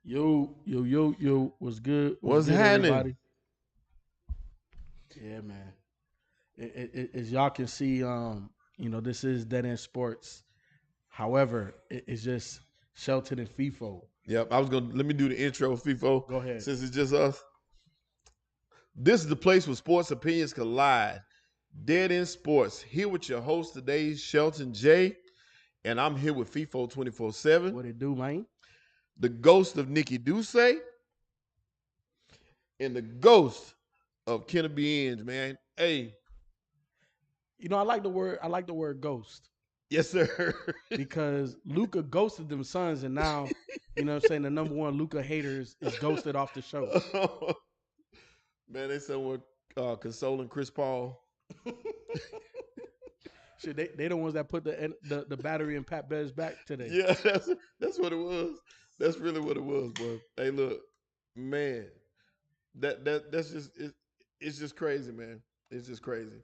Yo, what's good? What's Good, happening? everybody? Yeah, man. As y'all can see, this is Dead End Sports. However, it's just Shelton and FIFO. Yep, I was gonna let me do the intro, FIFO. Go ahead. Since it's just us. This is the place where sports opinions collide. Dead End Sports. Here with your host today, Shelton J. And I'm here with FIFO 24/7. What it do, man? The ghost of Nikki Duce. And the ghost of Kenneth Inge, man. Hey. I like the word ghost. Yes, sir. Because Luka ghosted them sons, and now, the number one Luka hater is ghosted off the show. Man, they someone consoling Chris Paul. Shit, they the ones that put the battery in Pat Bez's back today. Yeah, that's what it was. That's really what it was, bro. Hey, look, man, that's just it's just crazy, man. It's just crazy.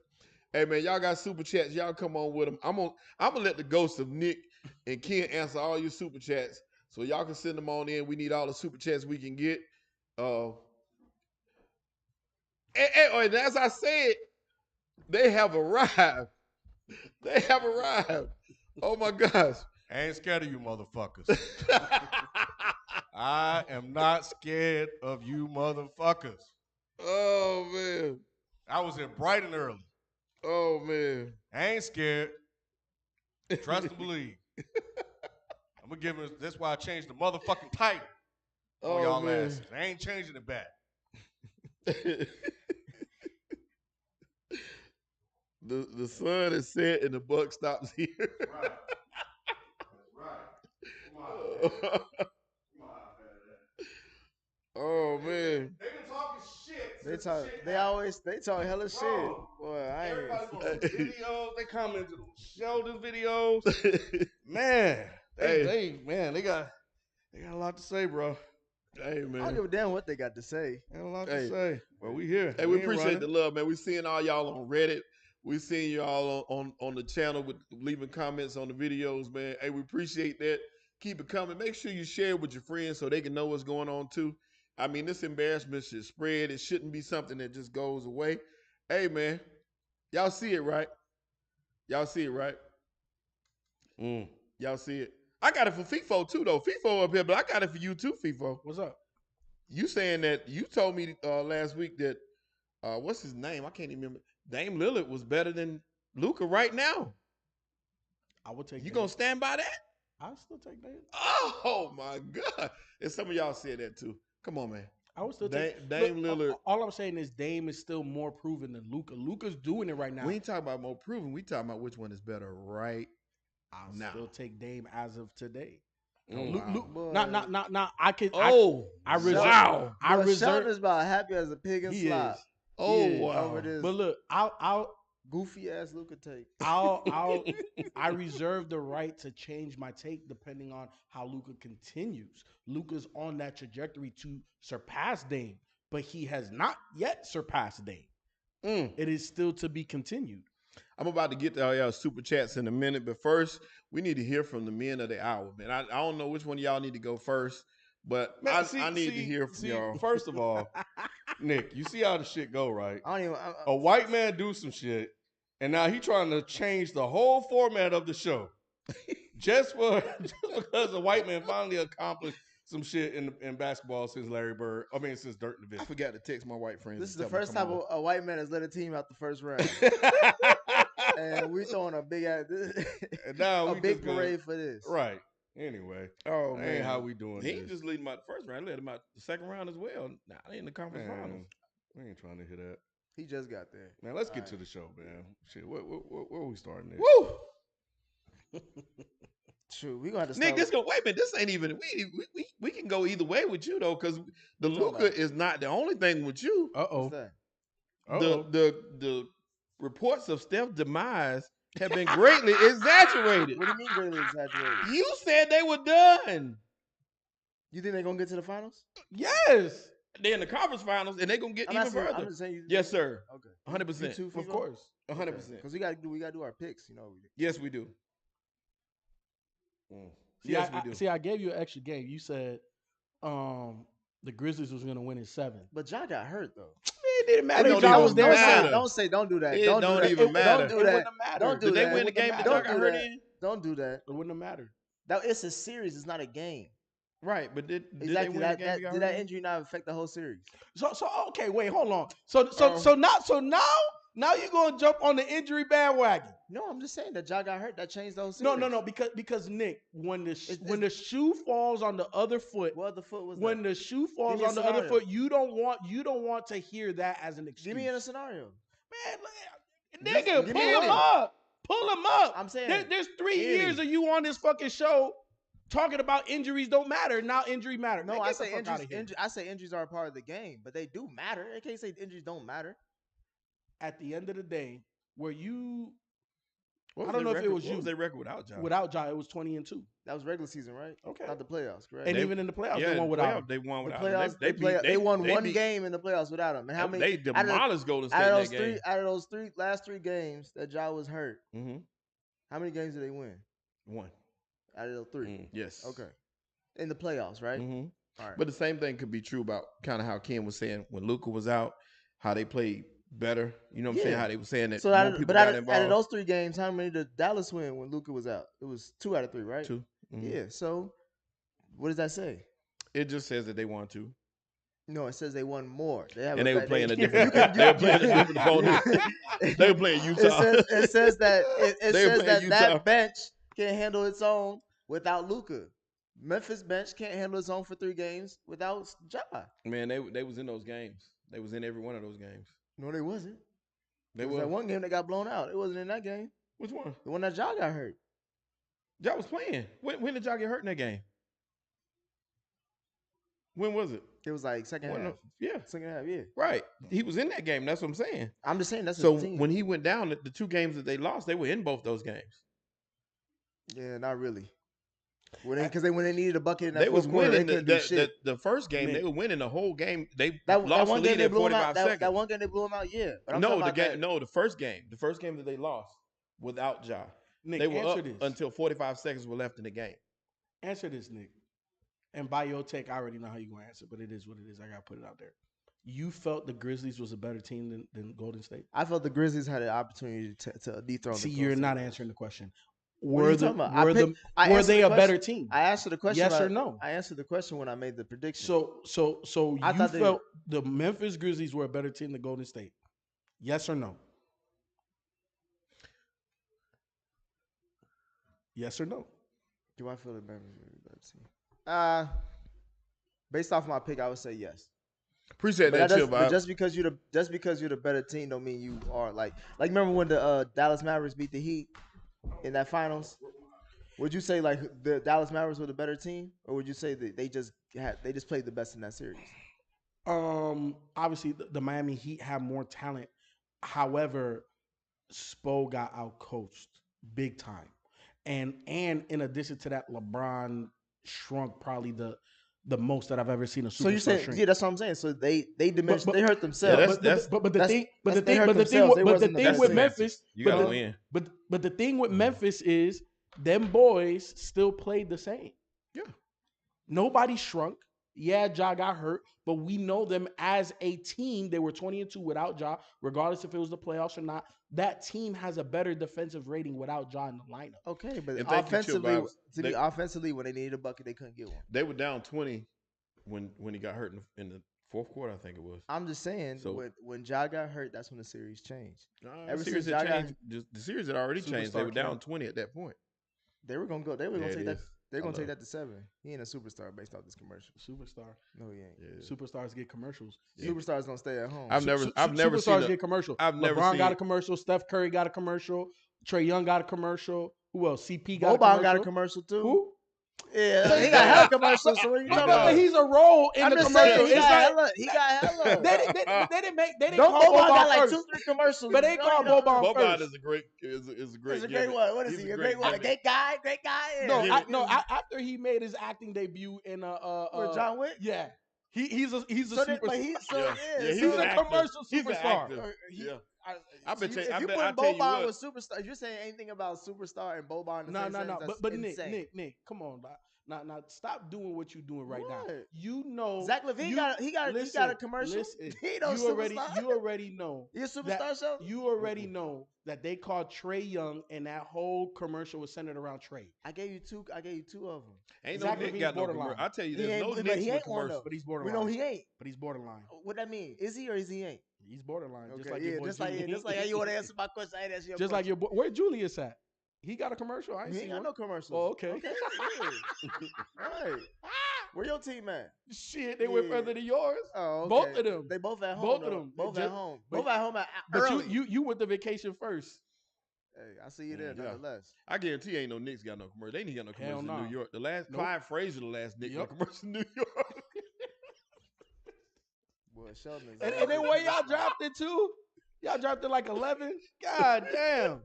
Hey, man, y'all got super chats. Y'all come on with them. I'm gonna let the ghost of Nick and Ken answer all your super chats, so y'all can send them on in. We need all the super chats we can get. And as I said, they have arrived. They have arrived. Oh my gosh. I ain't scared of you motherfuckers. I am not scared of you motherfuckers. Oh man. I was in bright and early. Oh man. I ain't scared. Trust and believe. I'm gonna give it. That's why I changed the motherfucking title on y'all asses. I ain't changing it back. The sun is set and the buck stops here. Right. That's right. Come on, oh man. They been talking shit. They talk hella shit. Boy, Everybody's on videos. They commented on Sheldon's videos. Man, they got a lot to say, bro. Hey man. I don't give a damn what they got to say. They got a lot to say. Well, we here. Hey, we appreciate the love, man. We seeing all y'all on Reddit. We seeing y'all on the channel with leaving comments on the videos, man. Hey, we appreciate that. Keep it coming. Make sure you share it with your friends so they can know what's going on too. I mean, this embarrassment should spread. It shouldn't be something that just goes away. Hey, man, y'all see it, right? Y'all see it, right? Y'all see it. I got it for FIFO too, though. FIFO up here, but I got it for you too, FIFO. What's up? You saying that you told me last week that what's his name? I can't even remember. Dame Lillard was better than Luka right now. I would take. You gonna stand by that? I'll still take Dame. Oh my God! And some of y'all said that too. Come on, man. I would still take Dame Lillard. All I'm saying is Dame is still more proven than Luka. Luka's doing it right now. We ain't talking about more proven. We talking about which one is better right I'll now. still take Dame as of today. Wow. Not. I could. Oh, I reserve. Wow. I reserve. Sheldon is about happy as a pig and slop. Oh wow. Over this But look, I'll goofy ass Luka take. I reserve the right to change my take depending on how Luka continues. Luka's on that trajectory to surpass Dame, but he has not yet surpassed Dame. It is still to be continued. I'm about to get to all y'all super chats in a minute, but first we need to hear from the men of the hour, man. I don't know which one of y'all need to go first, but Man, I need to hear from y'all. First of all, Nick, you see how the shit go, right? I don't even. A white man do some shit, and now he trying to change the whole format of the show, just because a white man finally accomplished some shit in basketball since since Dirk Nowitzki. I forgot to text my white friends. This is the first time a white man has led a team out the first round. And we throwing a big ass, a big parade for this. Right. Anyway. Oh, man. Ain't how we doing He this. ain't just leading out the first round. He led him out the second round as well. Now in the conference finals. We ain't trying to hear that. He just got there. Man, let's get to the show, man. Shit, where are we starting this? Woo! True. We gonna have to start. Nick, wait a minute. This ain't even we can go either way with you though, because the Luka is not the only thing with you. The reports of Steph's demise have been greatly exaggerated. What do you mean greatly exaggerated? You said they were done. You think they're gonna get to the finals? Yes. They're in the conference finals and they're gonna get even further. I'm just saying yes, sir. Okay. 100%. Of course. 100%. Because we gotta do our picks, you know. Yes, we do. Yes, we do. See, I gave you an extra game. You said the Grizzlies was gonna win in 7. But Ja got hurt though. It didn't matter. don't Ja even was there. matter. Don't do that. It Don't don't do that. even matter. Don't do It that. wouldn't have mattered. Don't do Did they that. win the It wouldn't game have that Ja mattered. got hurt in? Don't do that. It wouldn't have mattered. It's a series. It's not a game. Right, but did they Exactly. win the game? Did that injury not affect the whole series? So okay, wait, hold on. So now you're gonna jump on the injury bandwagon. No, I'm just saying that Ja got hurt. That changed the whole series. No, because Nick, when the shoe falls on the other foot, What other foot was when that? the shoe falls me a on the other scenario. foot, you don't want to hear that as an excuse. Give me a scenario. Man, nigga, give pull me him any. up. Pull him up. I'm saying There's 3 any. years of you on this fucking show talking about injuries don't matter. Now injury matter. No, Man, I get the say fuck injuries. outta here. I say injuries are a part of the game, but they do matter. I can't say injuries don't matter. At the end of the day, where you What I was don't know their if it record? was What you. was their record without Ja? without Ja, it was 20-2. That was regular season, right? Okay. Not the playoffs, correct? And They- even in the playoffs, yeah, they won the without playoff, him. they won The without playoffs, him. they won one beat- game in the playoffs without him. And how many? They out of demolished Golden State out in of that those game. out of those last three games that Ja was hurt, Mm-hmm. how many games did they win? One. Out of those 3. Yes. Okay. In the playoffs, right? Mm-hmm. All right. But the same thing could be true about kind of how Ken was saying when Luka was out, how they played better. You know what I'm saying? Yeah. How they were saying that So more out of, people but got out of involved. those 3 games, how many did Dallas win when Luka was out? It was 2 out of 3, right? 2. Mhm. Yeah. So what does that say? It just says that they won 2. No, it says they won more. And they were playing a you different. can- They were playing a different opponent. They were playing Utah. It says that They were playing Utah. that bench can handle its own without Luka. Memphis bench can't handle its own for 3 games without Ja. Man, they was in those games. They was in every one of those games. No, they wasn't. They It was were. that one game that got blown out. It wasn't in that game. Which one? The one that Ja got hurt. Ja was playing. When did Ja get hurt in that game? When was it? It was like second half. Yeah. Second half, yeah. Right. He was in that game. That's what I'm saying. I'm just saying that's So a team. when he went down, the 2 games that they lost, they were in both those games. Yeah, not really. When they needed a bucket in that They was fourth quarter, they winning couldn't do the shit. first game. They were winning the whole game. They That lost one the game lead they at blew him 45 out. seconds. That one game they blew him out. Yeah. But I'm No, talking the about game. that- No, the first game. The first game that they lost without Ja. Nick, They were answer up this. until 45 seconds were left in the game. Answer this, Nick. And by your take, I already know how you're going to answer, but it is what it is. I got to put it out there. You felt the Grizzlies was a better team than Golden State? I felt the Grizzlies had an opportunity to dethrone. See, the you're Clippers. not answering the question. What are you talking about? Were I they answered a the better question. team? I answered the question. Yes or no? I answered the question when I made the prediction. So I you thought they- felt the Memphis Grizzlies were a better team than Golden State? Yes or no? Yes or no? do I feel the Memphis was a better team? Based off my pick, I would say yes. Appreciate But, that, chill but vibe. just because you're the better team, don't mean you are like remember when the Dallas Mavericks beat the Heat in that finals? Would you say like the Dallas Mavericks were the better team, or would you say that they just played the best in that series? Obviously the Miami Heat have more talent. However, Spo got outcoached big time. And in addition to that, LeBron shrunk probably the most that I've ever seen a superstar So you say shrink. yeah, that's what I'm saying. So they diminished, they hurt Yeah, themselves. that's- but the thing they hurt themselves. They wasn't the best with team. Memphis, You but gotta the- win. But the thing with Memphis is them boys still played the same. Yeah. Nobody shrunk. Yeah, Ja got hurt, but we know them as a team. They were 20-2 without Ja, regardless if it was the playoffs or not. That team has a better defensive rating without Ja in the lineup. Okay, but And thank you, Chill offensively, Vibes. offensively, when they needed a bucket, they couldn't get one. They were down 20 when he got hurt in the fourth quarter, I think it was. I'm just saying, So- when Ja got hurt, that's when the series changed. The Ever series since had Ja got- changed. The series had already changed. They Superstar were down Ken. 20 at that point. They were gonna go. They were Yeah, gonna it take that. is. They're I gonna take know. that to 7. He ain't a superstar based off this commercial. Superstar. No, he ain't. Yeah. Superstars get commercials. Yeah. Superstars don't stay at home. I've never Superstars seen get commercial. I've never LeBron seen got a commercial. Steph Curry got a commercial. Trey Young got a commercial. Who else? CP got a Boban commercial. got a commercial too. Who? Yeah, he got hella commercials. So what are you No, talking but about? he's a role in I'm the just commercial. saying, he It's got like hella. He got hella. they didn't make. They didn't Don't call Boban got Boban like first. 2-3 commercials. But they call Boban Boban first. is a great is a great. He's a gimmick. great one. What is He's he? A great one. gimmick. Great guy. Great guy. No, Yeah. after he made his acting debut in For John Wick. yeah, he's a So then, superstar. but Yeah. yeah, Yeah, he's an a actor. commercial He's an superstar. actor. Yeah. I bet you. If I you bet put I tell you Boban what. with superstar, if you're saying anything about superstar and Boban in the No, same no, sentence, no. that's But insane. Nick, come on, dog. Now, stop doing what you're doing right now. What? You know, Zach LaVine you got a commercial. listen. He no You superstar. already know He a that superstar show. you already know that they called Trey Young, and that whole commercial was centered around Trey. I gave you two of them. Ain't Zach no Nick LaVine's got no borderline. commercial. I tell you, He there's ain't, no but Knicks he with ain't one commercials. though. But he's We borderline. know he ain't. But he's borderline. What that mean? Is he or is he ain't? He's borderline. Okay, Just like yeah, your boy just like Julius. just like how you want to answer my question. I ain't answer your Just like question. your boy. Where Julius at? He got a commercial. I ain't He seen ain't got one. no commercials. Oh, okay. Okay. Yeah. All right. Where your team at? Shit, they went Yeah. further than yours. Oh, okay. Both of them. They both at home. Both though. of them. Both Just- at home. but- Both at home at But early. you went to vacation first. Hey, I see you there. Yeah. Nonetheless. I guarantee ain't no Knicks got no commercial. They ain't got no Hell commercial in nah. New York. The last Nope. Clyde Frazier, the last Knicks Yep. got commercial in New York. Boy, Sheldon is. And then where y'all drafted to? Y'all drafted like 11. God damn.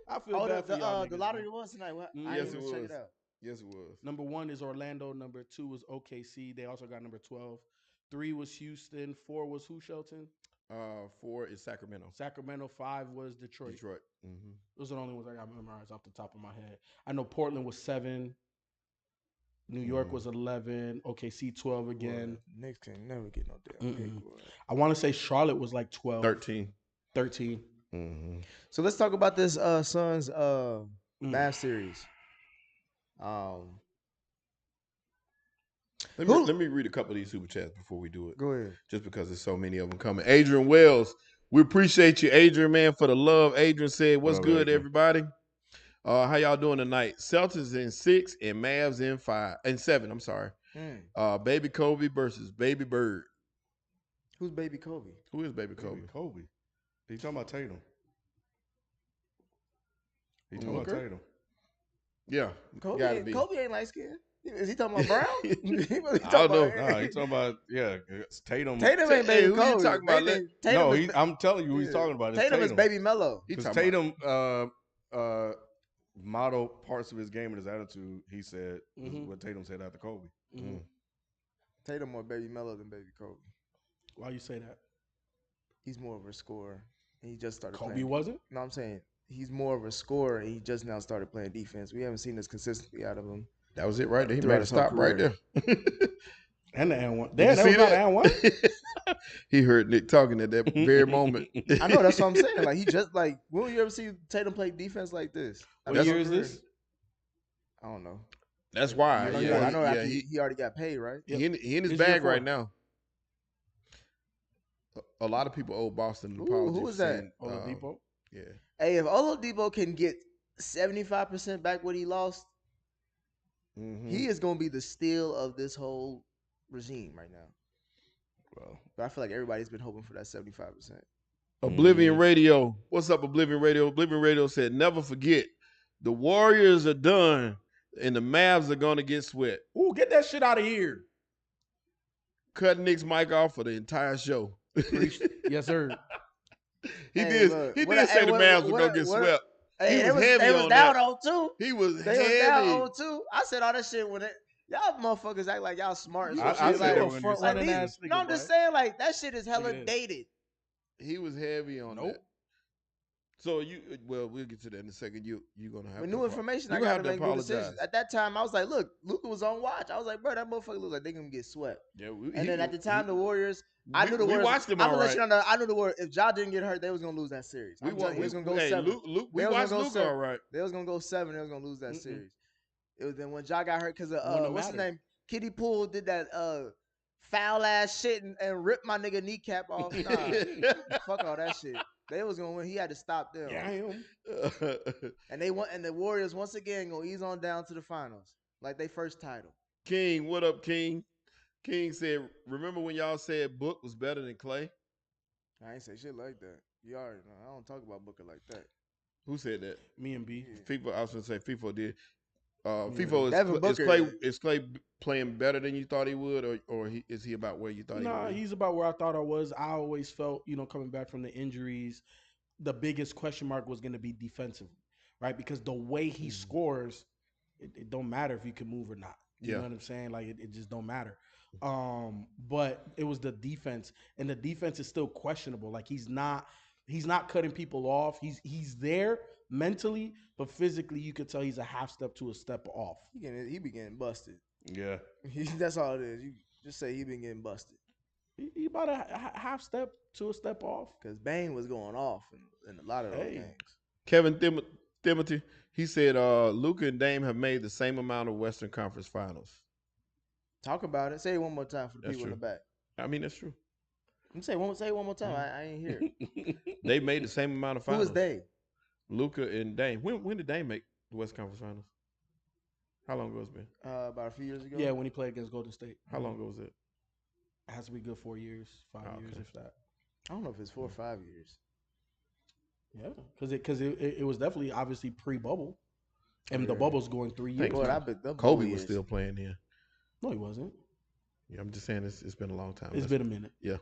I feel Oh, bad for y'all. the niggas, lottery man. was tonight. What? Mm, I yes, didn't it even check was. it out. Yes, it was. Number 1 is Orlando. Number 2 was OKC. They also got number 12. 3 was Houston. 4 was who, Shelton? 4 is Sacramento. Sacramento. 5 was Detroit. Mm-hmm. Those are the only ones I got memorized off the top of my head. I know Portland was 7. New York was 11. OKC 12 again. Boy, Knicks can never get no damn pick. Boy. I want to say Charlotte was like 12. 13. 13. Mm-hmm. So let's talk about this Suns Mavs series. Let me read a couple of these super chats before we do it. Go ahead. Just because there's so many of them coming. Adrian Wells, we appreciate you, Adrian, man, for the love. Adrian said, "What's Love, good, Adrian. everybody? How y'all doing tonight? Celtics in 6 and Mavs in 7. I'm sorry. Baby Kobe versus Baby Bird. Who's Baby Kobe? Who is Baby Kobe? Kobe. He talking about Tatum. He talking Okay. about Tatum. Yeah, gotta be. Kobe ain't light skinned. Is he talking about Brown? I don't know. Nah, he talking about it's Tatum. Tatum ain't Baby Hey, who you Kobe. talking about? Tatum No, is, I'm telling you who he's talking about. It's Tatum is Baby Mello. He Because talking Tatum model parts of his game and his attitude, he said, is Mhm. what Tatum said after Kobe. Mhm. Tatum more Baby Mello than Baby Kobe. Why you say that? He's more of a scorer. And he just started Kobe playing. wasn't? No, I'm saying he's more of a scorer and he just now started playing defense. We haven't seen this consistently out of him. That was it right there. He Throughout made a his whole stop right career. there. And the and one. Did Damn, you that see was not that? and one. He heard Nick talking at that very moment. I know, that's what I'm saying. Like, he just, like, when will you ever see Tatum play defense like this? What That's year a is this? I don't know. That's why. I know, Yeah, I know yeah, after he already got paid, right? he in his It's bag year right 4. now. A lot of people owe Boston an Ooh, apology. who for was that? saying, Oladipo. Yeah. Hey, if Oladipo can get 75% back what he lost, Mhm. he is going to be the steal of this whole regime right now. Well, But I feel like everybody's been hoping for that 75%. Oblivion Radio. What's up, Oblivion Radio? Oblivion Radio said, never forget, the Warriors are done and the Mavs are going to get swept. Ooh, get that shit out of here. Cut Nick's mic off for the entire show. Yes, sir. He Hey, did. look, He what did I- say hey, the what- Mavs were what- gonna get what- swept. Hey, He they was heavy they was on down that. 0-2. He was They was heavy. down 0-2. I said all that shit when it. Y'all motherfuckers act like y'all smart. And I some shit. said they were Like, gonna front running these- ass nigga. no, I'm just boy. saying, like, that shit is hella Look at this. dated. He was heavy on Nope. that. So we'll get to that in a second. You're gonna have With to new information, you I gonna got have to to make new apologize. decisions. At that time, I was like, look, Luka was on watch. I was like, bro, that motherfucker looks like they gonna get swept. Yeah, And then at the time, the Warriors, I we- knew the we Warriors. watched them I'm all gonna let right. you know. I knew the Warriors. If Ja didn't get hurt, they was gonna lose that series. we I'm telling you, it was gonna go hey, 7. Luke, we They was watched gonna go Luka 7. all right. They was gonna go 7. They was gonna lose that Mm-mm. series. It was then when Ja got hurt because Wouldn't what's his matter. name? Kiddie Poole did that foul ass shit and ripped my nigga kneecap off. Nah, fuck all that shit. They was gonna win. He had to stop them. Damn. And they went. And the Warriors once again gonna ease on down to the finals, like they first title. King, what up, King? King said, remember when y'all said Book was better than Clay? I ain't say shit like that. You already know. I don't talk about Booker like that. Who said that? Me and B. FIFA. I was gonna say FIFA did. Yeah. FIFA Devin is Booker. Clay playing better than you thought he would, or is he about where you thought he Nah, would? he's about where I thought I was. I always felt, coming back from the injuries, the biggest question mark was going to be defensively, right? Because the way he scores, it don't matter if you can move or not. You know what I'm saying? Like it just don't matter. But it was the defense, and the defense is still questionable. Like he's not He's not cutting people off. He's there mentally, but physically, you could tell he's a half step to a step off. He be getting busted. Yeah. That's all it is. You just say he been getting busted. He about a half step to a step off. Because Bane was going off in a lot of those games. Kevin Timothy, he said Luka and Dame have made the same amount of Western Conference Finals. Talk about it. Say it one more time for the people in the back. I mean, that's true. Say it one more time. I ain't hear it. They made the same amount of finals. Who was they? Luka and Dame. When did Dame make the West Conference Finals? How long ago has it been? About a few years ago. Yeah, when he played against Golden State. How long ago was it? It has to be good 4 years, 5 years, if that. I don't know if it's 4 or 5 years. Yeah, because it was definitely obviously pre-bubble, and the bubble's going 3 years. Boy, I bet Kobe was still playing here. No, he wasn't. Yeah, I'm just saying it's been a long time. It's been a minute. Yeah.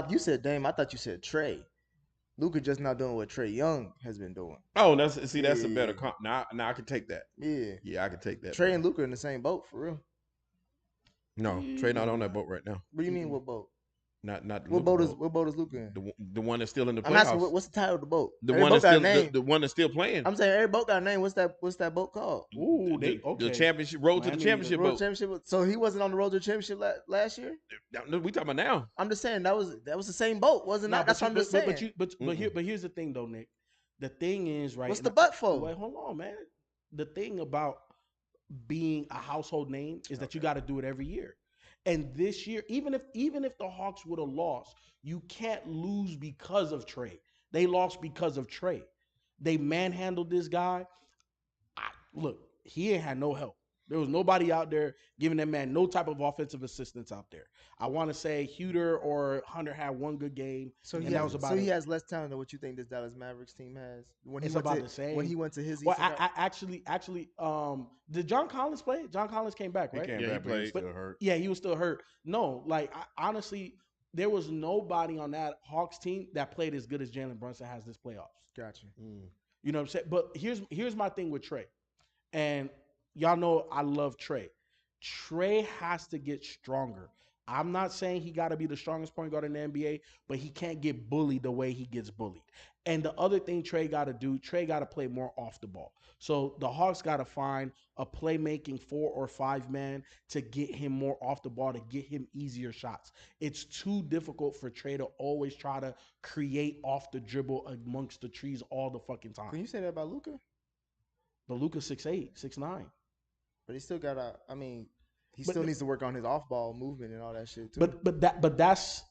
You said Dame. I thought you said Trey. Luka just not doing what Trey Young has been doing. Oh, that's a better comp. Now I can take that. Yeah, I can take that. Trey and Luka in the same boat for real. No, Trey not on that boat right now. What do you mean? What boat? Not what boat is Luka in? The one that's still in the playoffs. I'm asking what's the title of the boat? The one that's still playing. I'm saying every boat got a name. What's that boat called? Ooh, the championship road to the championship boat. So he wasn't on the road to the championship last year. We talking about now. I'm just saying that was the same boat, wasn't it? That's what I'm just saying. But here's the thing though, Nick. The thing is, right? What's the but for? Wait, hold on, man. The thing about being a household name is that you got to do it every year. And this year, even if the Hawks would have lost, you can't lose because of Trey. They lost because of Trey. They manhandled this guy. Look, he ain't had no help. There was nobody out there giving that man no type of offensive assistance out there. I want to say Huter or Hunter had one good game. So he has less talent than what you think this Dallas Mavericks team has. It's about the same. When he went to his well, actually, did John Collins play? John Collins came back, right? He played. He was still hurt. Yeah, he was still hurt. No, honestly, there was nobody on that Hawks team that played as good as Jalen Brunson has this playoffs. Gotcha. You know what I'm saying? But here's my thing with Trey. And y'all know I love Trey. Trey has to get stronger. I'm not saying he got to be the strongest point guard in the NBA, but he can't get bullied the way he gets bullied. And the other thing Trey got to do, Trey got to play more off the ball. So the Hawks got to find a playmaking 4 or 5 man to get him more off the ball, to get him easier shots. It's too difficult for Trey to always try to create off the dribble amongst the trees all the fucking time. Can you say that about Luka? But Luka's 6'8", 6'9". But he still got he still needs to work on his off-ball movement and all that shit too. But that's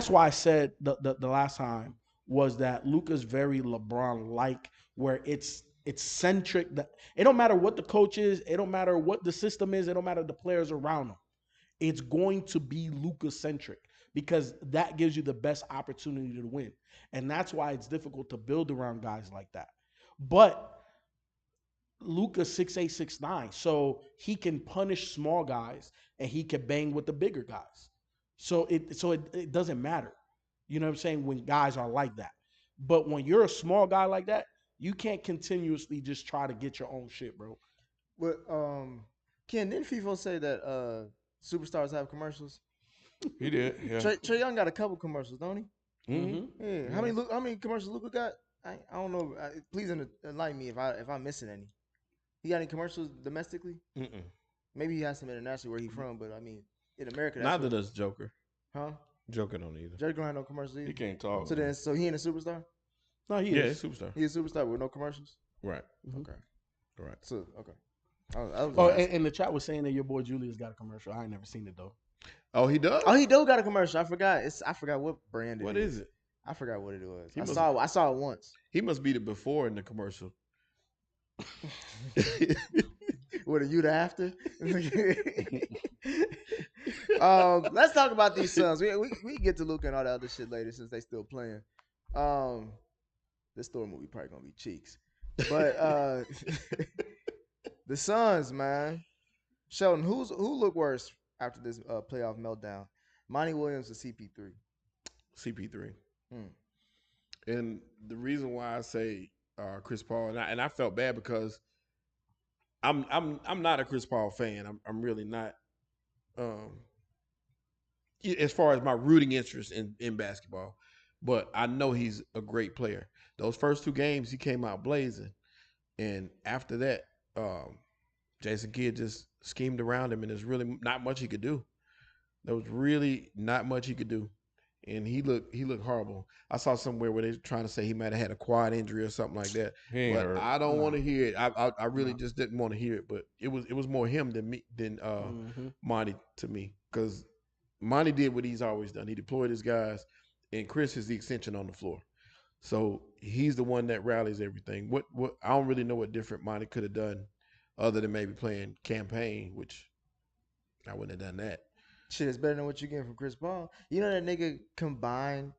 why I said the last time was that Luka's very LeBron-like, where it's centric. It don't matter what the coach is, it don't matter what the system is, it don't matter the players around him. It's going to be Luka-centric because that gives you the best opportunity to win. And that's why it's difficult to build around guys like that. But Luka's 6'8", 6'9", so he can punish small guys and he can bang with the bigger guys. So it doesn't matter. You know what I'm saying? When guys are like that. But when you're a small guy like that, you can't continuously just try to get your own shit, bro. But Ken, didn't FIFO say that superstars have commercials? He did. Yeah. Trey Young got a couple commercials, don't he? Mm-hmm. Yeah. How many commercials Luka got? I don't know. Please enlighten me if I'm missing any. He got any commercials domestically? Mm-mm. Maybe he has some internationally where he's from, but I mean, in America, Neither does Joker. Huh? Joker don't either. Joker don't have no commercials either. He can't talk. So he ain't a superstar? No, he is. He's a superstar. He's a superstar with no commercials? Right. Okay. Right. So, okay. And the chat was saying that your boy Julius got a commercial. I ain't never seen it though. Oh, he does? Oh, he do got a commercial. I forgot. I forgot what brand it is. What is it? I forgot what it was. I I saw it once. He must be the before in the commercial. What are you the after? Let's talk about these Suns. We get to Luka and all the other shit later since they still playing. This Thor movie probably gonna be cheeks, but the Suns, man. Sheldon, who looked worse after this playoff meltdown? Monty Williams or CP3? CP3. And the reason why I say Chris Paul, and I felt bad because I'm not a Chris Paul fan. I'm really not. as far as my rooting interest in basketball. But I know he's a great player. Those first 2 games, he came out blazing, and after that, Jason Kidd just schemed around him, and there's really not much he could do. There was really not much he could do, and he looked horrible. I saw somewhere where they're trying to say he might have had a quad injury or something like that, He ain't but hurt. I don't Nah. want to hear it. I really Nah. just didn't want to hear it. But it was more him than Mm-hmm. Monty to me, because Monty did what he's always done. He deployed his guys, and Chris is the extension on the floor. So he's the one that rallies everything. What I don't really know what different Monty could have done, other than maybe playing campaign, which I wouldn't have done that. Shit is better than what you getting from Chris Paul. You know that nigga combined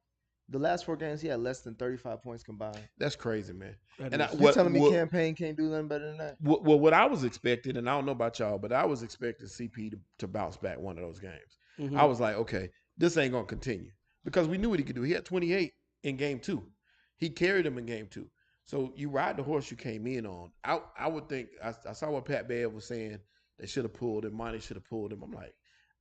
the last 4 games he had less than 35 points combined. That's crazy, man. That And I, is. You what telling me what campaign can't do nothing better than that? what I was expecting, and I don't know about y'all, but I was expecting CP to bounce back one of those games. Mhm. I was like, okay, this ain't gonna continue, because we knew what he could do. He had 28 in game 2. He carried him in game 2. So you ride the horse you came in on. I would think I saw what Pat Bev was saying. They should have pulled him. Monty should have pulled him. I'm like,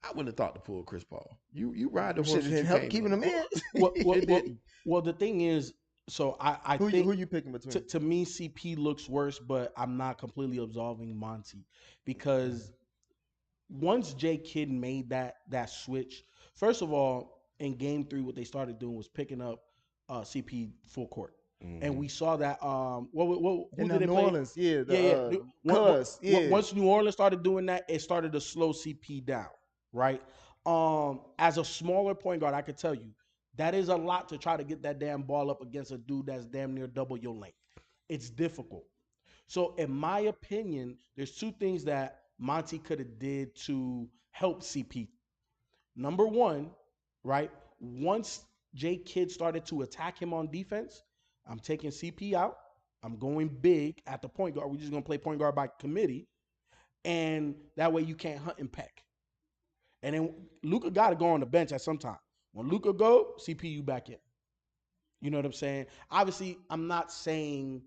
I wouldn't have thought to pull Chris Paul. You ride the Shit horse that you didn't help came keeping in him on. in. It didn't. Well, the thing is, so I who think you picking between? to me CP looks worse, but I'm not completely absolving Monty because once J Kidd made that switch, first of all, in game 3, what they started doing was picking up CP full court. And we saw that. Who in did they New play? Orleans, yeah, Yeah, yeah. Cuz, yeah. Once New Orleans started doing that, it started to slow CP down, right? As a smaller point guard, I could tell you that is a lot to try to get that damn ball up against a dude that's damn near double your length. It's difficult. So, in my opinion, there's 2 things that Monty could have did to help CP. Number one, right? Once J Kidd started to attack him on defense, I'm taking CP out. I'm going big at the point guard. We're just gonna play point guard by committee, and that way you can't hunt and peck. And then Luka got to go on the bench at some time. When Luka go, CPU back in. You know what I'm saying? Obviously, I'm not saying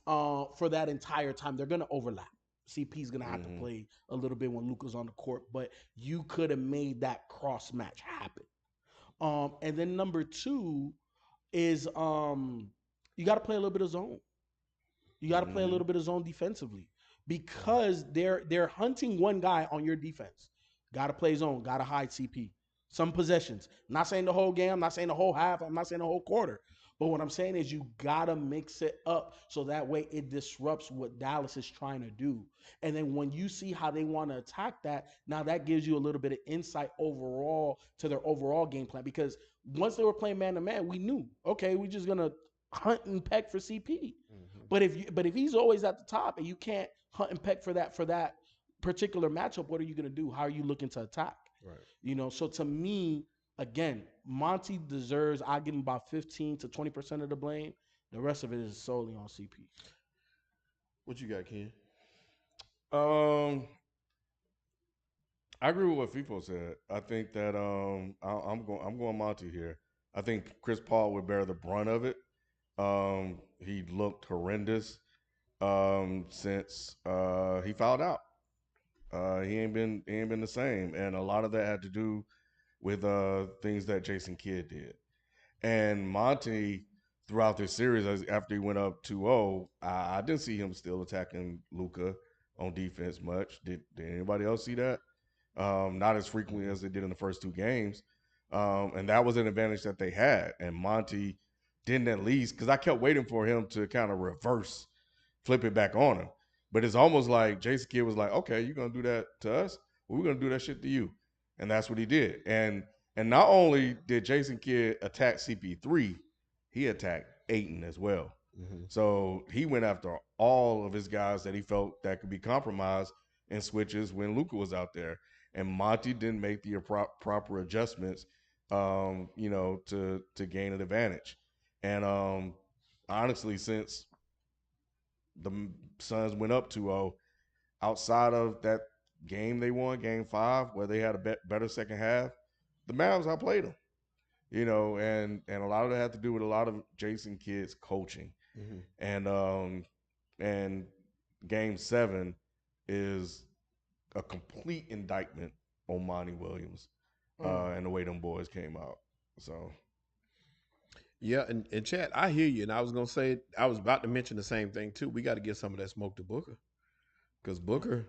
for that entire time they're gonna overlap. CP's gonna have to play a little bit when Luka's on the court, but you could have made that cross match happen. And then number 2 is you got to play a little bit of zone. You got to play a little bit of zone defensively because they're hunting one guy on your defense. Got to play zone. Got to hide CP. Some possessions. I'm not saying the whole game. I'm not saying the whole half. I'm not saying the whole quarter. But what I'm saying is you got to mix it up so that way it disrupts what Dallas is trying to do. And then when you see how they want to attack that, now that gives you a little bit of insight overall to their overall game plan. Because once they were playing man to man, we knew, okay, we're just gonna hunt and peck for CP. But if he's always at the top and you can't hunt and peck for that particular matchup, what are you gonna do? How are you looking to attack? Right. You know, so to me, again, Monty deserves, I give him about 15 to 20% of the blame. The rest of it is solely on CP. What you got, Ken? I agree with what FIFO said. I think that I'm going Monty here. I think Chris Paul would bear the brunt of it. He looked horrendous since he fouled out. He ain't been the same, and a lot of that had to do with things that Jason Kidd did. And Monty, throughout this series, after he went up 2-0, I didn't see him still attacking Luka on defense much. Did anybody else see that? Not as frequently as they did in the first 2 games. And that was an advantage that they had. And Monty didn't, at least, because I kept waiting for him to kind of flip it back on him. But it's almost like Jason Kidd was like, okay, you're going to do that to us? Well, we're going to do that shit to you. And that's what he did. And not only did Jason Kidd attack CP3, he attacked Ayton as well. So he went after all of his guys that he felt that could be compromised in switches when Luka was out there. And Monty didn't make the proper adjustments, to gain an advantage. And honestly, since the Suns went up 2-0, outside of that game they won, Game 5, where they had a better second half, the Mavs outplayed them. And a lot of it had to do with a lot of Jason Kidd's coaching. And Game 7 is a complete indictment on Monty Williams. and the way them boys came out. So Yeah, and Chad, I hear you. And I was gonna say, I was about to mention the same thing too. We got to get some of that smoke to Booker because Booker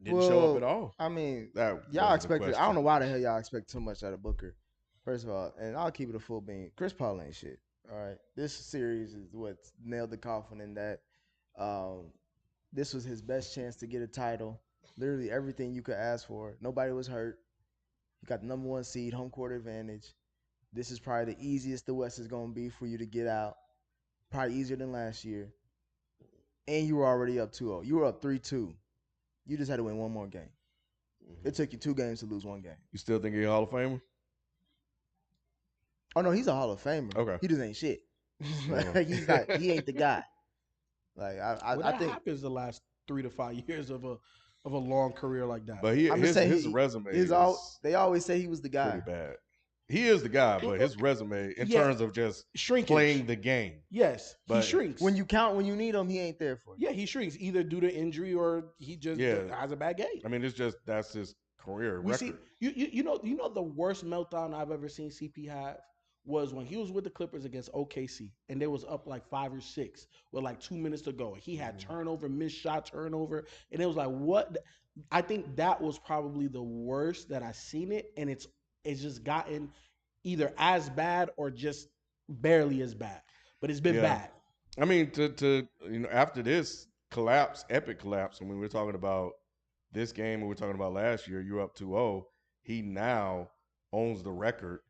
didn't show up at Well, all. I mean, that y'all wasn't a expected. I don't question. know why the hell y'all expect too much out of Booker. First of all, and I'll keep it a full bean. Chris Paul ain't shit. All right, this series is what nailed the coffin in that. Um, this was his best chance to get a title. Literally everything you could ask for. Nobody was hurt. He got the number one seed, home court advantage. This is probably the easiest the West is going to be for you to get out. Probably easier than last year. And you were already up 2-0. You were up 3-2. You just had to win one more game. It took you 2 games to lose one game. You still think he's a Hall of Famer? Oh no, he's a Hall of Famer. Okay. He just ain't shit. Like, he's not. He ain't the guy. Like I think happens the last 3 to 5 years of a long career like that. But I'm just saying his resume is they always say he was the guy. pretty bad. He is the guy, but his resume in Yeah. terms of just Shrinkage. playing the game. Yes, But he shrinks. When you need him, he ain't there for you. yeah, he shrinks either due to injury or he just Yeah. has a bad game. I mean, that's his career We record. see you know the worst meltdown I've ever seen CP have was when he was with the Clippers against OKC and they was up like 5 or 6 with like 2 minutes to go. He had turnover, missed shot, turnover, and it was like what? I think that was probably the worst that I seen it, and it's just gotten either as bad or just barely as bad, but it's been Yeah. bad. I mean, to after this collapse, epic collapse, I mean, we're talking about this game and we're talking about last year, you're up 2-0. He now owns the record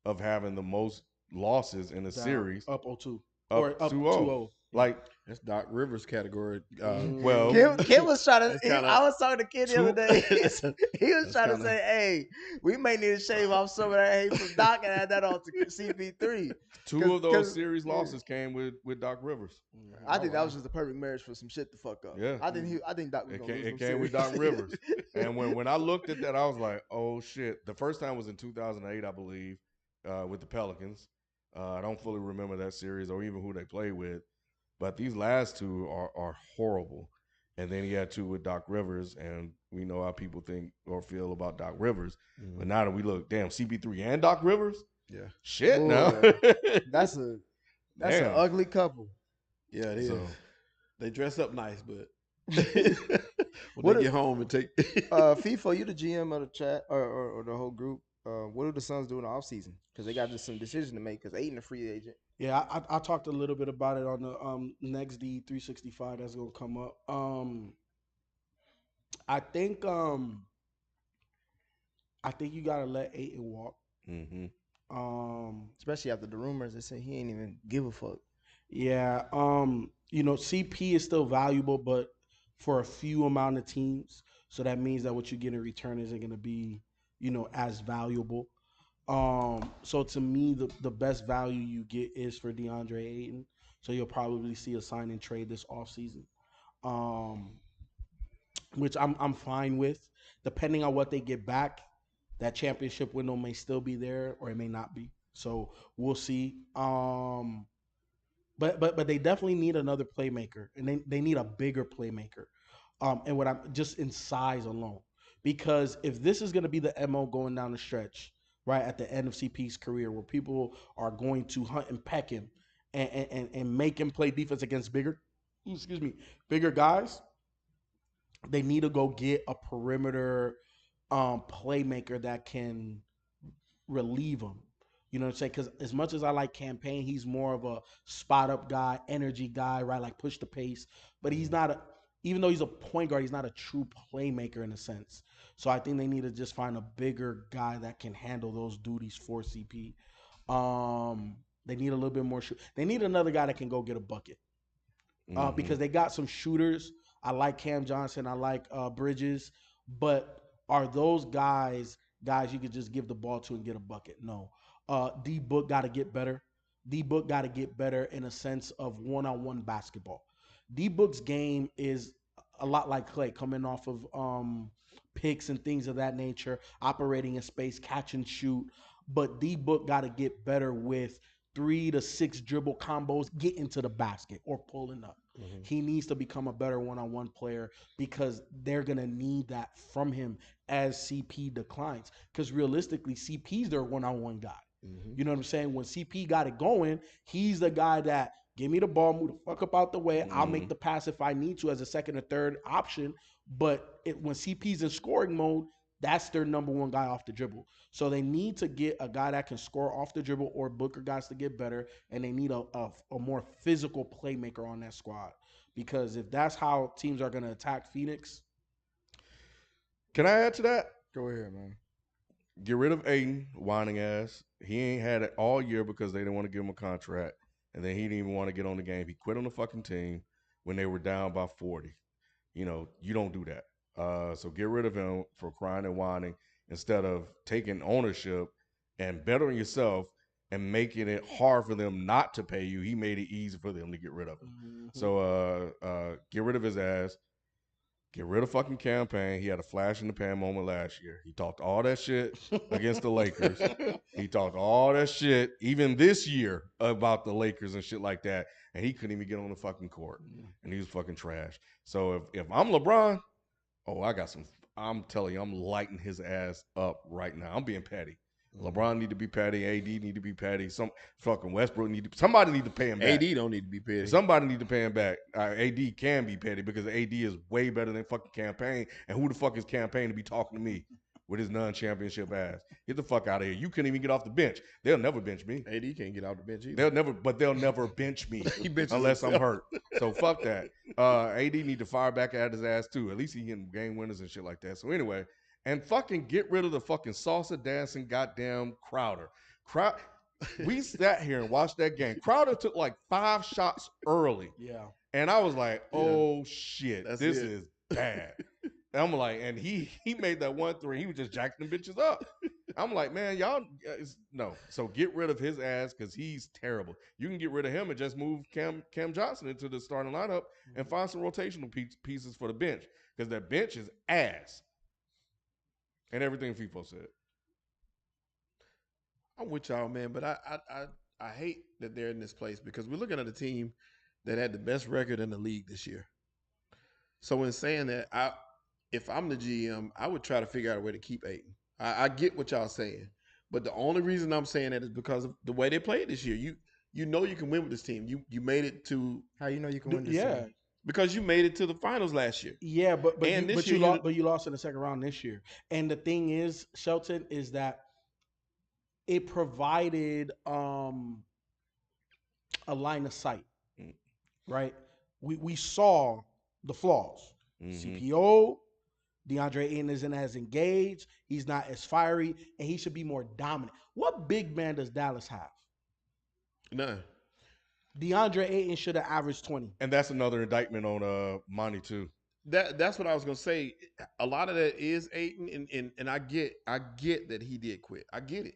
of having the most losses in a Down, series. up 0-2 Up or up 2-0. 2-0. Like, That's Doc Rivers category. well, Kim was trying to. That's kinda- I was talking to Kid the other day. He was That's trying to kinda- say, "Hey, we may need to shave off some of that hate from Doc and add that on to CP3." two of those 'cause- series losses came with Doc Rivers. I think that was just a perfect marriage for some shit to fuck up. Yeah. I think Doc was It gonna lose came them with series. Doc Rivers. And when I looked at that, I was like, oh, shit. The first time was in 2008, I believe, with the Pelicans. I don't fully remember that series or even who they played with. But these last two are horrible. And then he had 2 with Doc Rivers, and we know how people think or feel about Doc Rivers. But now that we look, damn, CP3 and Doc Rivers? Yeah. Shit, Boy, now. That's an Damn. ugly couple. Yeah, it is. So- They dress up nice, but when What they a- get home and take FIFO, you the GM of the chat or the whole group. What do the Suns do in the offseason? Because they got just some decision to make. Because Aiden a free agent. Yeah, I talked a little bit about it on the next D365 that's gonna come up. I think you gotta let Aiden walk. Mm-hmm. Especially after the rumors, they say he ain't even give a fuck. Yeah, CP is still valuable, but for a few amount of teams. So that means that what you get in return isn't gonna be, as valuable. So to me, the best value you get is for DeAndre Ayton. So you'll probably see a sign and trade this offseason. Which I'm fine with. Depending on what they get back, that championship window may still be there or it may not be. So we'll see. But they definitely need another playmaker, and they need a bigger playmaker. And what I'm just in size alone, because if this is going to be the MO going down the stretch, right at the end of CP's career, where people are going to hunt and peck him and make him play defense against bigger guys, they need to go get a perimeter playmaker that can relieve him. You know what I'm saying? Because as much as I like Campaign, he's more of a spot up guy, energy guy, right? Like push the pace. But he's not even though he's a point guard, he's not a true playmaker in a sense. So I think they need to just find a bigger guy that can handle those duties for CP. They need a little bit more They need another guy that can go get a bucket. Because they got some shooters. I like Cam Johnson. I like Bridges. But are those guys you could just give the ball to and get a bucket? No. D Book got to get better. D Book got to get better in a sense of one-on-one basketball. D Book's game is a lot like Clay, coming off of picks and things of that nature, operating in space, catch and shoot. But D Book got to get better with 3 to 6 dribble combos, getting to the basket or pulling up. Mhm. He needs to become a better one-on-one player because they're gonna need that from him as CP declines. Because realistically, CP's their one-on-one guy. Mhm. You know what I'm saying? When CP got it going, he's the guy that give me the ball, move the fuck up out the way. I'll make the pass if I need to as a second or third option. But when CP's in scoring mode, that's their number one guy off the dribble. So they need to get a guy that can score off the dribble or Booker guys to get better, and they need a more physical playmaker on that squad. Because if that's how teams are going to attack Phoenix, Can I add to that? Go ahead, man. Get rid of Aiden, whining ass. He ain't had it all year because they didn't want to give him a contract. And then he didn't even want to get on the game. He quit on the fucking team when they were down by 40. You know, you don't do that. So get rid of him for crying and whining instead of taking ownership and bettering yourself and making it hard for them not to pay you. He made it easy for them to get rid of him. So get rid of his ass. Get rid of fucking campaign. He had a flash in the pan moment last year. He talked all that shit against the Lakers. He talked all that shit even this year about the Lakers and shit like that. And he couldn't even get on the fucking court. And he was fucking trash. So if I'm LeBron, I'm telling you, I'm lighting his ass up right now. I'm being petty. LeBron need to be petty. AD need to be petty. Some fucking Westbrook somebody need to pay him back. AD don't need to be petty. Somebody need to pay him back. AD can be petty because AD is way better than fucking Campaign. And who the fuck is Campaign to be talking to me with his non-championship ass? Get the fuck out of here. You couldn't even get off the bench. They'll never bench me. AD can't get off the bench either. They'll never bench me He benches unless I'm himself. hurt. So fuck that. AD need to fire back at his ass too. At least he getting game winners and shit like that. So anyway, and fucking get rid of the fucking salsa dancing goddamn Crowder. We sat here and watched that game. Crowder took like 5 shots early. yeah. And I was like, oh shit, That's this it. is bad. And I'm like, and he made that 1-3. He was just jacking them bitches up. I'm like, man, y'all, no. So get rid of his ass because he's terrible. You can get rid of him and just move Cam Johnson into the starting lineup and find some rotational pieces for the bench because that bench is ass. And everything FIFO said. I'm with y'all, man, but I hate that they're in this place because we're looking at a team that had the best record in the league this year. So in saying that, if I'm the GM, I would try to figure out a way to keep Ayton. I get what y'all saying, but the only reason I'm saying that is because of the way they played this year. You know you can win with this team. You made it to How you know you can win this Yeah. series? because you made it to the finals last year. Yeah, but And you, this but you year lost, but you lost in the second round this year. And the thing is, Shelton, is that it provided a line of sight, right? We saw the flaws. CPO, DeAndre Ayton isn't as engaged. He's not as fiery, and he should be more dominant. What big man does Dallas have? None. DeAndre Ayton should have averaged 20. And that's another indictment on Monty too. That's what I was gonna say. A lot of that is Ayton, and I get that he did quit. I get it,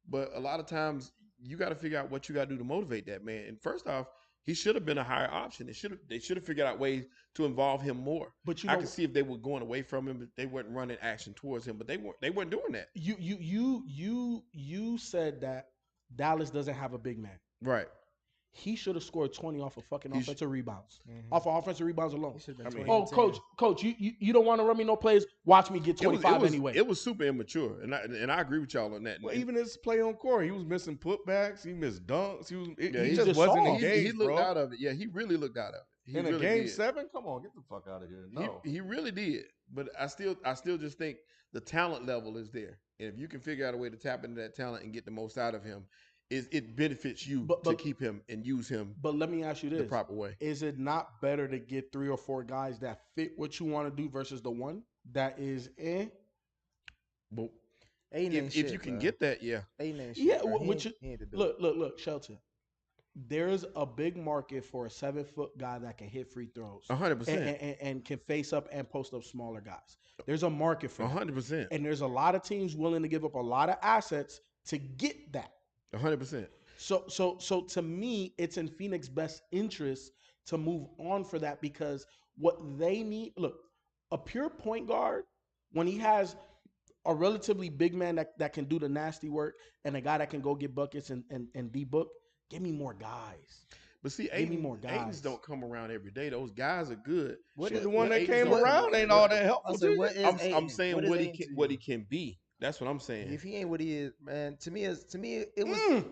but a lot of times you got to figure out what you got to do to motivate that man. And first off, he should have been a higher option. They should have figured out ways to involve him more. But I can see if they were going away from him, but they weren't running action towards him. But they weren't doing that. You said that Dallas doesn't have a big man. Right. He should have scored 20 off of fucking He offensive rebounds. Mhm. Off of offensive rebounds alone. He should have I been mean, 20 Oh, and 10. coach, you don't want to run me no plays? Watch me get 25 anyway. It was super immature, and I agree with y'all on that. Well, And even his play on court, he was missing putbacks, he missed dunks. Yeah, He he just just wasn't soft. engaged, he looked bro. out of it. Yeah, he really looked out of it. He In a really game did. 7, come on, get the fuck out of here. No, He really did. But I still just think the talent level is there. And if you can figure out a way to tap into that talent and get the most out of him, it benefits you But- to keep him and use him But let me ask you the this. proper way. Is it not better to get 3 or 4 guys that fit what you want to do versus the one that is But Ayton ain't if shit, you can bro. get that, yeah. Ayton ain't shit, Yeah, bro. He what ain't- he ain't the dude. look, Shelton. There's a big market for a 7-foot guy that can hit free throws 100%. and can face up and post up smaller guys. There's a market for that. 100%. And there's a lot of teams willing to give up a lot of assets to get that. 100%. So to me, it's in Phoenix's best interest to move on for that because what they need, look, a pure point guard, when he has a relatively big man that can do the nasty work and a guy that can go get buckets and D-book, Give me more guys. But see, Give me more Aidens guys. don't come around every day. Those guys are good. What But the one that Aidens came don't come around ain't all that helpful I to say, you? what is I'm Aiden? saying What is Aiden to what he you? can be. That's what I'm saying. If he ain't what he is, man, to me it was Mm.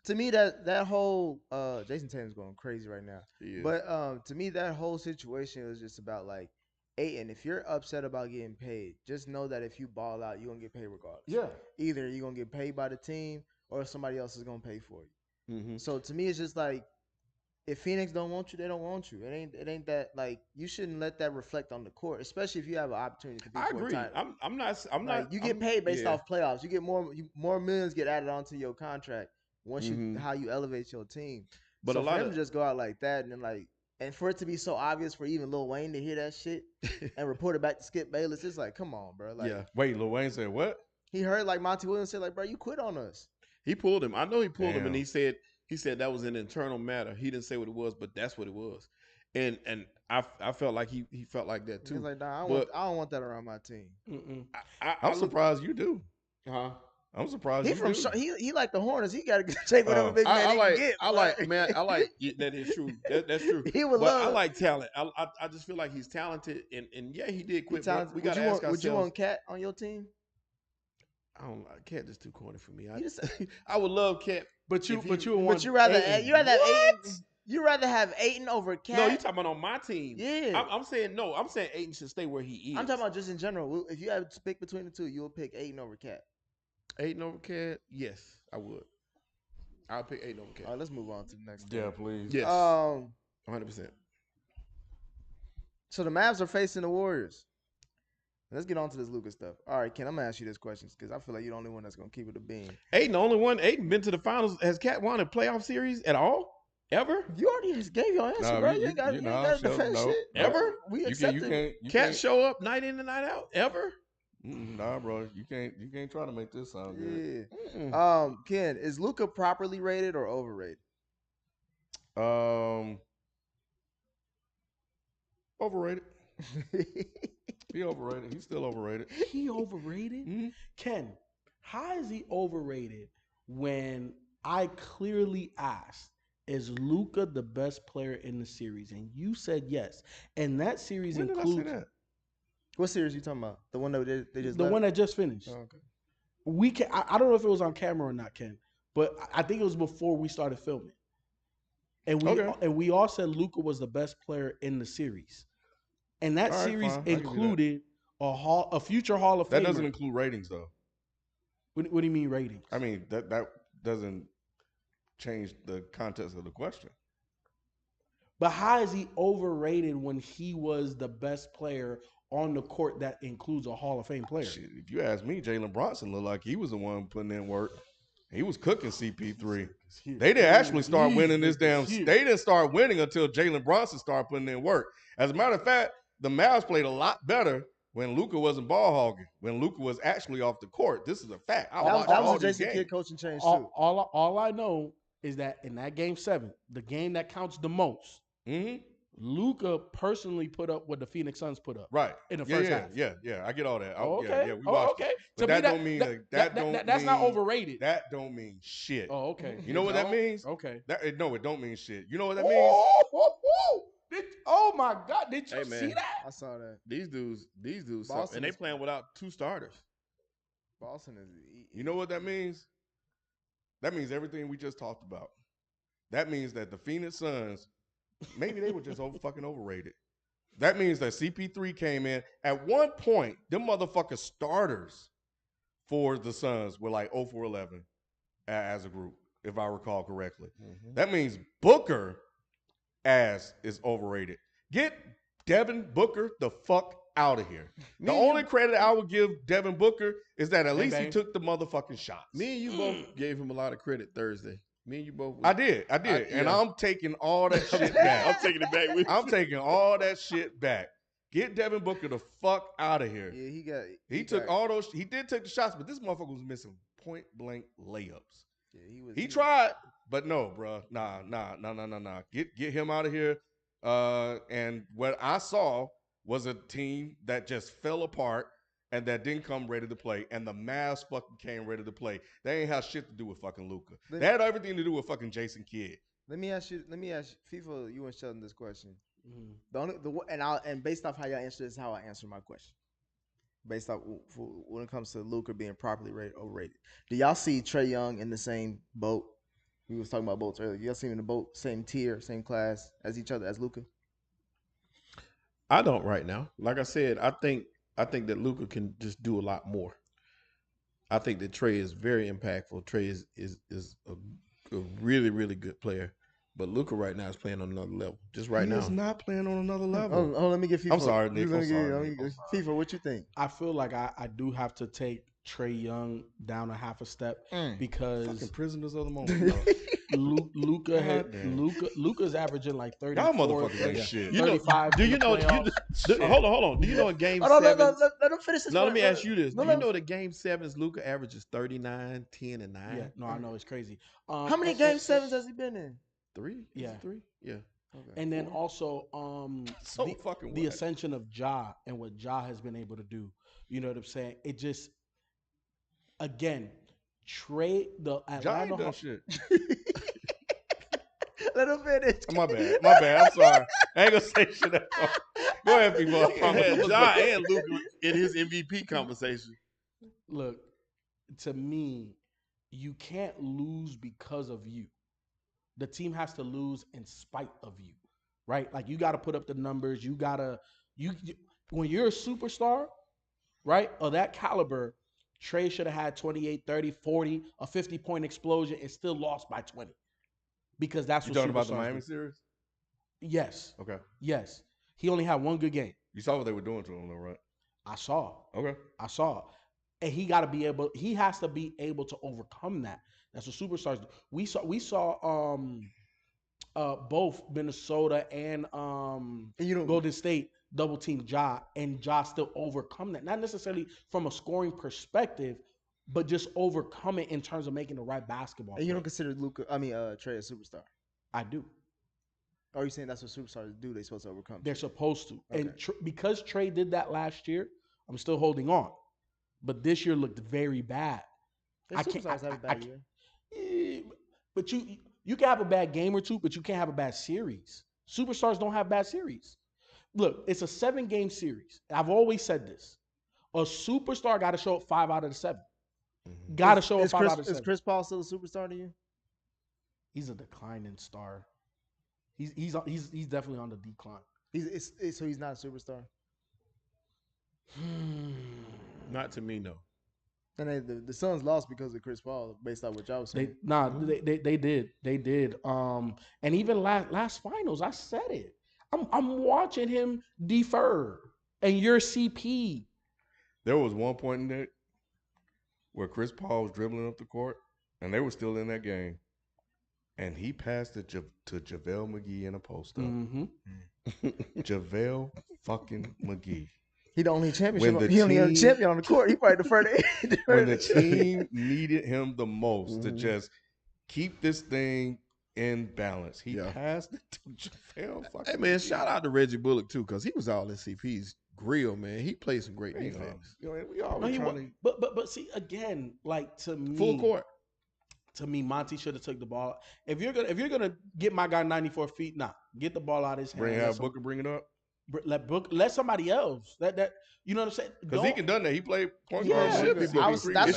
to me that whole Jason Tatum's going crazy right now. He is. But to me that whole situation was just about like Aiden, if you're upset about getting paid, just know that if you ball out, you're gonna get paid regardless. Yeah. Either you're gonna get paid by the team or somebody else is gonna pay for you. Mm-hmm. So to me it's just like if Phoenix don't want you, they don't want you. It ain't that like you shouldn't let that reflect on the court, especially if you have an opportunity to compete I for a agree. title. I'm not. Like you get paid based off playoffs. You get more millions get added onto your contract once Mhm. you how you elevate your team. But So a for lot them of to just go out like that and then and for it to be so obvious for even Lil Wayne to hear that shit and report it back to Skip Bayless, it's like, come on, bro. Like yeah, Wait, Lil Wayne said what? he heard like Monty Williams said, like, bro, you quit on us. he pulled him. I know he pulled him, and Damn. he said that was an internal matter. He didn't say what it was, but that's what it was. And I felt like he felt like that He's too. like, nah, But I don't want that around my team. Mm-mm. I'm surprised you do. Huh? I'm surprised He you from do. he like the Hornets. He got to take whatever Oh. big man he can get. I like man. I like that is true. That's true. He would But I love. like talent. I just feel like he's talented, and yeah, he did He quit. But talented. we got to ask Would you ourselves. want Cat on your team? I don't. Cat just too corny for me. You just- I would love Cat. But you If he- would But want you rather Ayton. you rather have What? Aiden. You rather have Aiden over Cat. No, you talking about on my team. Yeah. I'm saying no. I'm saying Aiden should stay where he is. I'm talking about just in general. If you had to pick between the two, you would pick Aiden over Cat. Aiden over Cat. Yes, I would. I'll pick Aiden over Cat. All right, let's move on to the next. Yeah, game. please. Yes, Um. 100%. So the Mavs are facing the Warriors. Let's get on to this Luka stuff. All right, Ken, I'm gonna ask you this question because I feel like you're the only one that's gonna keep it a beam. Aiden, the only one. Aiden been to the finals. Has Cat won a playoff series at all? Ever? You already just gave your answer, Nah, bro. you- You ain't got you- to nah, defend no, shit. no. Ever? We You accept it. can't. Cat show up night in and night out? Ever? Nah, bro. You can't try to make this sound good. Yeah. Ken, is Luka properly rated or overrated? Overrated. He overrated. He's still overrated. He overrated? Mhm. Ken, how is he overrated when I clearly asked, is Luka the best player in the series? And you said yes. And that series When did I includes say that? What series you talking about? The one that they just the left? one that just finished. Oh, okay. We can. I don't know if it was on camera or not, Ken, but I think it was before we started filming. And we all said Luka was the best player in the series. And that All right, series fine. I'll give you that. included a future Hall of Famer. That doesn't include ratings, though. What do you mean ratings? I mean that doesn't change the context of the question. But how is he overrated when he was the best player on the court that includes a Hall of Fame player? Shit, if you ask me, Jalen Bronson looked like he was the one putting in work. He was cooking CP3. They didn't actually start winning this damn. They didn't start winning until Jalen Bronson started putting in work. As a matter of fact, the Mavs played a lot better when Luka wasn't ball hogging. When Luka was actually off the court. This is a fact. I watched That all was a these Jason games. Kidd coaching change too. All I know is that in that game 7, the game that counts the most, Mm-hmm. Luka personally put up what the Phoenix Suns put up. Right. In the first half. Yeah. I get all that. Oh, okay. Yeah, we watched it. Okay. But To me, that don't mean that's not overrated. That don't mean shit. Oh, okay. You know what that means? Okay. No, it don't mean shit. You know what that means? Oh my God! Did you Hey, see man. that? I saw that. These dudes, Boston and they is- playing without 2 starters. Boston is. You know what that means? That means everything we just talked about. That means that the Phoenix Suns, maybe they were just fucking overrated. That means that CP3 came in. At one point, them motherfucking starters for the Suns were like 0 for 11 as a group, if I recall correctly. Mm-hmm. That means Booker ass is overrated. Get Devin Booker the fuck out of here. The only credit I would give Devin Booker is that at least he took the motherfucking shots. Me and you both gave him a lot of credit Thursday. Me and you both. I did. And yeah. I'm taking all that shit back. I'm taking it back with I'm taking all that shit back. Get Devin Booker the fuck out of here. Yeah, He took all those. He did take the shots, but this motherfucker was missing point blank layups. Yeah, He tried, but no, bro. Nah. Get him out of here. And what I saw was a team that just fell apart. and that didn't come ready to play, and the Mavs fucking came ready to play. They ain't have shit to do with fucking Luka. They had everything to do with fucking Jason Kidd. Let me ask you, FIFA, you and Sheldon, this question. Mhm. And based off how y'all answer this, is how I answer my question. Based off when it comes to Luka being properly rated, overrated. Do y'all see Trae Young in the same boat? We was talking about boats earlier. Y'all see him in the boat, same tier, same class as each other, as Luka? I don't right now. Like I said, I think that Luka can just do a lot more. I think that Trae is very impactful. Trae is a really, really good player. But Luka right now is playing on another level. Just right He now. is not playing on another level. Let me get FIFA. I'm sorry, Nick. I'm sorry. FIFA, what you think? I feel like I do have to take Trae Young down a half a step Fucking because prisoners of the moment. Luka's averaging like 34, Y'all motherfuckers 30, ain't shit. 35 do in you the know? playoffs. Hold on. Do you know in Game Hold on, 7? let him finish this. Now let me ask you this: No, do you know that Game 7's Luka averages 39, 10, and 9? Yeah, no, I know it's crazy. How many Game 7s has he been in? 3? Is Yeah. it 3? Yeah. Okay. And then 4? also So fucking the what? ascension of Ja and what Ja has been able to do. You know what I'm saying? It just again, the Ja Atlanta ain't done Hawks. shit. Let him finish. My bad. I'm sorry. I ain't gonna say shit at all. Go ahead, people. I He promise. had Ja and Luka in his MVP conversation. Look, to me, you can't lose because of you. The team has to lose in spite of you, right? Like you got to put up the numbers. You when you're a superstar, right, of that caliber, Trey should have had 28, 30, 40, a 50-point explosion and still lost by 20 because that's You what talking about the superstars Miami do. series? Yes, Okay. yes. He only had one good game. You saw what they were doing to him, though, right? I saw. Okay. And he has to be able to overcome that. That's what superstars do. We saw both Minnesota and Golden State double team Ja, and Ja still overcome that. Not necessarily from a scoring perspective, but just overcome it in terms of making the right basketball. And you don't play. consider Trae a superstar? I do. Or are you saying that's what superstars do? They're supposed to overcome. They're supposed to. Okay. And because Trey did that last year, I'm still holding on. But this year looked very bad. Superstars have a bad year. But you can have a bad game or two, but you can't have a bad series. Superstars don't have bad series. Look, it's a 7-game series. I've always said this. A superstar got to show up 5 out of the 7. Got to show up 5 out of the 7. Is Chris Paul still a superstar to you? He's a declining star. He's definitely on the decline. So he's not a superstar. Not to me, no. And the Suns lost because of Chris Paul, based on what y'all was saying. They did. And even last finals, I said it. I'm watching him defer, and you're CP. There was one point in that where Chris Paul was dribbling up the court, and they were still in that game, and he passed it to JaVale McGee in a post up. Mm-hmm. JaVale fucking McGee. He the only championship. He only had a champion on the court. He probably deferred. When the team needed him the most to just keep this thing in balance, he passed it to JaVale. Hey man, shout out to Reggie Bullock too, because he was all in CP's grill, man. He played some great defense. We always trying to. But see again, like to me, Full court. To me, Monty should have took the ball. If you're gonna get my guy 94 feet, get the ball out of his hand. Have Booker bring it up. Let somebody else. That you know what I'm saying? Because he can done that. He played point Yeah. guard. That's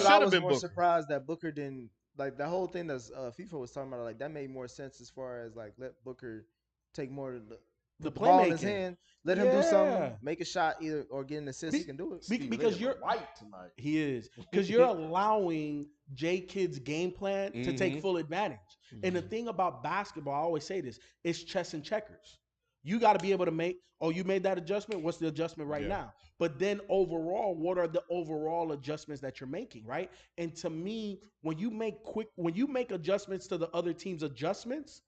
what I was more surprised that Booker didn't, like, the whole thing that FIFA was talking about. Like, that made more sense as far as like let Booker take more of the ball in his hand, let him do something, make a shot either or get an assist. He can do it because you're right tonight. He is because you're allowing J Kidd's game plan to take full advantage. And the thing about basketball, I always say this: it's chess and checkers. You got to be able to make, you made that adjustment. What's the adjustment right now? But then overall, what are the overall adjustments that you're making, right? And to me, when you make adjustments to the other team's adjustments,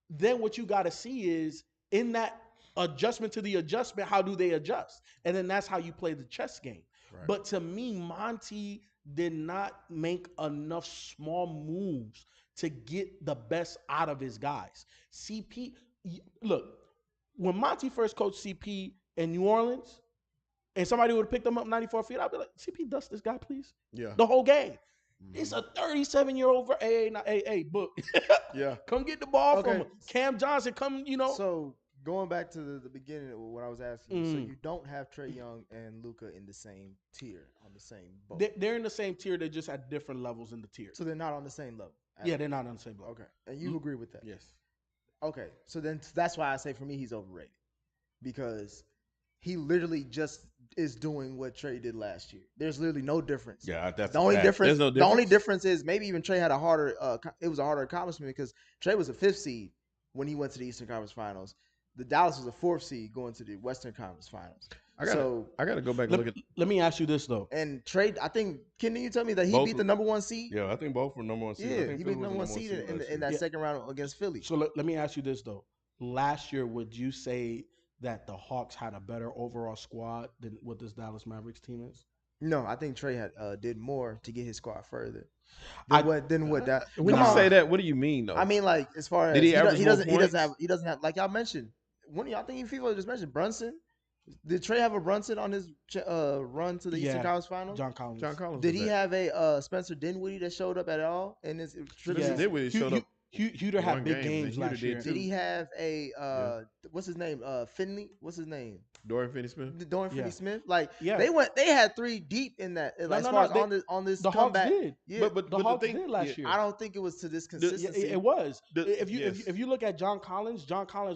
then what you got to see is in that adjustment to the adjustment, how do they adjust? And then that's how you play the chess game. Right. But to me, Monty did not make enough small moves to get the best out of his guys. CP, look, when Monty first coached CP in New Orleans, and somebody would have picked him up 94 feet, I'd be like, CP, dust this guy, please. Yeah. The whole game. Mhm. It's a 37-year-old. Hey, book. Yeah. Come get the ball from Okay. Cam Johnson. Come, So going back to the beginning of what I was asking you, so Mm. you don't have Trey Young and Luka in the same tier on the same boat. They're in the same tier. They're just at different levels in the tier. So they're not on the same level. Yeah, they're not on the same level. Okay, and you agree with that? Yes. Okay, so then that's why I say for me he's overrated because he literally just is doing what Trey did last year. There's literally no difference. Yeah, that's The only that. difference. There's no The only difference? difference is maybe even Trey had a harder. It was a harder accomplishment because Trey was a 5th seed when he went to the Eastern Conference Finals. The Dallas was a 4th seed going to the Western Conference Finals. I gotta go back and look at. Let me ask you this though. And Trey, I think, can you tell me that he Both beat were- the number 1 seed? Yeah, I think both were number 1 seed. I Yeah, think he Philly beat the was number 1 seed in last that year. second round against Philly. So let me ask you this though. Last year, would you say that the Hawks had a better overall squad than what this Dallas Mavericks team is? No, I think Trey had did more to get his squad further I- than what that. When Come you on. say that, what do you mean though? I mean, like as far as Did he average more he doesn't points? have like y'all mentioned. One of y'all think FIFA just mentioned Brunson. Did Trey have a Brunson on his run to the Eastern Yeah, Conference Finals? John Collins. John Collins. Did was he that. have a Spencer Dinwiddie that showed up at all in his trip? Yeah. Dinwiddie showed up Huter had one big game, games and last Huter year. did Did too. he have a what's his name? Finley? What's his name? Dorian Finney-Smith? Dorian Yeah. Finney-Smith? Like Yeah. they had 3 deep in that like, as far as on this The Hawks comeback. did. Yeah, But The the Hawks thing- did last yeah, year. I don't think it was to this Yeah, consistency. it was. Yes. If you look at John Collins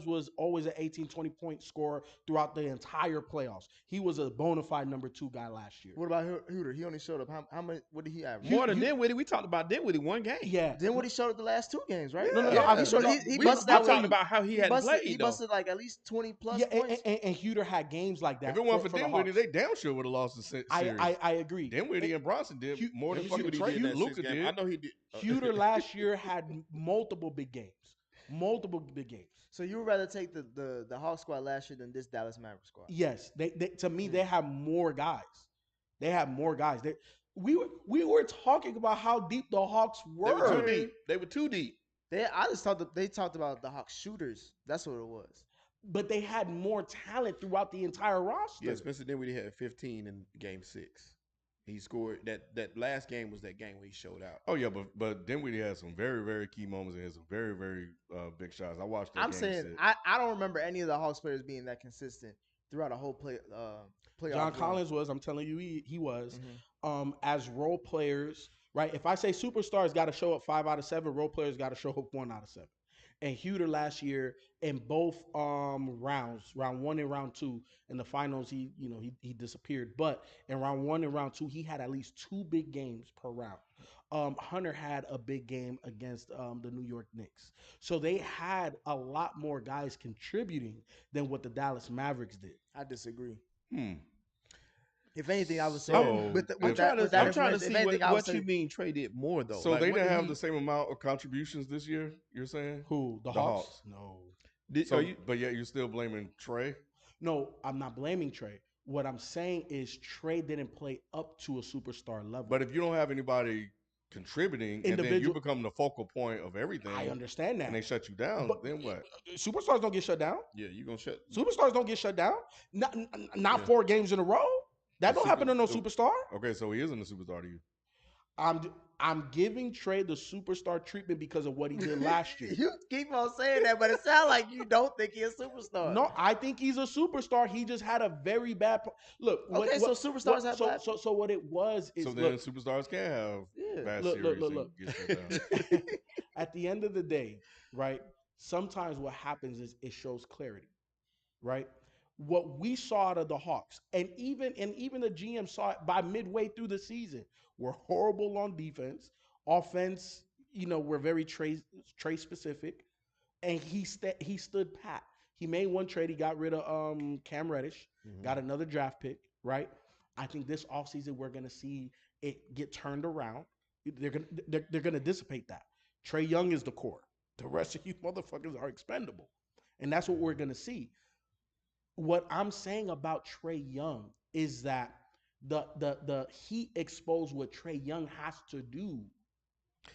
was always an 18, 20 point scorer throughout the entire playoffs. He was a bona fide number 2 guy last year. What about Huter? He only showed up how many? What did he average? More than Dinwiddie, we talked about Dinwiddie one game. Yeah. Then what he showed up the last 2 games, right? No, Yeah. he showed up. He we busted talked out about how he hadn't played. He though. busted like at least 20 plus Yeah, points. and Huter had games like that. If it weren't for the Dinwiddie, Hawks. they damn sure would have lost the series. I agree. Dinwiddie and Bronson did Hugh- more Let than me see fucking what he Trey. did in that Luka 6th game. did. I know he did. Huter last year had multiple big games. Multiple big games. So you would rather take the Hawk squad last year than this Dallas Mavericks squad? Yes, they to me they have more guys. They have more guys. We were talking about how deep the Hawks They were too were. deep. They were too deep. I just thought that they talked about the Hawks shooters. That's what it was. But they had more talent throughout the entire roster. Yeah, Spencer Dinwiddie had 15 in game 6. He scored that last game was that game where he showed out. Oh yeah, but Dinwiddie had some very very key moments and had some very very big shots. I watched that I'm game saying set. I don't remember any of the Hawks players being that consistent throughout a whole playoff. John run. Collins was. I'm telling you, he was. Mhm. As role players, right? If I say superstars got to show up 5 out of 7, role players got to show up 1 out of 7. And Huter last year in both rounds, round 1 and round 2, in the finals, he disappeared. But in round 1 and round 2, he had at least 2 big games per round. Hunter had a big game against the New York Knicks. So they had a lot more guys contributing than what the Dallas Mavericks did. I disagree. Hmm. If anything, I would say So, with I'm trying to information, see if anything, I would what say you mean Trey did more though. So Like, they what didn't did have he- the same amount of contributions this year. You're saying? Who? The The Hawks? Hawks. No. Did, So, are you, but yet you're still blaming Trey. No, I'm not blaming Trey. What I'm saying is Trey didn't play up to a superstar level. But if you don't have anybody contributing, and then you Individual- become the focal point of everything, I understand that. and they shut you down, But- then what? Superstars don't get shut down. yeah, you gonna shut. Superstars don't get shut down. Not Yeah. 4 games in a row. That The don't happen to no super- superstar. Okay, so he isn't a superstar to you. I'm giving Trey the superstar treatment because of what he did last year. You keep on saying that, but it sounds like you don't think he's a superstar. No, I think he's a superstar. He just had a very bad. Look. Okay, so superstars have bad- So what it was is So then look, superstars can have Yeah. bad Look, series. look. And get shut down. at the end of the day, right? Sometimes what happens is it shows clarity, right? What we saw out of the Hawks, and even the GM saw it by midway through the season, were horrible on defense. Offense, we're very Trey specific, and he stood pat. He made one trade. He got rid of Cam Reddish, got another draft pick, right? I think this offseason we're gonna see it get turned around. They're gonna dissipate that. Trey Young is the core. The rest of you motherfuckers are expendable, and that's what we're gonna see. What I'm saying about Trey Young is that the Heat exposed what Trey Young has to do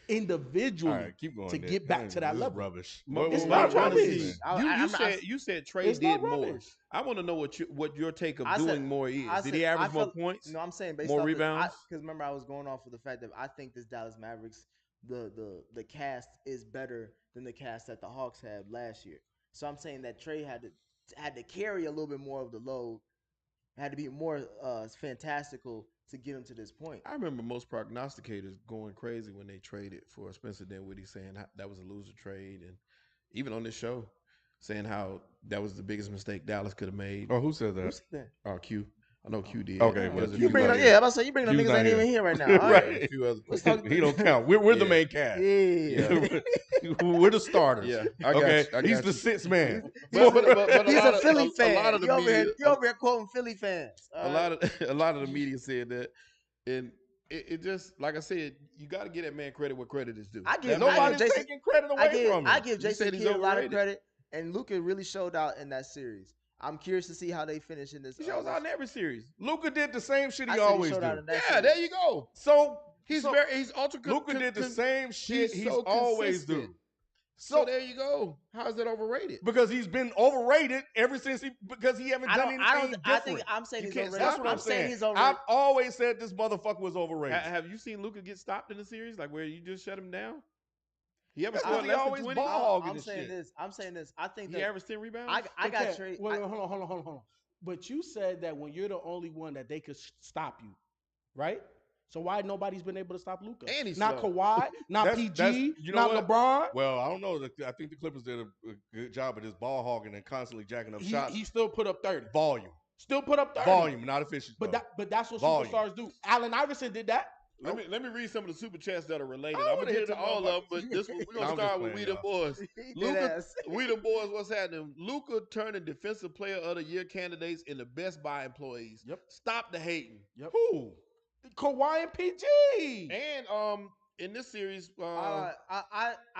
individually All right, keep going. to Nick. get back to that This is level. rubbish. It's What not I'm trying to rubbish. see. I- You said Trey It's not did more. rubbish. I want to know what your take of I said- doing more is. I Did said- he I average more felt- points? No, I'm saying based more off rebounds? Because remember, I was going off of the fact that I think this Dallas Mavericks, the cast is better than the cast that the Hawks had last year. So I'm saying that Trey had to carry a little bit more of the load, had to be more fantastical to get him to this point. I remember most prognosticators going crazy when they traded for Spencer Dinwiddie, saying that was a loser trade, and even on this show, saying how that was the biggest mistake Dallas could have made. Oh, who said Who that? said that? Q. I know Q did. Okay, There well, was a Q's You few bring not others. here. yeah, I'm saying you bring the Q's niggas not ain't here. even here right now. All Right. right. A few other Let's people. talk. He don't count. We're the Yeah. main cast. Yeah. We're the starters. Yeah, I got Okay, you. I he's got the you. sixth man. But He's lot a of- Philly fan. A lot of the you over media, here, you over here quoting Philly fans. a lot of the media said that, and it just like I said, you got to give that man credit where credit is due. I give Nobody's Jason- taking credit away from him. I give You Jason said he's Kidd a lot of overrated. credit, and Luka really showed out in that series. I'm curious to see how they finish in this. He shows out in every series. Luka did the same shit I he said always showed out do. in that Yeah, series. there you go. So He's ultra. Luka did the same shit he's he's so always consistent. do. So there you go. How is that overrated? Because he's been overrated ever since because he haven't done anything different. I think I'm saying You he's can't overrated. That's what I'm saying. he's overrated. I've always said this motherfucker was overrated. Have you seen Luka get stopped in the series, like where you just shut him down? He ever That's scored because he less than always 20? ball hogging I'm and saying shit. this. I'm saying this. I think He that averaged 10 rebounds. I got Okay, traded. Wait, hold on. But you said that when you're the only one that they could stop you, right? So why nobody's been able to stop Luka? And he's not slow. Kawhi, not That's- PG, you know not what? LeBron. Well, I don't know. I think the Clippers did a good job of this ball hogging and constantly jacking up shots. He still put up 30. Volume. Still put up 30. Volume, not efficient. But though. that's what Volume. superstars do. Allen Iverson did that. Let me read some of the super chats that are related. I I'm wanna gonna hear get to them all of them, but motherfuckers. this we're No, gonna I'm start just with playing, We the Boys. Luka, We the Boys, what's happening? Luka turning defensive player of the year candidates into Best Buy employees. Yep. Stop the hating. Yep. Who? Kawhi and PG. And in this series, I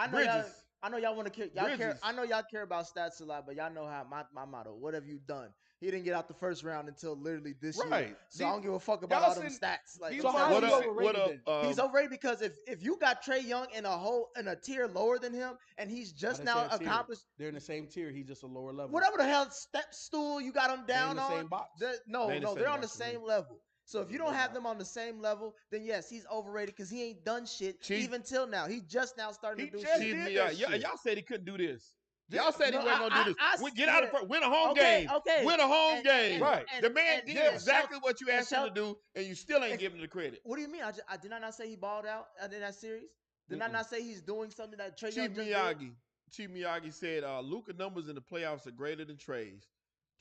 know Bridges. y'all. I know y'all want to care. Y'all care. Bridges. I know y'all care about stats a lot, but y'all know how my motto. What have you done? He didn't get out the first round until literally this year. Right. So I don't give a fuck about y'all all them seen- stats. Like, these So how what is up? he What overrated up? then? he's overrated because if you got Trey Young in a tier lower than him, and he's just I now didn't say a tier. accomplished They're in the same tier. He's just a lower level. whatever the hell step stool you got him They're down in the on. same box. No, They in the same they're on the box with me. same level. So if you don't They're have not. them on the same level, then yes, he's overrated because he ain't done shit Chief- even till now. He just now starting He to do just shit. did Chief, that y'all, shit. y'all said he couldn't do this. Y'all said he No, wasn't gonna do this. Get out of yeah. win a home Okay, game. okay. Win a home And- game. Right. The man and- did and exactly what you and asked him to do, and you still ain't and- giving him the credit. What do you mean? I did I not say he balled out in that series? Did I not say he's doing something that Trey Young Chief just did? Chief Miyagi said Luka numbers in the playoffs are greater than Trey's.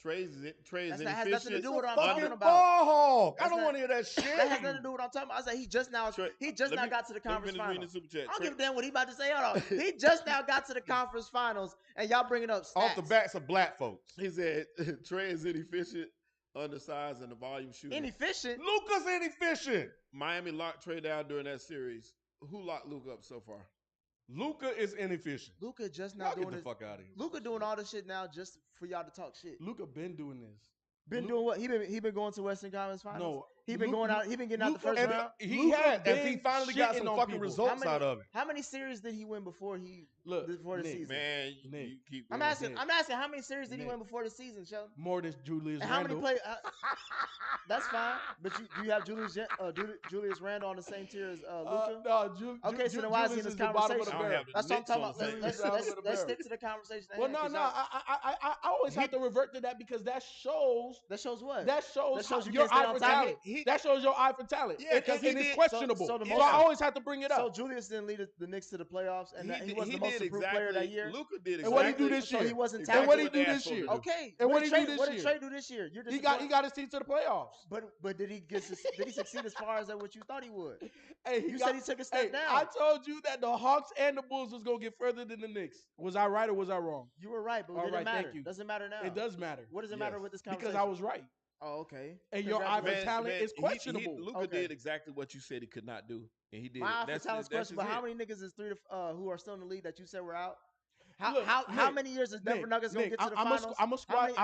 Trey's is That has nothing to do with what I'm Fucking talking about. ball hog. I That's don't not- want to hear that shit. That has nothing to do with what I'm talking about. I said he just now got to the conference finals. Super chat. I don't give a damn what he about to say. Hold on. He just now got to the conference finals, and y'all bringing up stats. Off the backs of black folks. He said Trey is inefficient, undersized, and a volume shooter. Inefficient. Luka's inefficient. Miami locked Trey down during that series. Who locked Luka up so far? Luka is inefficient. Luka just now Y'all get doing the this. fuck out of here. Luka doing all this shit now just for y'all to talk shit. Luka been doing this. Been doing what? He been going to Western Conference Finals. No, he been Luka- going out. He been getting out the Luka- first And round. he Luka had, and he been finally got some shitting on fucking people. results out of it. How many series did he win before he Look, before the Nick, season? Man, Nick. you keep. I'm going. asking. Nick. I'm asking how many series did he Nick. win before the season, Sheldon? more than Julius And how many Randle. play? That's fine. But you have Julius Randle on the same tier as Luka? Okay, so then why is he in this the bottom of conversation? the I don't barrel. have the That's what I'm Knicks talking on about. the same Let's, bottom let's, of the let's barrel. stick to the conversation. at Well, hand, no, 'cause I always have to revert to that because that shows that shows what? that shows, That shows you your can't stay eye on for top. talent. That shows your eye for talent. Yeah, 'cause he and it's did- questionable. so the So most- I always have to bring it So up. Julius didn't lead the Knicks to the playoffs, and he did- was the most did improved player that year. Luka did exactly. And what he do this So year? he wasn't Exactly And what he what do they this asked him year? to do. Okay. And what did he do Trey- this What did year? Trey do this year? You're He got disappointed. his team to the playoffs. But did he succeed as far as what you thought he would? Hey, You said he took a step down. I told you that the Hawks and the Bulls was gonna get further than the Knicks. Was I right or was I wrong? You were right, but it All didn't right, matter. thank you. Doesn't matter now. It does matter. What does it matter Yes. with this conversation? Because I was right. Oh, okay. And your eye for Congratulations. talent is questionable. Luka Okay. did exactly what you said he could not do, and he did. My it. eye for That's talent's that's question, but just how it. many niggas is who are still in the league that you said were out? How Look, how Nick, many years is Denver Nick, Nuggets gonna Nick, get to the I'm finals? gonna How many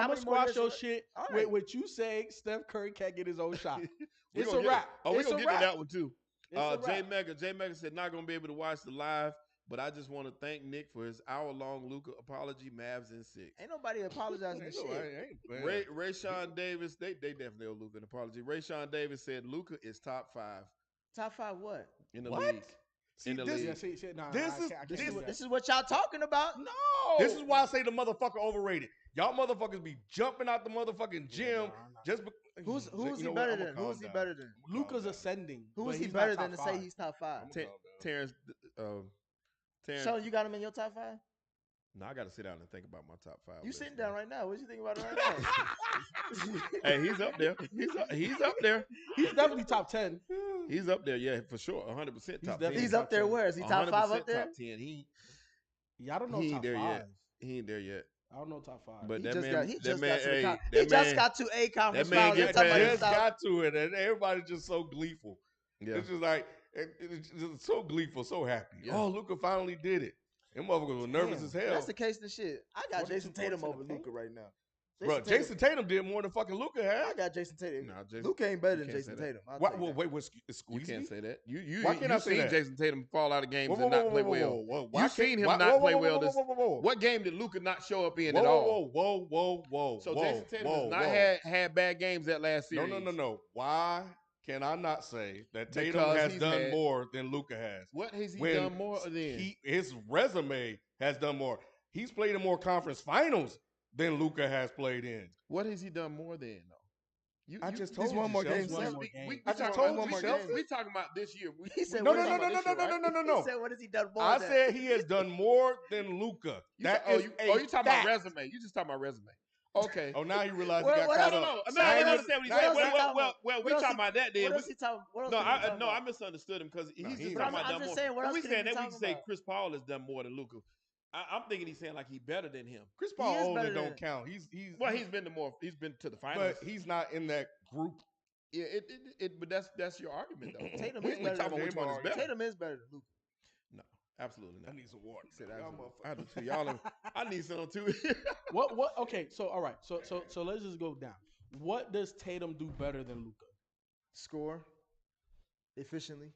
more squash years your is- shit All with right. what you say Steph Curry can't get his own shot. We It's gonna a get- wrap. Oh, we're It's gonna a get to wrap. that one too. J Mega said not gonna be able to watch the live, but I just want to thank Nick for his hour-long Luka apology. Mavs in 6. Ain't nobody apologizing to shit. Rayshawn Davis, they definitely owe Luka an apology. Rayshawn Davis said Luka is top 5 Top 5 what? in the What? league. See, In the this- league. Yeah, see, nah, This I is- can't this do is- that. This is what y'all talking about? No. This is why I say the motherfucker overrated. Y'all motherfuckers be jumping out the motherfucking gym just because. Who's he better than? Who is he better than? Luka's ascending. Who but is he he's better not than to top say five. he's top 5? Terrence, Sean, you got him in your top 5? no, I got to sit down and think about my top 5. You list, sitting man. down right now. What you think about it right now? Hey, he's up there. He's up there. He's definitely top 10. He's up there, yeah, for sure. 100% top 10. He's up there where? Is he top 5 up there? Top 10. Yeah, I don't know He ain't top there 5. yet. He ain't there yet. I don't know top 5. But He that just man, got, he that just man, got to the hey, con- that He just man- got to a conference that man final. get You're talking paid. about Just his top- got to it, and everybody's just so gleeful. Yeah. It's just like it's just so gleeful, so happy. Yeah. Oh, Luka finally did it. Them motherfuckers were nervous Damn. as hell. That's the case to shit. I got 42 Jason Tatum points in over the paint? Luka right now. Bro, Jason Tatum did more than fucking Luka I had. got Jason Tatum. Nah, Jason- Luka ain't better you than can't Jason say that. Tatum. I'll What? tell you Well, that. wait, what? You Squeeze can't me? say that. You Why can't I you say seen that? Jason Tatum fall out of games Whoa, and not play well. Why You seen him why- not whoa, play whoa, well whoa, this- whoa, whoa, whoa. What game did Luka not show up in Whoa, at all? whoa. So whoa, Jason Tatum whoa, has not whoa. had bad games that last series. No. Why can I not say that Tatum Because has he's done had- more than Luka has? What has he When done more than? His resume has done more. He's played in more conference finals than Luka has played in. What has he done more than though? I just told He's you. one more game, Chelsea. Sam. I just told you, we Chelsea. talking about this year. He said, No. what is he- No. He said, what has he done more I than? said he has done more than Luka. You That ta- is you talking fact. about resume? You just talking about resume? Okay. Oh, now you realize What- he got what caught else- up. No, I Now understand what he now said. else he talking about? Well, What we else talking he- about that then. What else he talking? What else No, he talking I about? misunderstood him because he's he just was- talking about I'm done just more. saying, what When else we could he saying be that, we talking can say about? Chris Paul has done more than Luka. I'm thinking he's saying like he's better than him. Chris He Paul is old better and don't than- count. He's He's been to the finals. but he's not in that group. Yeah, but that's your argument though. Tatum we is we better talking than about which one is better. Tatum is better than Luka. No, absolutely I not. need some water. He said Y'all absolutely. I do too. Y'all, I need some too. What? Okay, so all right, so let's just go down. What does Tatum do better than Luka? Score efficiently.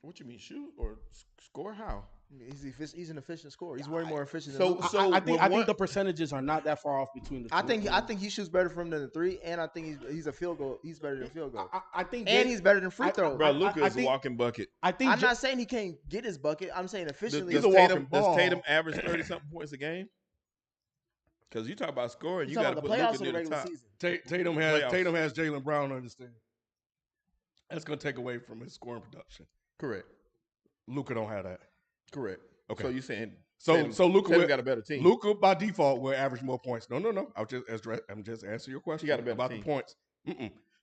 What you mean, shoot or score? How? He's an efficient scorer. He's way more efficient so- than Luka. so- I think when one- the percentages are not that far off between the two. I think he shoots better from the 3, and I think he's a field goal. He's better than field goal. I think And he's better than free I- throws. Bro, Luka I is a think- walking bucket. I think I'm not saying he can't get his bucket. I'm saying efficiently. He's Does a walking Tatum ball. average 30-something points a game? Because you talk about scoring, You you got talking to about put the Luka playoffs or near the the regular top. season? Tatum Playoffs. has Jalen Brown on this thing. That's gonna take away from his scoring production. Correct. Luka don't have that. Correct. Okay. So you saying So Luka Tatum got a better team? Luka by default will average more points. No. I'm just answering your question. got a better about team. the points.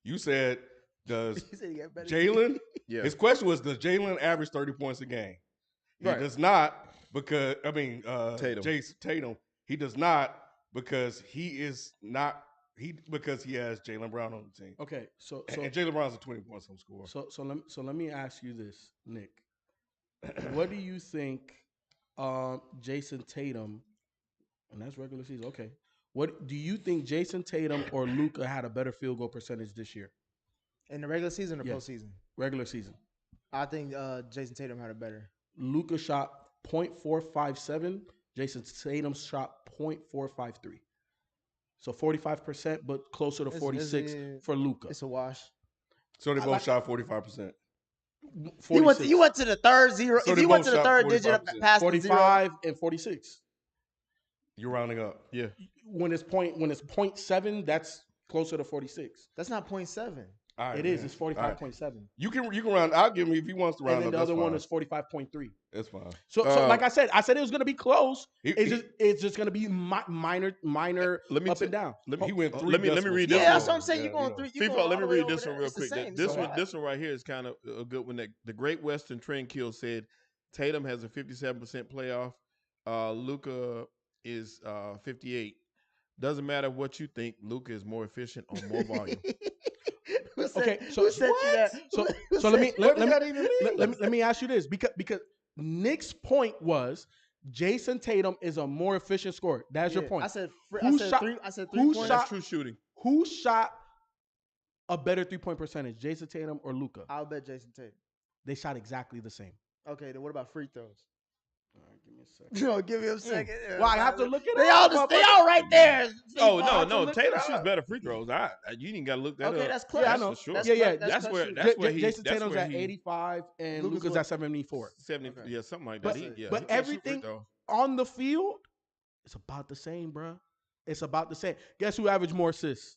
You said does He said he got better. Jalen? Yeah. His question was, does Jalen average 30 points a game? He Right. does not because Tatum. Jason Tatum. He does not because he is not because he has Jalen Brown on the team. Okay, so And Jalen Brown's a 20 points on score. so let me ask you this, Nick. What do you think, Jason Tatum? And that's regular season. Okay. What do you think Jason Tatum or Luka had a better field goal percentage this year? In the regular season or Yeah. postseason? Regular season. I think Jason Tatum had a better. Luka shot .457. Jason Tatum shot .453. So 45%, but closer to It's- 46 it's- for Luka. It's a wash. So they I both like- shot 45%. He went to the third zero. So If they he went both to the shot third digit 45%. past the zero, 45 and 46. You're rounding up. Yeah. When it's 0.7, that's closer to 46. that's not 0.7. All right, It is. man. It's All right. 45.7. You can round. I'll give him if he wants to round And then up. the That's other one fine. is 45.3. That's fine. So like I said it was going to be close. He- It's just going to be minor Let me up and down. He went 3 let me decimals. read Yeah, this that's one. what I'm saying. You're going know. 3. You FIFA, going let me all the way read this over one there. real It's the quick. same. This So one, what? this one right here is kind of a good one. The Great Western Trend Kill said Tatum has a 57% playoff. Luka is 58. Doesn't matter what you think. Luka is more efficient on more volume. Who said, Okay, so who said you that? So Who so let me said- What does that even mean? let me ask you this because Nick's point was Jason Tatum is a more efficient scorer. That's your Yeah, point. I said Who shot- 3. I said who 3 points. shot- That's true shooting. Who shot a better 3-point percentage, Jason Tatum or Luka? I'll bet Jason Tatum. They shot exactly the same. Okay, then what about free throws? All right, give me a second. No, give me a second. Well, I have to look it They up. all right there. Oh I have to no, look Tatum it shoots up. better free throws. You didn't got to look that Okay, up. that's clutch. Yeah, I That's know. for sure. That's Yeah, clutch. yeah. That's clutch shooting. That's where he. Jason That's Tatum's where at he. 85 and Luka's Luka's what? at 74. 70, Okay. yeah, something like But that. Yeah, but he can't shoot free everything throws. on the field, it's about the same, bro. It's about the same. Guess who averaged more assists?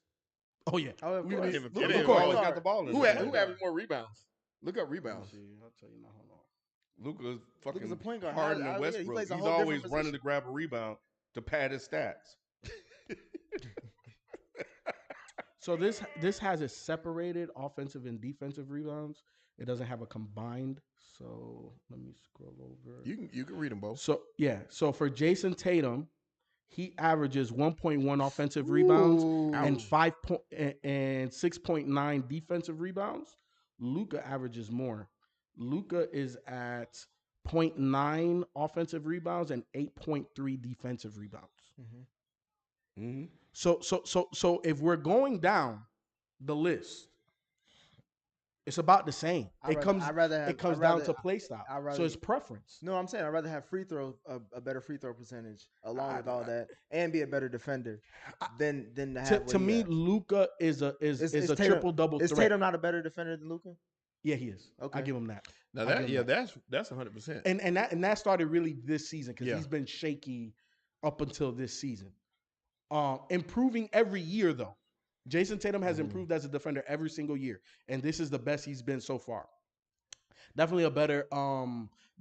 Oh yeah, Oh, of We- course. we- It Luka, ain't of course. always got the ball in his Who hand. averaged more rebounds? Look up Let me rebounds. see. I'll tell you now. Hold on. Luka's fucking Luka's a point guard. Harden He and Westbrook. plays a He's whole different always running position. to grab a rebound to pad his stats. So this has it separated offensive and defensive rebounds. It doesn't have a combined. So let me scroll over. You can read them both. So yeah. So for Jason Tatum, he averages 1.1 offensive rebounds and Ouch. 6.9 defensive rebounds. Luka averages more. Luka is at 0.9 offensive rebounds and 8.3 defensive rebounds. Mhm. Mm-hmm. So if we're going down the list, it's about the same. It comes down to play style. So it's preference. No, I'm saying I'd rather have a better free throw percentage along with all that, and be a better defender than to have. To me, Luka is a Tatum, triple double is threat. Tatum not a better defender than Luka? Yeah, he is. Okay. I give him that. Now I give him that's 100%. And that started really this season because Yeah. he's been shaky up until this season. Improving every year though. Jason Tatum has improved as a defender every single year, and this is the best he's been so far. Definitely a better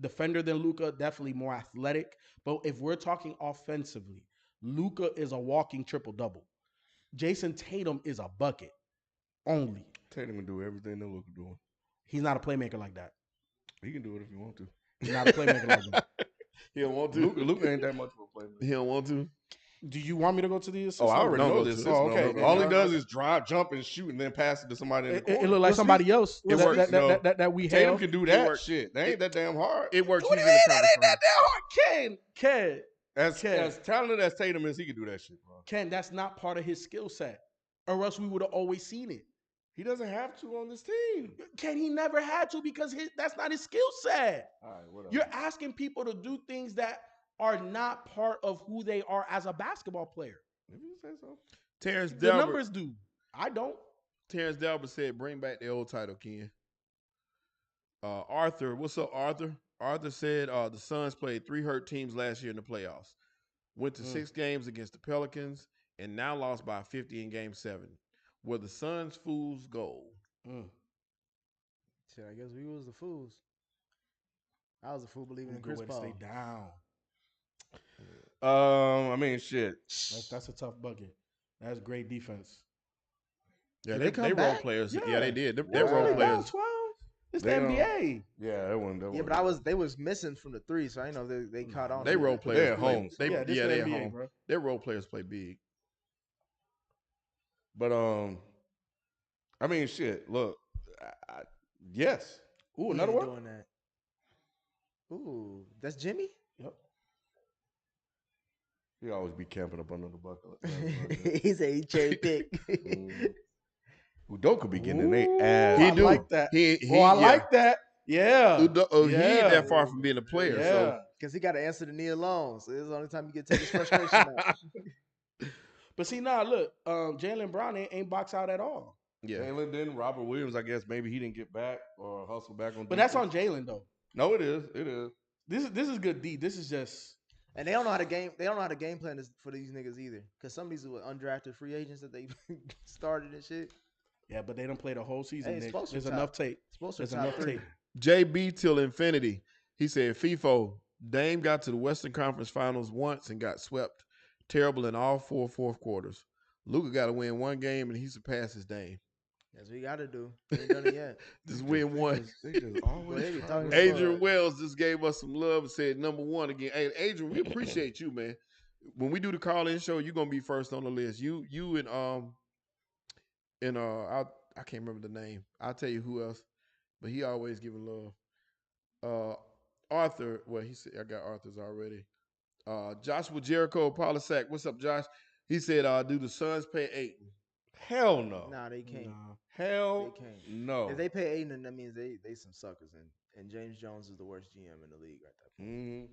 defender than Luka. Definitely more athletic. But if we're talking offensively, Luka is a walking triple double. Jason Tatum is a bucket only. Tatum can do everything that Luka doing. He's not a playmaker like that. He can do it if he want to. He's not a playmaker like that. He don't want to. Luka ain't that much of a playmaker. He don't want to. Do you want me to go to the assist? Oh, I already Don't know go this. to System. Oh, okay. All he does is drive, jump, and shoot, and then pass it to somebody in the corner. It looked like somebody else It works. that we Tatum have. can do It that works. shit. That ain't that damn hard. It works. What do He's you in mean the that ain't that conference damn hard? Ken, As talented as Tatum is, he can do that shit, bro. Ken, that's not part of his skill set, or else we would have always seen it. He doesn't have to on this team. Ken, he never had to because that's not his skill set. All right, whatever. You're asking people to do things that are not part of who they are as a basketball player. If you say so. Terrence The Delbert. numbers do. I don't. Terrence Delbert said, "Bring back the old title, Ken." Arthur, what's up, Arthur? Arthur said the Suns played 3 hurt teams last year in the playoffs. Went to 6 games against the Pelicans and now lost by 50 in Game 7. Were the Suns fools gold? Shit, I guess we was the fools. I was a fool believing in Good Chris way to Paul. stay down. I mean, shit. That's a tough bucket. That's great defense. Yeah, Did they come role back? players. Yeah, Yeah. they did. They're They're role down players. 12. It's They the don't- NBA. Yeah, that one. Yeah, but they was missing from the 3, so I know they caught on. They to role it. players. They at play- home, so- They, Yeah, this yeah, the they at NBA, home. bro. Their role players play big. But I mean, shit. Look, yes. Ooh, He another ain't one. doing that. Ooh, that's Jimmy. Yep. He always be camping up under the bucket. He said he cherry pick. Udoka be getting in Ooh, their ass. He I do. like that. He I yeah. like that. Yeah. He ain't Yeah. that far from being a player. Yeah. So Because he got to answer the knee alone, so this is the only time you get to take his frustration out. But see, now look, Jaylen Brown ain't box out at all. yeah, Jalen didn't. Robert Williams, I guess maybe he didn't get back or hustle back on. But that's defense. on Jalen though. No, it is. It is. This is good D. This is just And they don't know how to game. They don't know how to game plan this for these niggas either. Because some of these were undrafted free agents that they started and shit. yeah, but they don't play the whole season. Hey, Nick. supposed to There's top- enough tape. Supposed to There's top enough 3. tape. JB till infinity. He said, FIFO, Dame got to the Western Conference Finals once and got swept. Terrible in all 4 fourth quarters. Luka got to win 1 game and he surpasses Dame. That's what you got to do. They ain't done it yet. Just win 1. They just always They be try talking to- shit. Adrian Wells just gave us some love and said number 1 again. Hey, Adrian, we appreciate you, man. When we do the call-in show, you're gonna be first on the list. You and I can't remember the name. I'll tell you who else, but he always giving love. Arthur, well, he said I got Arthur's already. Joshua Jericho Polisac. What's up, Josh? He said, do the Suns pay Ayton? Hell no. Nah, they can't. Nah. Hell They can't. no. If they pay Aiden, that means they some suckers. And James Jones is the worst GM in the league at that point.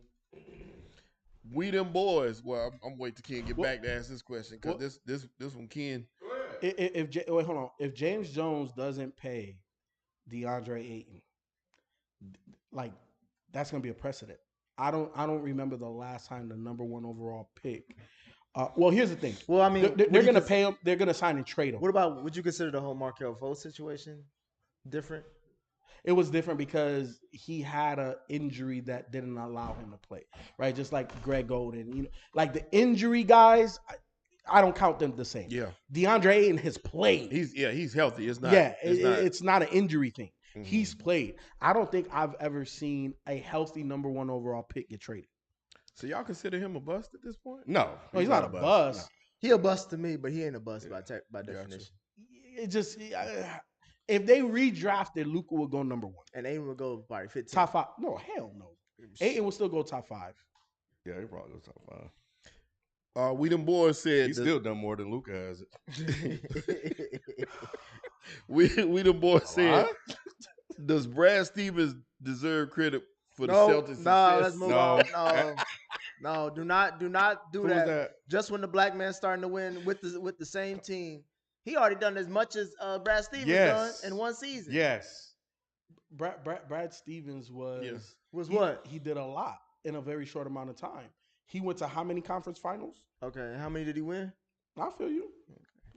We them boys. Well, I'm waiting to Ken get Well- back to ask this question because well- this one Ken. Wait, hold on. If James Jones doesn't pay DeAndre Ayton, like that's gonna be a precedent. I don't remember the last time the number 1 overall pick. Well, here's the thing. Well, I mean, they're would you gonna cons- pay him. They're gonna sign and trade him. What about? Would you consider the whole Markel Fultz situation different? It was different because he had an injury that didn't allow him to play, right? Just like Greg Oden, like the injury guys, I don't count them the same. Yeah, DeAndre Ayton has played. he's healthy. It's not. It's not an injury thing. Mhm. He's played. I don't think I've ever seen a healthy number 1 overall pick get traded. So y'all consider him a bust at this point? No, No, he's not a bust. He a bust to me, but he ain't a bust by definition. It just if they redrafted, Luka would go number 1. And Aiden would go probably 15. Top 5. No, hell no. Ayton will still go top 5. Yeah, he probably goes top 5. We them boys said He's still done more than Luka has it. we them boys said. What? Does Brad Stevens deserve credit for the No, Celtics' no, success? let's move No. on. No, do not do Who was that. that? Just when the black man's starting to win with the same team, he already done as much as Brad Stevens Yes. done in one season. Yes. Brad Stevens was Yeah. Was he- what? He did a lot in a very short amount of time. He went to how many conference finals? Okay, how many did he win? I feel you.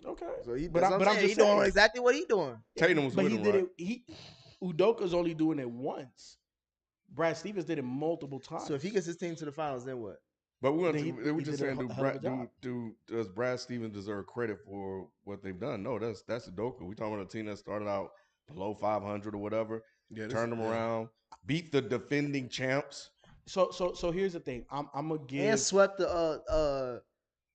Okay. So he, But that's I- what but I'm saying. just He doing saying. exactly what he doing. Tatum was But with he him, did right? it. Udoka's only doing it once. Brad Stevens did it multiple times. So if he gets his team to the finals, then what? But we Then he were just did a saying, hell of a job. does Brad Stevens deserve credit for what they've done? No, that's Udoka. We talking about a team that started out below 500 or whatever, Yeah, this- turned them yeah. around, beat the defending champs. So here's the thing. I'm gonna And give swept a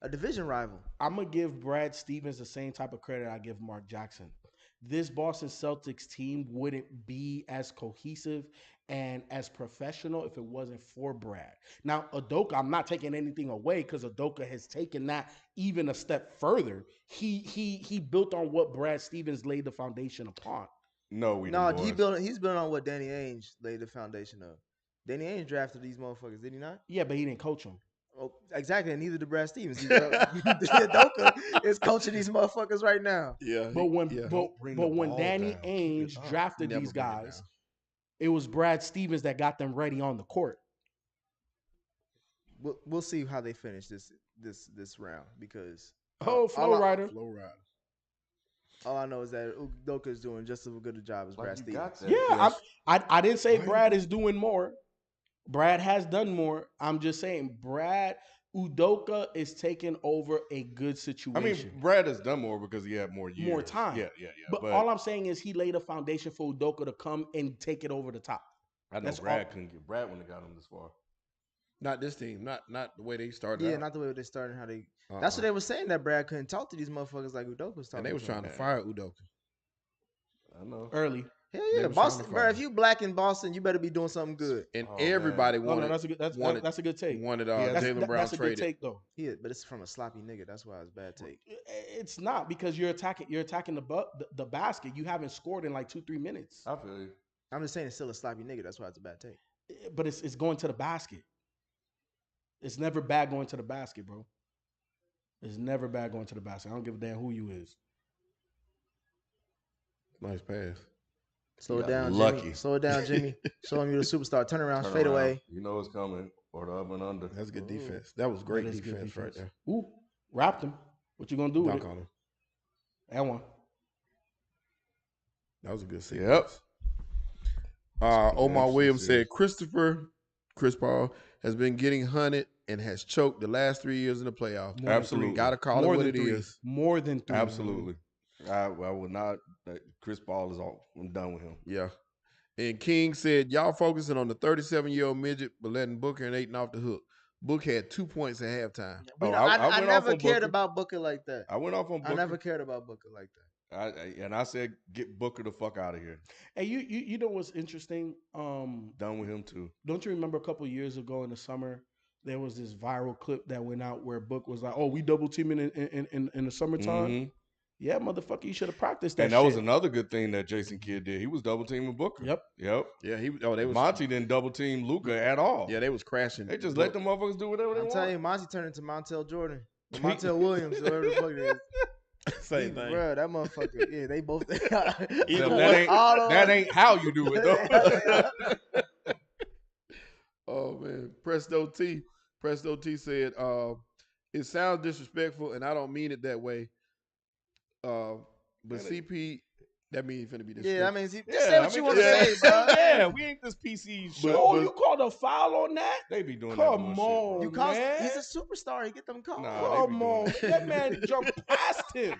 division rival. I'm gonna give Brad Stevens the same type of credit I give Mark Jackson. This Boston Celtics team wouldn't be as cohesive and as professional if it wasn't for Brad. Now, Udoka, I'm not taking anything away because Udoka has taken that even a step further. He built on what Brad Stevens laid the foundation upon. No, we No, didn't. he's building on what Danny Ainge laid the foundation of. Danny Ainge drafted these motherfuckers, did he not? Yeah, but he didn't coach them. Oh, exactly, and neither did Brad Stevens. Udoka is coaching these motherfuckers right now. Yeah, But when yeah. Don't bring but the when ball Danny down. Keep it Ainge up. drafted Never these bring it guys, down. it was Brad Stevens that got them ready on the court. We'll see how they finish this round because Oh, Flow Rider. Flow Rider. all I know is that Udoka is doing just as good a job as Like, Brad you Stevens. got that. Yeah, I didn't say Right. Brad is doing more. Brad has done more. I'm just saying Udoka is taking over a good I situation. mean, Brad has done more because he had more years. More time. Yeah. but all I'm saying is he laid a foundation for Udoka to come and take it over the top. I know that's Brad all- couldn't get. Brad wouldn't have got him this far. Not this team. Not the way they started. Yeah, out. not the way they started. How they. That's what they were saying, that Brad couldn't talk to these motherfuckers like Udoka was talking. And they was to trying them. to fire Udoka. I know. Early. Hell They yeah, was trying to Boston, bro. fire If you black in Boston, you better be doing something good. And Oh, everybody No, wanted. that's a good wanted- that's a good take. Wanted Yeah, That's, Jalen Brown that's a good traded. take though. Yeah, but it's from a sloppy nigga. That's why it's bad take. It's not because you're attacking the basket. You haven't scored in like 2-3 minutes. I feel you. I'm just saying it's still a sloppy nigga. That's why it's a bad take. But it's going to the basket. It's never bad going to the basket, bro. It's never bad going to the basket. I don't give a damn who you is. Nice pass. Slow it got down, lucky. Jimmy. Slow it down, Jimmy. Show him you're the superstar. Turn around, Turn fade around. away. You know it's coming. Or the up and under. That's good defense. That was great That is good defense right there. Ooh, wrapped him. What you gonna do with Dunk it? on him. That one. That was a good sequence. Yep. Omar Williams series. said Chris Paul has been getting hunted and has choked the last 3 years in the playoffs. More than Absolutely. three. Got to call it More what than it three. is. More than 3. Absolutely. I would not. Chris Paul is all. I'm done with him. Yeah. And King said, y'all focusing on the 37-year-old midget, but letting Booker and Ayton off the hook. Book had 2 points at halftime. Oh, I I went off never on cared Booker. about Booker like that. I went off on Booker. I never cared about Booker like that. And I said, get Booker the fuck out of here. Hey, you know what's interesting? Done with him too. Don't you remember a couple years ago in the summer there was this viral clip that went out where Book was like, "Oh, we double teaming in the summertime." Mhm. Yeah, motherfucker, you should have practiced that And that shit. was another good thing that Jason Kidd did. He was double teaming Booker. Yep. Yeah, they was Monty didn't double team Luka at all. Yeah, they was crashing. They just let them motherfuckers do whatever they I'm want. telling you, Monty turned into Montel Jordan. Or Montel Williams, whoever the fuck it is. Same thing. Bro, that motherfucker. Yeah, they both. That ain't how you do it though. Oh man, Presto T said, "It sounds disrespectful, and I don't mean it that way. But CP, that means he finna be disrespectful. Yeah, I mean, just say what you want to say, bro. Yeah, we ain't this PC show. Oh, you called a foul on that? They be doing Come that on, bullshit, man. He's a superstar. He get them calls. Nah, Come on, that man jumped past him.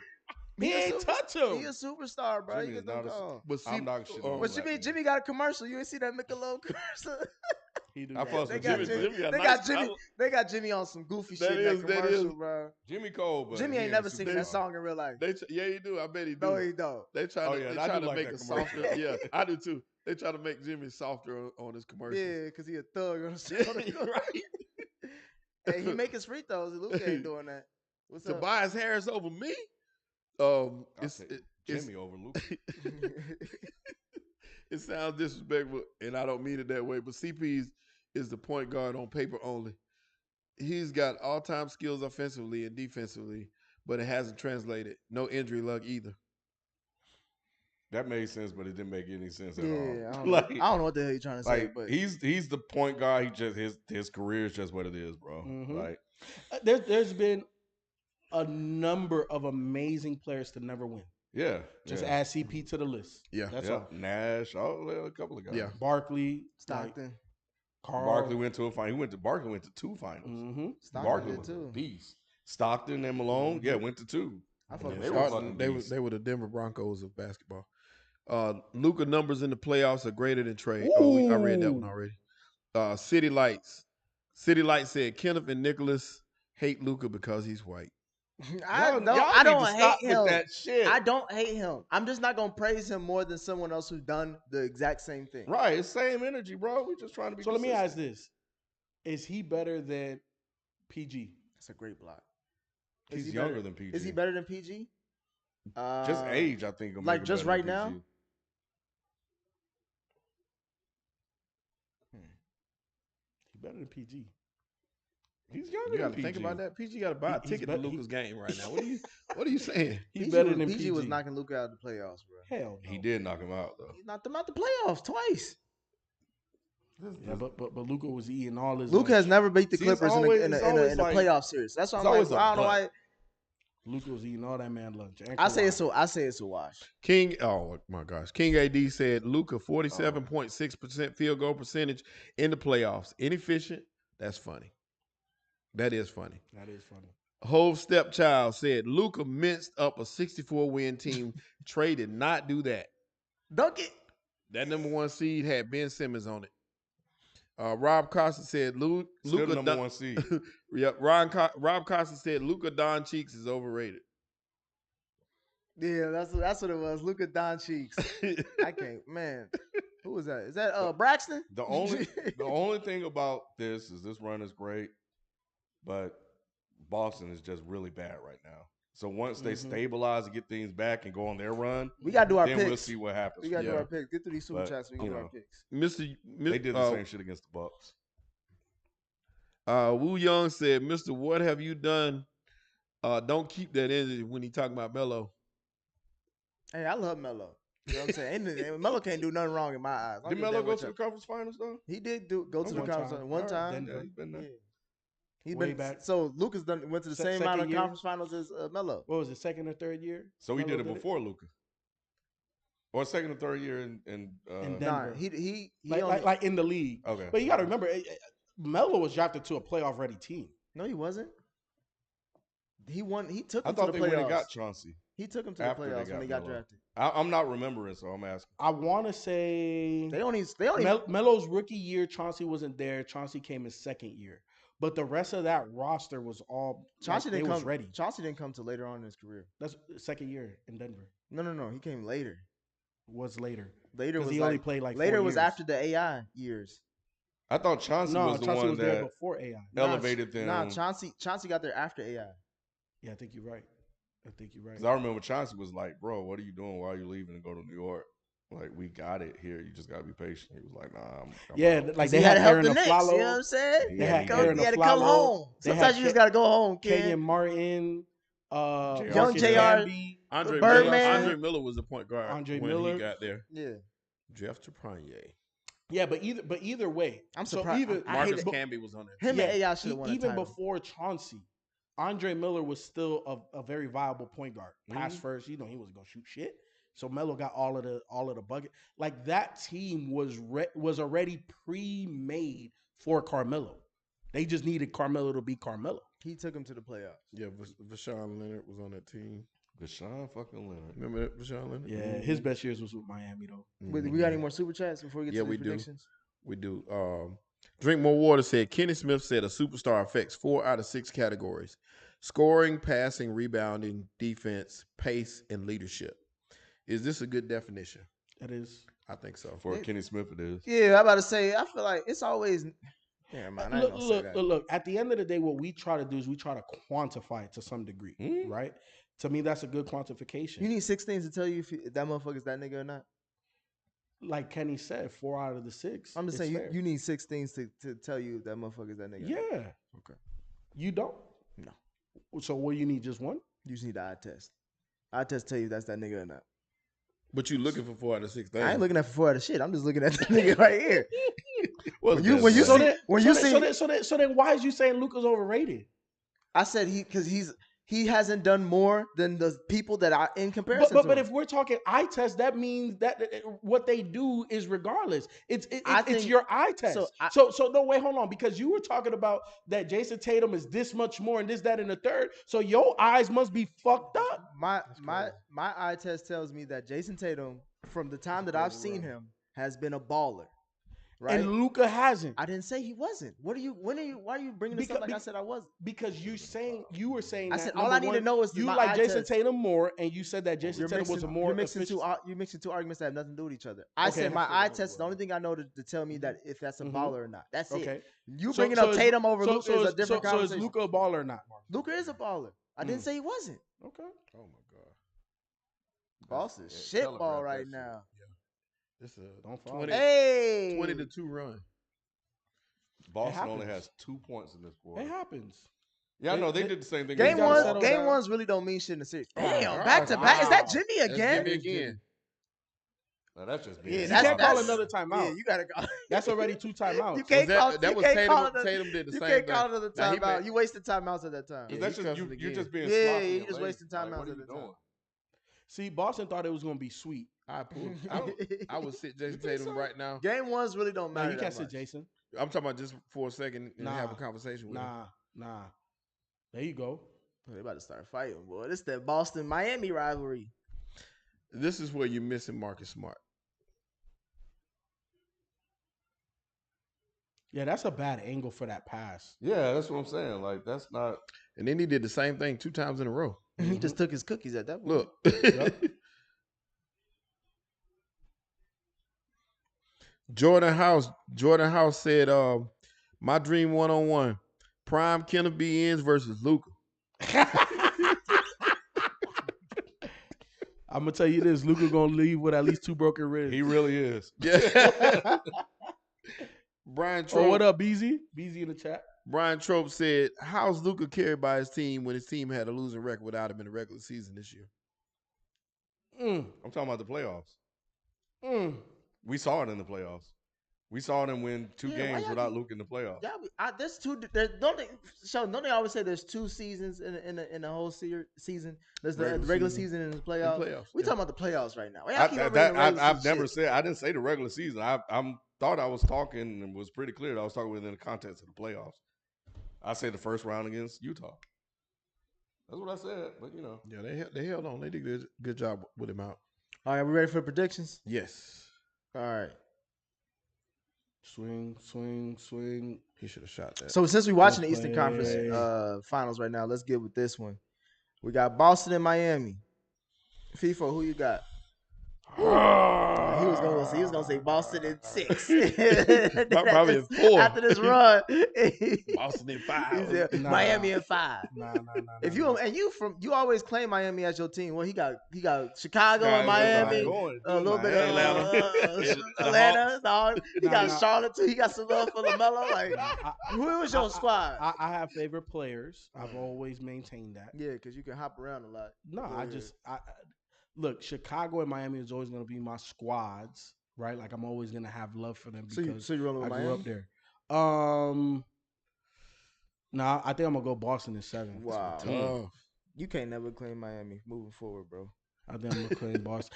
He ain't touch him. He a superstar, bro. Jimmy He is get them not a- calls. But I'm not shit. What you mean? Jimmy got a commercial. You ain't see that Michelob commercial? He do I that. fuss They with got Jimmy. Jimmy. Jimmy got They a got nice Jimmy. color. They got Jimmy on some goofy That shit is- in that that commercial, is. bro. Jimmy Cole, but Jimmy he ain't a never seen that superstar. song in real life. Yeah, he do. I bet he do. No, he don't. They try Oh, to, yeah, they I try do to like make that it commercial. softer. Yeah, I do too. They try to make Jimmy softer on his commercials. Yeah, because he a thug on the Yeah, show. right. Hey, he make his free throws. Luka ain't doing that. What's up? Tobias Harris over me. I'll It's, take it's Jimmy over Luka. it sounds disrespectful, and I don't mean it that way. But CP is the point guard on paper only. He's got all-time skills offensively and defensively, but it hasn't translated. No injury luck either. That made sense, but it didn't make any sense at Yeah, all. I don't, know. Like, I don't know what the hell you're trying to say, like but he's the point guard. He just his career is just what it is, bro. Mhm. Like There's been a number of amazing players to never win. yeah, Just yeah. add CP to the list. Yeah. That's Yeah, all. Nash, a couple of guys. Yeah. Barkley, Stockton. Carl. Barkley went to a final. Barkley went to two finals. Mm-hmm. Stockton Barkley did was too. a beast. Stockton and Malone, yeah, went to two. I fuck Yeah, with they were Stockton. fucking They beasts. were the Denver Broncos of basketball. Luka numbers in the playoffs are greater than Trey. I read that one already. City Lights said Kenneth and Nicholas hate Luka because he's white. I Y'all don't need to hate stop with him. that shit. I don't hate him. I'm just not gonna praise him more than someone else who's done the exact same thing. Right, it's same energy, bro. We just trying to be. So let me consistent. ask this: is he better than PG? That's a great block. He's younger than PG. Is he better than PG? Just age, I think. will make like him just better than right PG. now? He's better than PG. He's younger You than got to think PG. about that. PG got to buy a He's ticket to bet- Luka's game right now. What are you saying? He's PG better was, than PG PG. was knocking Luka out of the playoffs, bro. Hell, no. He did knock him out though. He knocked him out the playoffs twice. Yeah, but Luka was eating all his. Luka has never beat the See, it's Clippers always- in a it's always like- playoff series. That's why it's I'm always like, a I don't know but. why. Luka was eating all that man lunch. and I say Kawhi. it's a wash. King, oh my gosh. King AD said Luka 47.6% field goal percentage in the playoffs. Inefficient. That's funny. That is funny. That is funny. Hove Stepchild said Luka minced up a 64-win team. Trey did not do that. Dunk it. That number one seed had Ben Simmons on it. Rob Costa said Still Luka the number one seed. Yep. Rob Costa said Luka Doncic is overrated. Yeah, that's what it was. Luka Doncic. I can't, man. Who was that? Is that Braxton? The only thing about this is this run is great, but Boston is just really bad right now. So once they stabilize and get things back and go on their run, We gotta do our then picks. we'll see what happens. We gotta do Yeah. our picks. Get through these super But, chats. We can you do our know. picks. They did the same shit against the Bucks. Wu Young said, Mr. What have you done? Don't keep that energy when he talking about Melo. Hey, I love Melo. You know what I'm saying? Melo can't do nothing wrong in my eyes. I'll Did give Melo that go much to the up. conference finals though? He did go to the One conference time. one All right, time. Denver. Yeah, he's been there. Yeah. He's Way been back. So Lucas went to the same amount of second year. conference finals as Melo. What was it, second or third year? So he Melo did it before Luka, or second or third year in In Nah, Denver. he Like, only, like in the league. okay. But you got to remember, Melo was drafted to a playoff ready team. no, he wasn't. He won. He took I him to thought the they went and playoffs. got Chauncey. He took him to after the they playoffs when got he got Melo. drafted. I'm not remembering, so I'm asking. I want to say They only Melo's rookie year, Chauncey wasn't there. Chauncey came his second year. But the rest of that roster was all Chauncey they didn't was come. ready. Chauncey didn't come till later on in his career. That's the second year in Denver. No. He came later. Was later. Later 'Cause was he like, only played like 4 later was years. after the AI years. I thought Chauncey was the Chauncey one was there that before AI. elevated them. Nah, Chauncey got there after AI. Yeah, I think you're right. I think you're right. Because I remember Chauncey was like, "Bro, what are you doing? Why are you leaving to go to New York? Like, we got it here. You just got to be patient." He was like, "Nah, I'm Yeah, out." like He they had had to help Aaron the Knicks. You know what Aflalo. I'm saying? He They had had to Aaron He had to come Aflalo. home. They Sometimes had you just gotta go home, kid. Kenyon Martin, J.R. Young Marcus JR. Camby, Andre Birdman. Miller was the point guard Andre when Miller. he got there. Yeah, Jeff Trepanier. Yeah, but either way, I'm so surprised. even I Marcus hate it. Camby was on that. Him yeah, and AI should have won a even title. before Chauncey, Andre Miller was still a very viable point guard. Pass first, he wasn't gonna shoot shit. So Melo got all of the bucket. Like that team was already pre-made for Carmelo. They just needed Carmelo to be Carmelo. He took him to the playoffs. Yeah, Vashawn Leonard was on that team. Deshaun fucking Leonard. Remember that, Vashawn Leonard? Yeah, his best years was with Miami though. We got any more super chats before we get to the predictions? We do. Drink More Water said, Kenny Smith said a superstar affects 4 out of 6 categories: scoring, passing, rebounding, defense, pace, and leadership. Is this a good definition? It is. I think so. For Kenny Smith, it is. Yeah, I'm about to say. I feel like it's always. Never mind. I ain't gonna say that. Look. At the end of the day, what we try to do is we try to quantify it to some degree, right? To me, that's a good quantification. You need 6 things to tell you if that motherfucker's that nigga or not. Like Kenny said, 4 out of the 6. I'm just saying you need 6 things to tell you if that motherfucker's that nigga. Yeah. Okay. You don't? No. So what do you need? Just one? You just need the eye test. Eye test tell you if that's that nigga or not. But you looking for 4 out of 6 things. I ain't looking at 4 out of shit. I'm just looking at the nigga right here. When So then why is you saying Luka's overrated? I said because he hasn't done more than the people that are in comparison. But if we're talking eye test, that means that what they do is regardless. It's your eye test. So no, wait, hold on, because you were talking about that Jason Tatum is this much more and this, that, and the third. So your eyes must be fucked up. My eye test tells me that Jason Tatum, from the time that I've seen him, has been a baller. Right? And Luka hasn't. I didn't say he wasn't. Why are you bringing this up like I said I wasn't? Because you were saying I that said all I need to know is you my like eye Jason test. Tatum more, and you said that Jason Tatum was a more you're mixing two arguments that have nothing to do with each other. I said my eye test is the only thing I know to tell me that if that's a baller or not. That's it. You bringing up Tatum over Luka is a different conversation. So is Luka a baller or not, Mark? Luka is a baller. I didn't say he wasn't. Okay. Oh my God. Boston shit ball right now. This is Don't fall. 20 to 2 run. Boston only has 2 points in this quarter. It happens. Yeah, I know they did the same thing. Game ones really don't mean shit in the series. Damn, back to back. Is that Jimmy again? Jimmy again. Now, that's just you can't call another timeout. Yeah, you gotta go. That's already 2 timeouts. You can't call. That was Tatum did the same thing. You can't call another timeout. You wasted timeouts at that time. That's just you're just being sloppy. sloppy. You just wasting timeouts at the time. See, Boston thought it was gonna be sweet. I would sit Jason Tatum right now. Game ones really don't matter. No, you can't sit Jason. I'm talking about just for a second and have a conversation with him. Nah. There you go. They about to start fighting, boy. This that Boston-Miami rivalry. This is where you're missing Marcus Smart. Yeah, that's a bad angle for that pass. Yeah, that's what I'm saying. Like, that's not. And then he did the same thing 2 times in a row. He just took his cookies at that point. Look. Jordan House said, my dream one-on-one, prime Kenneth B. Ends versus Luka. I'm gonna tell you this: Luka gonna leave with at least 2 broken ribs. He really is. Yeah. Brian Trope. Oh, what up, BZ? BZ in the chat. Brian Trope said, how's Luka carried by his team when his team had a losing record without him in the regular season this year? I'm talking about the playoffs. We saw it in the playoffs. We saw them win 2 games without Luka in the playoffs. Yeah, there's 2. Don't they always say there's 2 seasons in the whole season? There's the regular season and the playoffs. We talking about the playoffs right now. I've never said. I didn't say the regular season. I thought I was talking and was pretty clear that I was talking within the context of the playoffs. I say the first round against Utah. That's what I said. But yeah, they held on. They did a good job with him out. All right, we ready for predictions? Yes. All right. Swing. He should have shot that. So since we're watching the Eastern Conference Finals right now, let's get with this one. We got Boston and Miami. FIFO, who you got? He was gonna say Boston in 6. Probably in 4. After this run, Boston in he 5. said Nah. Miami in 5. Nah. If you and you always claim Miami as your team. Well, he got Chicago and That's what I'm Miami, going to a do, little bit of Miami. Atlanta. Dog. He Nah, got nah. Charlotte too. He got some love for LaMelo. Like, Nah, who was your squad? I have favorite players. I've always maintained that. Yeah, because you can hop around a lot. No, Go I ahead. just look. Chicago and Miami is always going to be my squads, right? Like I'm always going to have love for them So because you rolling I with grew Miami? up there. Nah, I think I'm gonna go Boston in 7. Wow. Tough. You can't never claim Miami moving forward, bro. I think I'm gonna claim Boston.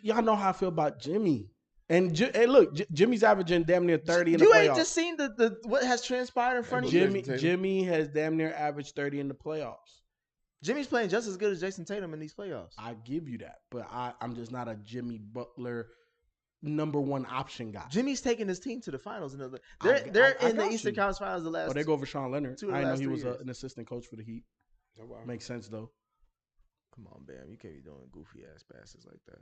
Y'all know how I feel about Jimmy. And hey, look, Jimmy's averaging damn near 30 in the You playoffs. ain't just seen the what has transpired in front of you. Jason Tatum. Jimmy has damn near averaged 30 in the playoffs. Jimmy's playing just as good as Jason Tatum in these playoffs. I give you that, but I'm just not a Jimmy Butler number 1 option guy. Jimmy's taking his team to the finals. I They're in the got Eastern you. Conference Finals the last. Oh, they go over Sean Leonard. 2 of the I didn't know last he 3 was years. an assistant coach for the Heat. Oh, wow. Makes sense though. Come on, Bam. You can't be doing goofy ass passes like that.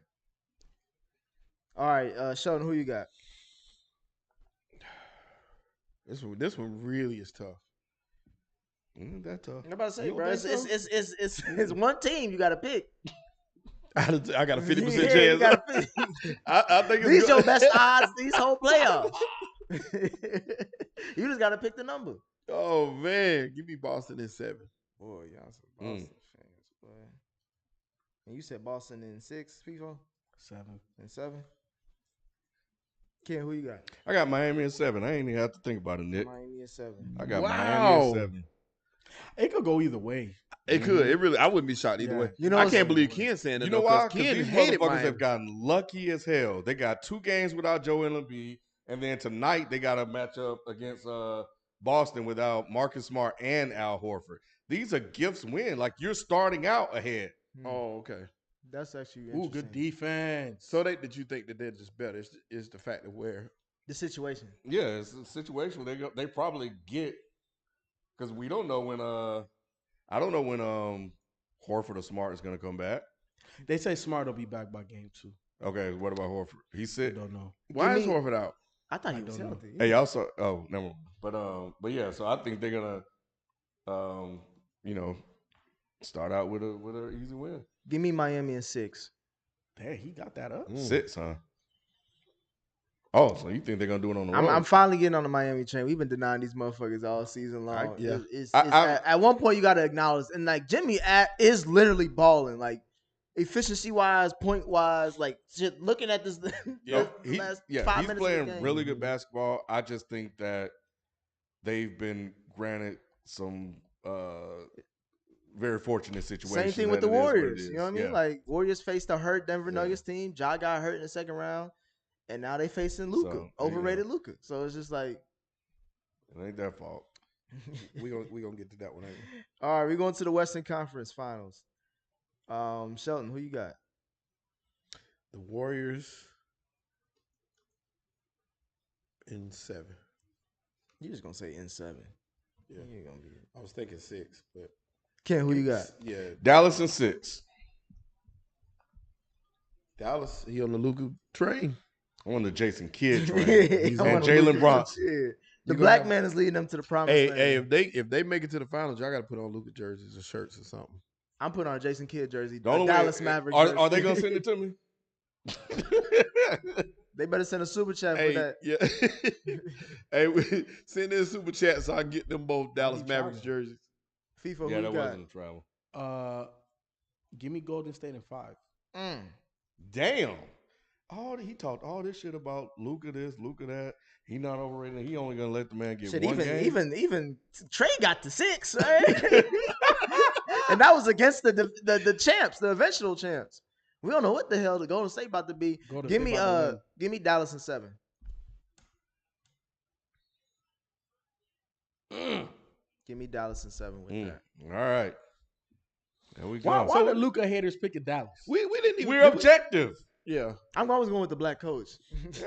All right, Sheldon, who you got? This one really is tough. That tough. I'm about to say, You don't bro. think It's one team you got to pick. I got a 50% Yeah, you chance. gotta pick. I think it's These good. your best odds these whole playoffs. You just got to pick the number. Oh man, give me Boston in 7. Boy, y'all some Boston fans, boy. And you said Boston in 6, FIFA? 7. And 7? Ken, who you got? I got Miami in 7. I ain't even have to think about it, Nick. Miami in 7. I got Wow. Miami in 7. It could go either way. It could. It really. I wouldn't be shocked either Yeah. way. You know I what's- can't believe Ken saying that. You know though, why? 'cause Because Ken these hated motherfuckers Miami. have gotten lucky as hell. They got 2 games without Joel Embiid, and then tonight they got a matchup against Boston without Marcus Smart and Al Horford. These are gifts win. Like you're starting out ahead. Oh, okay. That's actually Ooh, interesting. good defense. So that you think that they're just better is the fact of where. The situation. Yeah, it's a situation where they probably get because we don't know when I don't know when Horford or Smart is going to come back. They say Smart will be back by game 2. Okay, what about Horford? He's I sick. don't know. Why is me- Horford out? I thought he I was don't know. healthy. Hey, y'all saw? Oh, never mind. But yeah. So I think they're gonna, start out with a easy win. Give me Miami in 6. Dang, he got that up. 6, huh? Oh, so you think they're gonna do it on the road? I'm finally getting on the Miami train. We've been denying these motherfuckers all season long. yeah. At one point you got to acknowledge, and like Jimmy is literally balling, like efficiency wise, point wise, like shit. Looking at this, No, the last 5 he's minutes of the playing game. really good basketball. I just think that they've been granted some very fortunate situations. Same thing with that the it is what it Warriors. is. You know what I mean? Yeah. Like Warriors faced a hurt Denver Yeah. Nuggets team. Ja got hurt in the second round, and now they facing Luka, So, there you overrated Luka. So it's just like, It ain't their fault. We gonna get to that one. Ain't we? all right, we're going to the Western Conference Finals. Shelton, who you got? The Warriors in 7. You just gonna say in 7? Yeah. You ain't gonna be. I was thinking 6, but Ken, who you got? Yeah, Dallas in 6. Dallas. He on the Luka train. I'm on the Jason Kidd train. He's and Jalen Brunson. Yeah. The You gonna black have- man is leading them to the promised Hey, land. hey, if they make it to the finals, y'all got to put on Luka jerseys or shirts or something. I'm putting on a Jason Kidd jersey. The A only way- Dallas Mavericks. Are they jersey. gonna send it to me? They better send a super chat for Hey, that. yeah. Hey, send in a super chat so I can get them both Dallas He Mavericks traveling. jerseys. FIFA, Yeah, who that you got? wasn't travel. Give me Golden State in 5. Damn. He talked all this shit about Luka this, Luka that. He not overrated. He only gonna let the man get Shit, one game. even Trey got to 6, right? And that was against the champs, the eventual champs. We don't know what the hell the Golden State about to be. Golden Give State me about to give me Dallas in 7. Give me Dallas in 7 with that. All right. There we go. Why the Luka haters picking Dallas? We didn't even. We're objective. Yeah. I'm always going with the black coach.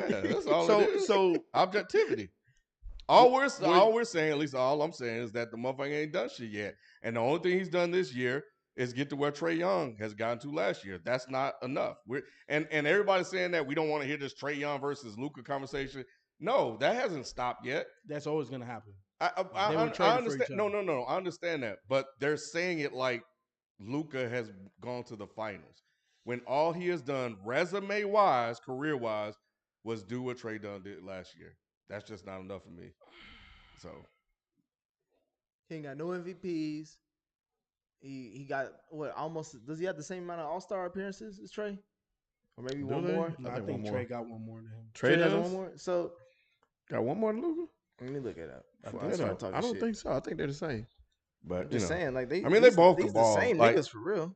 Yeah, that's all So it is. so Objectivity. All we're saying, at least all I'm saying, is that the motherfucker ain't done shit yet. And the only thing he's done this year is get to where Trae Young has gotten to last year. That's not enough. And everybody's saying that we don't want to hear this Trae Young versus Luka conversation. No, that hasn't stopped yet. That's always gonna happen. I They were I trading for understand. each other. No. I understand that, but they're saying it like Luka has gone to the finals when all he has done, resume wise, career wise, was do what Trae Young did last year. That's just not enough for me. So He ain't got no MVPs. He got what almost? Does he have the same amount of All Star appearances as Trey, or maybe Do one they? more? No, I think think one more. Trey got one more than him. Trey Trey has does? one more. So Got one more than Luka? let me look it up. I before think Yeah, start talking I don't shit. think so. I think they're the same. but I'm just saying, like they. I mean, they both these can the ball. same Like, niggas for real.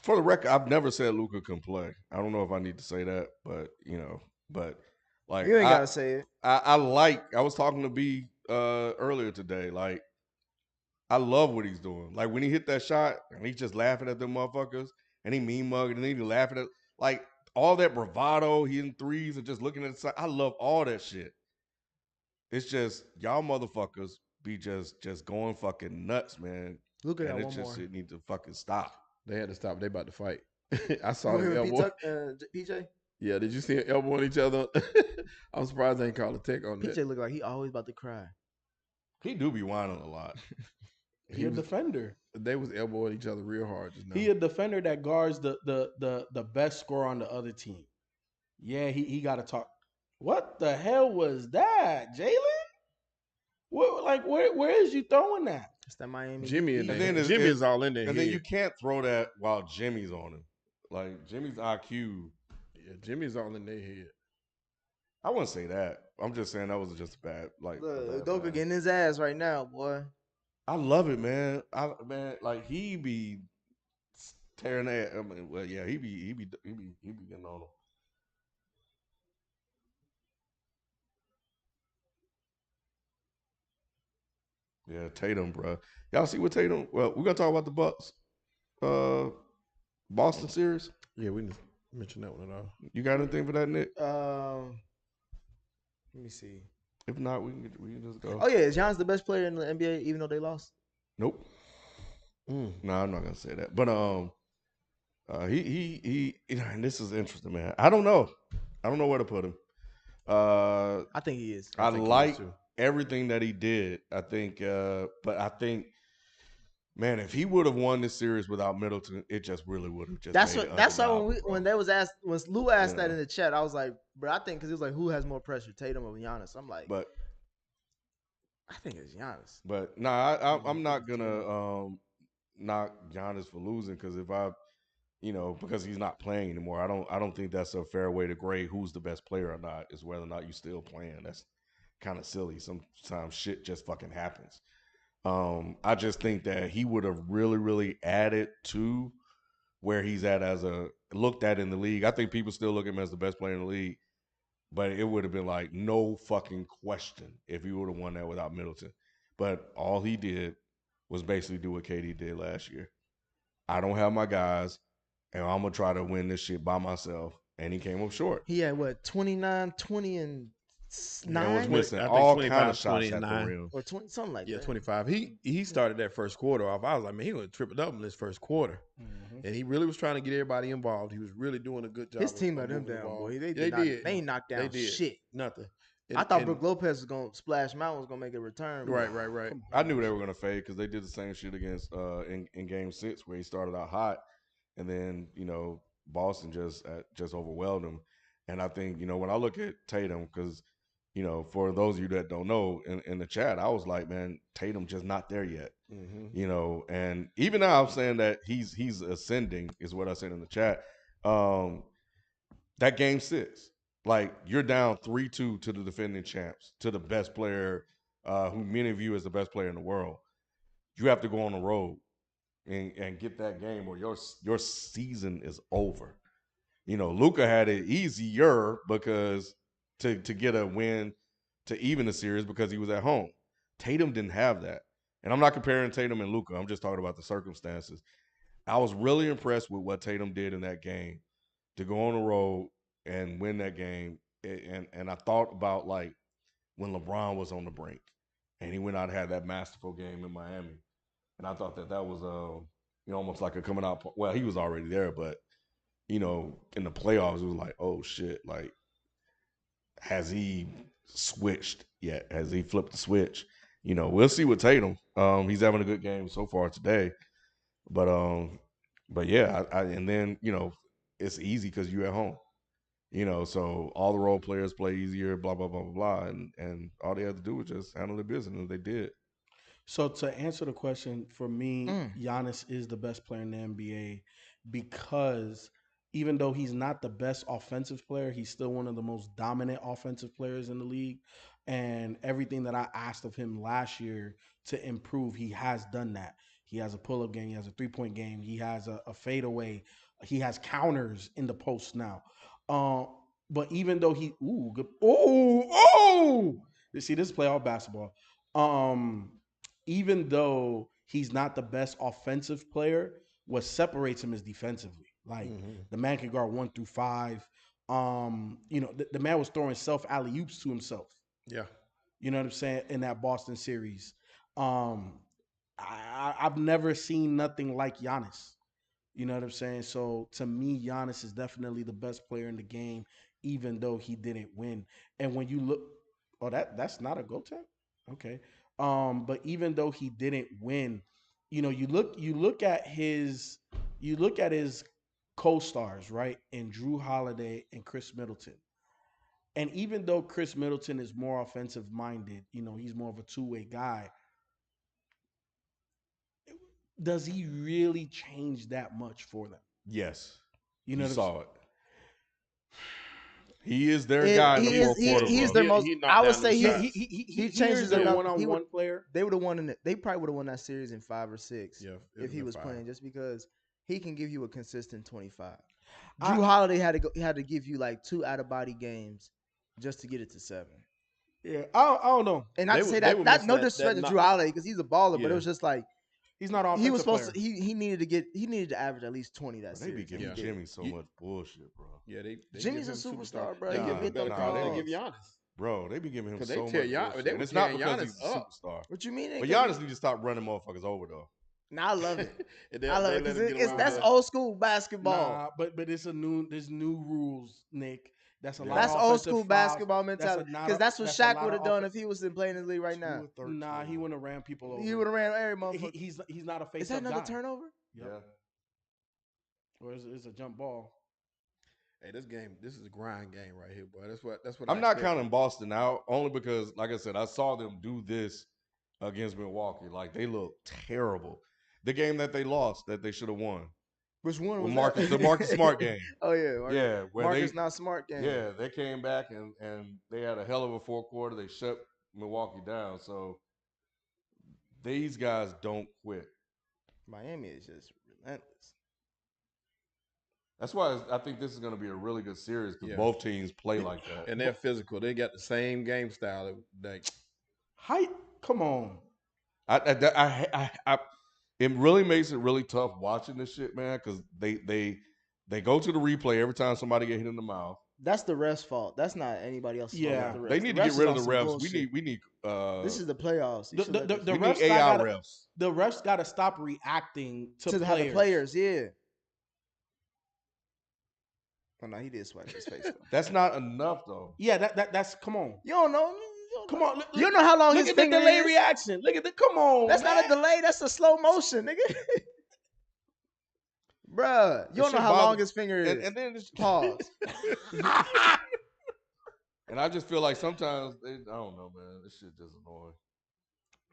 for the record, I've never said Luka can play. I don't know if I need to say that, but like You ain't gotta say it. I was talking to B earlier today. Like, I love what he's doing. Like when he hit that shot and he's just laughing at them motherfuckers and he mean mugging and then he laughing at like all that bravado, he in threes and just looking at the side. I love all that shit. It's just y'all motherfuckers be just going fucking nuts, man. Luka got And one it's just more. it need to fucking stop. They had to stop. They about to fight. I saw Oh, them him and elbow. PJ. Yeah, did you see them elbowing each other? I'm surprised they ain't called a tech on that. PJ look like he always about to cry. He do be whining a lot. He a defender. They was elbowing each other real hard just now. He a defender that guards the best scorer on the other team. Yeah, he got to talk. What the hell was that, Jalen? What where is you throwing that? It's that Miami. Jimmy Heat in And there. then Jimmy is all in there. And then you can't throw that while Jimmy's on him. Like Jimmy's IQ. Yeah, Jimmy's all in their head. I wouldn't say that. I'm just saying that was just a bad like. a Look, bad Doka play. getting his ass right now, boy. I love it, man. Man, like he be tearing that. I mean, well, yeah, he be getting on him. Yeah, Tatum, bro. Y'all see what Tatum? Well, we're gonna talk about the Bucks, Boston series. Yeah, we didn't mention that one at all. You got anything for that, Nick? Let me see. If not, we can just go. Oh yeah, is Giannis the best player in the NBA even though they lost? Nope. No, I'm not gonna say that. But he and this is interesting, man. I don't know where to put him. I think he is. I think he is like too. everything that he did. I think, but I think, man, if he would have won this series without Middleton, it just really would have just. That's made what. it That's why undeniable, when bro. they was asked when Lou asked that Yeah. in the chat, I was like, bro, I think because he was like, who has more pressure, Tatum or Giannis? I'm like, But I think it's Giannis. I'm not gonna knock Giannis for losing because because he's not playing anymore. I don't think that's a fair way to grade who's the best player or not. Is whether or not you still playing. That's kind of silly. Sometimes shit just fucking happens. I just think that he would have really, really added to where he's at looked at in the league. I think people still look at him as the best player in the league, but it would have been like no fucking question if he would have won that without Middleton. But all he did was basically do what KD did last year. I don't have my guys, and I'm going to try to win this shit by myself. And he came up short. He had what 29, 20, and And was 9 missing I think all 25, kind of shots 20, at and the 9. rim. or 20, something like Yeah, that. 25. He started that first quarter off. I was like, man, he gonna triple double in this first quarter, and he really was trying to get everybody involved. He was really doing a good job. His team of let him moving the down, ball. boy. They did. ain't knocked down They did shit. nothing. I thought And- Brook Lopez was gonna Splash Mountain was gonna make a return. but- Right. I knew they were going to fade because they did the same shit against in Game 6 where he started out hot, and then Boston just overwhelmed him. And I think when I look at Tatum, because for those of you that don't know, in the chat, I was like, man, Tatum just not there yet. And even now I'm saying that he's ascending is what I said in the chat. That Game 6, like you're down 3-2 to the defending champs, to the best player, who many of you as the best player in the world. You have to go on the road and get that game or your season is over. Luka had it easier because to get a win to even the series because he was at home. Tatum didn't have that. And I'm not comparing Tatum and Luka. I'm just talking about the circumstances. I was really impressed with what Tatum did in that game to go on the road and win that game. And I thought about like when LeBron was on the brink and he went out and had that masterful game in Miami. and I thought that was almost like a coming out. Well, he was already there, but in the playoffs, it was like, oh shit, like has he switched yet? Has he flipped the switch? We'll see with Tatum. He's having a good game so far today, but yeah, and then it's easy because you're at home. So all the role players play easier, blah blah blah blah blah, and all they had to do was just handle their business, and they did. So to answer the question, for me, Mm. Giannis is the best player in the NBA because even though he's not the best offensive player, he's still one of the most dominant offensive players in the league. And everything that I asked of him last year to improve, he has done that. He has a pull-up game, he has a three-point game, he has a fadeaway, he has counters in the post now. Uh, but even though you see, this is playoff basketball. Even though he's not the best offensive player, what separates him is defensively. Like the man can guard 1 through 5. The man was throwing self alley oops to himself. Yeah. You know what I'm saying? In that Boston series, I've never seen nothing like Giannis. You know what I'm saying? So to me, Giannis is definitely the best player in the game, even though he didn't win. And when you look, oh, that's not a go tag? Okay. But even though he didn't win, you look at his co-stars, right? And Drew Holiday and Chris Middleton. And even though Chris Middleton is more offensive minded, he's more of a two-way guy. Does he really change that much for them? Yes, You know you what I'm saw it. He is their guy in the fourth quarter. He's bro. their most. he knocked I would down say them he shots. changes their enough. one-on-one player. They would have won. They probably would have won that series in 5 or 6. Yeah, if he in was 5. playing, just because he can give you a consistent 25. I- Drew Holiday had to give you like 2 out of body games just to get it to 7. Yeah, I don't know. And not They to say would- they that would that miss no that disrespect to knock. Drew Holiday because he's a baller, but Yeah. it was just like He's not an offensive he was supposed player. to. He needed to average at least 20 that Bro, they be series. giving Yeah. Jimmy so You- much bullshit, bro. Yeah, they Jimmy's give a him superstar, bro. They He give get him bit better on calls than they calls. give Giannis. Bro, they be giving him 'Cause so they much tear Gian- bullshit. they And were it's not tearing because Giannis he's a up. superstar. What you mean? But Giannis need to stop running motherfuckers over, though. Nah, I love it. And they, I love they it let because him get away with that's that. old school basketball. Nah, but there's new rules, Nick. That's a lot That's of old offensive school fouls. basketball That's mentality. not Because a- that's what that's a Shaq lot would of have done offen- if he was playing in the league right now. Nah, he wouldn't have ran people over. He would have ran every motherfucker. He's not a face. Is that another guy. turnover? Yep. Or it's a jump ball. Hey, this is a grind game right here, boy. That's what I'm I not expect. counting Boston out only because, like I said, I saw them do this against Milwaukee. Like, they look terrible. The game that they lost that they should have won. Which one Well, was that? the Marcus Smart game. Oh yeah, Yeah, where Marcus they not smart game. Yeah, they came back and they had a hell of a fourth quarter. They shut Milwaukee down. So these guys don't quit. Miami is just relentless. That's why I think this is going to be a really good series because Yeah. both teams play like that. And they're physical. They got the same game style. Height. Come on. It really makes it really tough watching this shit, man, because they go to the replay every time somebody get hit in the mouth. That's the refs' fault. That's not anybody else's fault. Yeah. but the refs. They need The to refs get rid is of the on some refs. bullshit. We need. This is the playoffs. You The should let the we refs need AI gotta, refs. the refs got to stop reacting to have the players. Yeah. Oh no, he did swipe his face though. That's not enough though. Yeah, that's come on. You don't know. Come on. You don't know how long Look his at the finger delay is? reaction. Look at the come on. That's man. not a delay. That's a slow motion, nigga. Bruh, you don't know how long his finger is. And then it's, Pause. and I just feel like sometimes I don't know, man. This shit just annoying.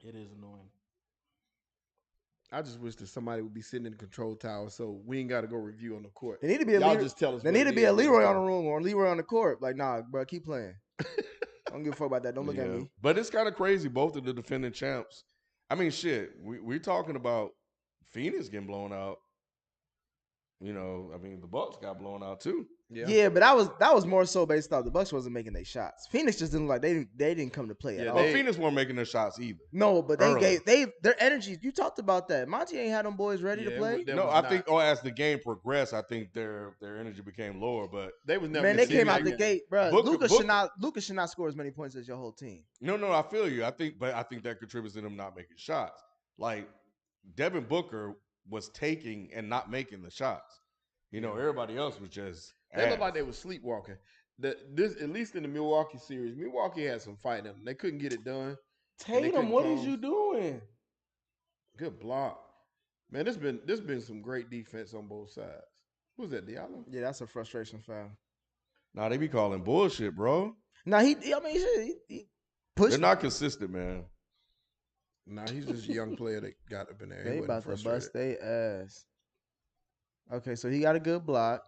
It is annoying. I just wish that somebody would be sitting in the control tower so we ain't got to go review on the court. There need to be a Y'all Leroy. just tell us. There what need to it be is a when it's Leroy on done. the room or a Leroy on the court. Like, nah, bro, keep playing. I don't give a fuck about that. Don't look at Yeah. me. But it's kind of crazy. Both of the defending champs. I mean, shit. We're talking about Phoenix getting blown out. You know, I mean, the Bucks got blown out too. Yeah, but that was more so based off the Bucks wasn't making their shots. Phoenix just didn't look like they didn't come to play at Yeah, all. Well, Phoenix weren't making their shots either. No, but they Early. gave their energy. You talked about that. Monty ain't had them boys ready to Yeah, play. that No, was I not- think as the game progressed, I think their energy became lower. But they was never. Man, they gonna see came me out the again. gate, bro. Booker- Luka should not score as many points as your whole team. no, I feel you. I think that contributes to them not making shots. Like Devin Booker was taking and not making the shots. You know, everybody else was just. They looked like ass. they were sleepwalking. This at least in the Milwaukee series, Milwaukee had some fight in them. They couldn't get it done. And they Tatum, couldn't what is close. you doing? Good block. Man, this been some great defense on both sides. Who's that, Diallo? Yeah, that's a frustration foul. Nah, they be calling bullshit, bro. Now he pushed. They're not consistent, man. Nah, he's just a young player that got up in there. They He wasn't about to bust frustrated. their ass. Okay, so he got a good block.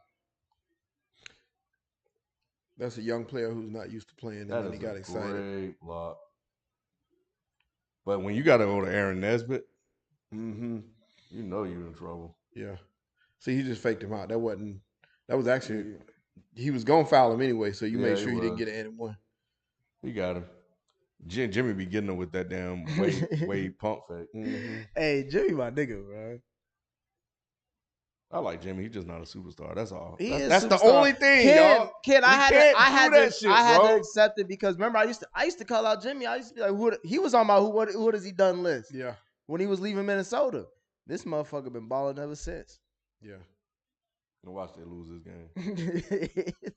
That's a young player who's not used to playing, and That then is he got a excited. great block. But when you got to go to Aaron Nesbitt, Mm-hmm. you know you're in trouble. Yeah. See, he just faked him out. That was actually he was gonna foul him anyway, so you Yeah, made he sure you didn't was. get it and one. He got him. Jimmy be getting him with that damn Wade pump fake. Mm-hmm. Hey, Jimmy, my nigga, bro. I like Jimmy. He's just not a superstar. That's all. He That's is the superstar. only thing, y'all. Ken, I had bro. to accept it because remember I used to call out Jimmy. I used to be like, he was on my what has he done list Yeah. when he was leaving Minnesota. This motherfucker been balling ever since. Yeah. And watch they lose this game.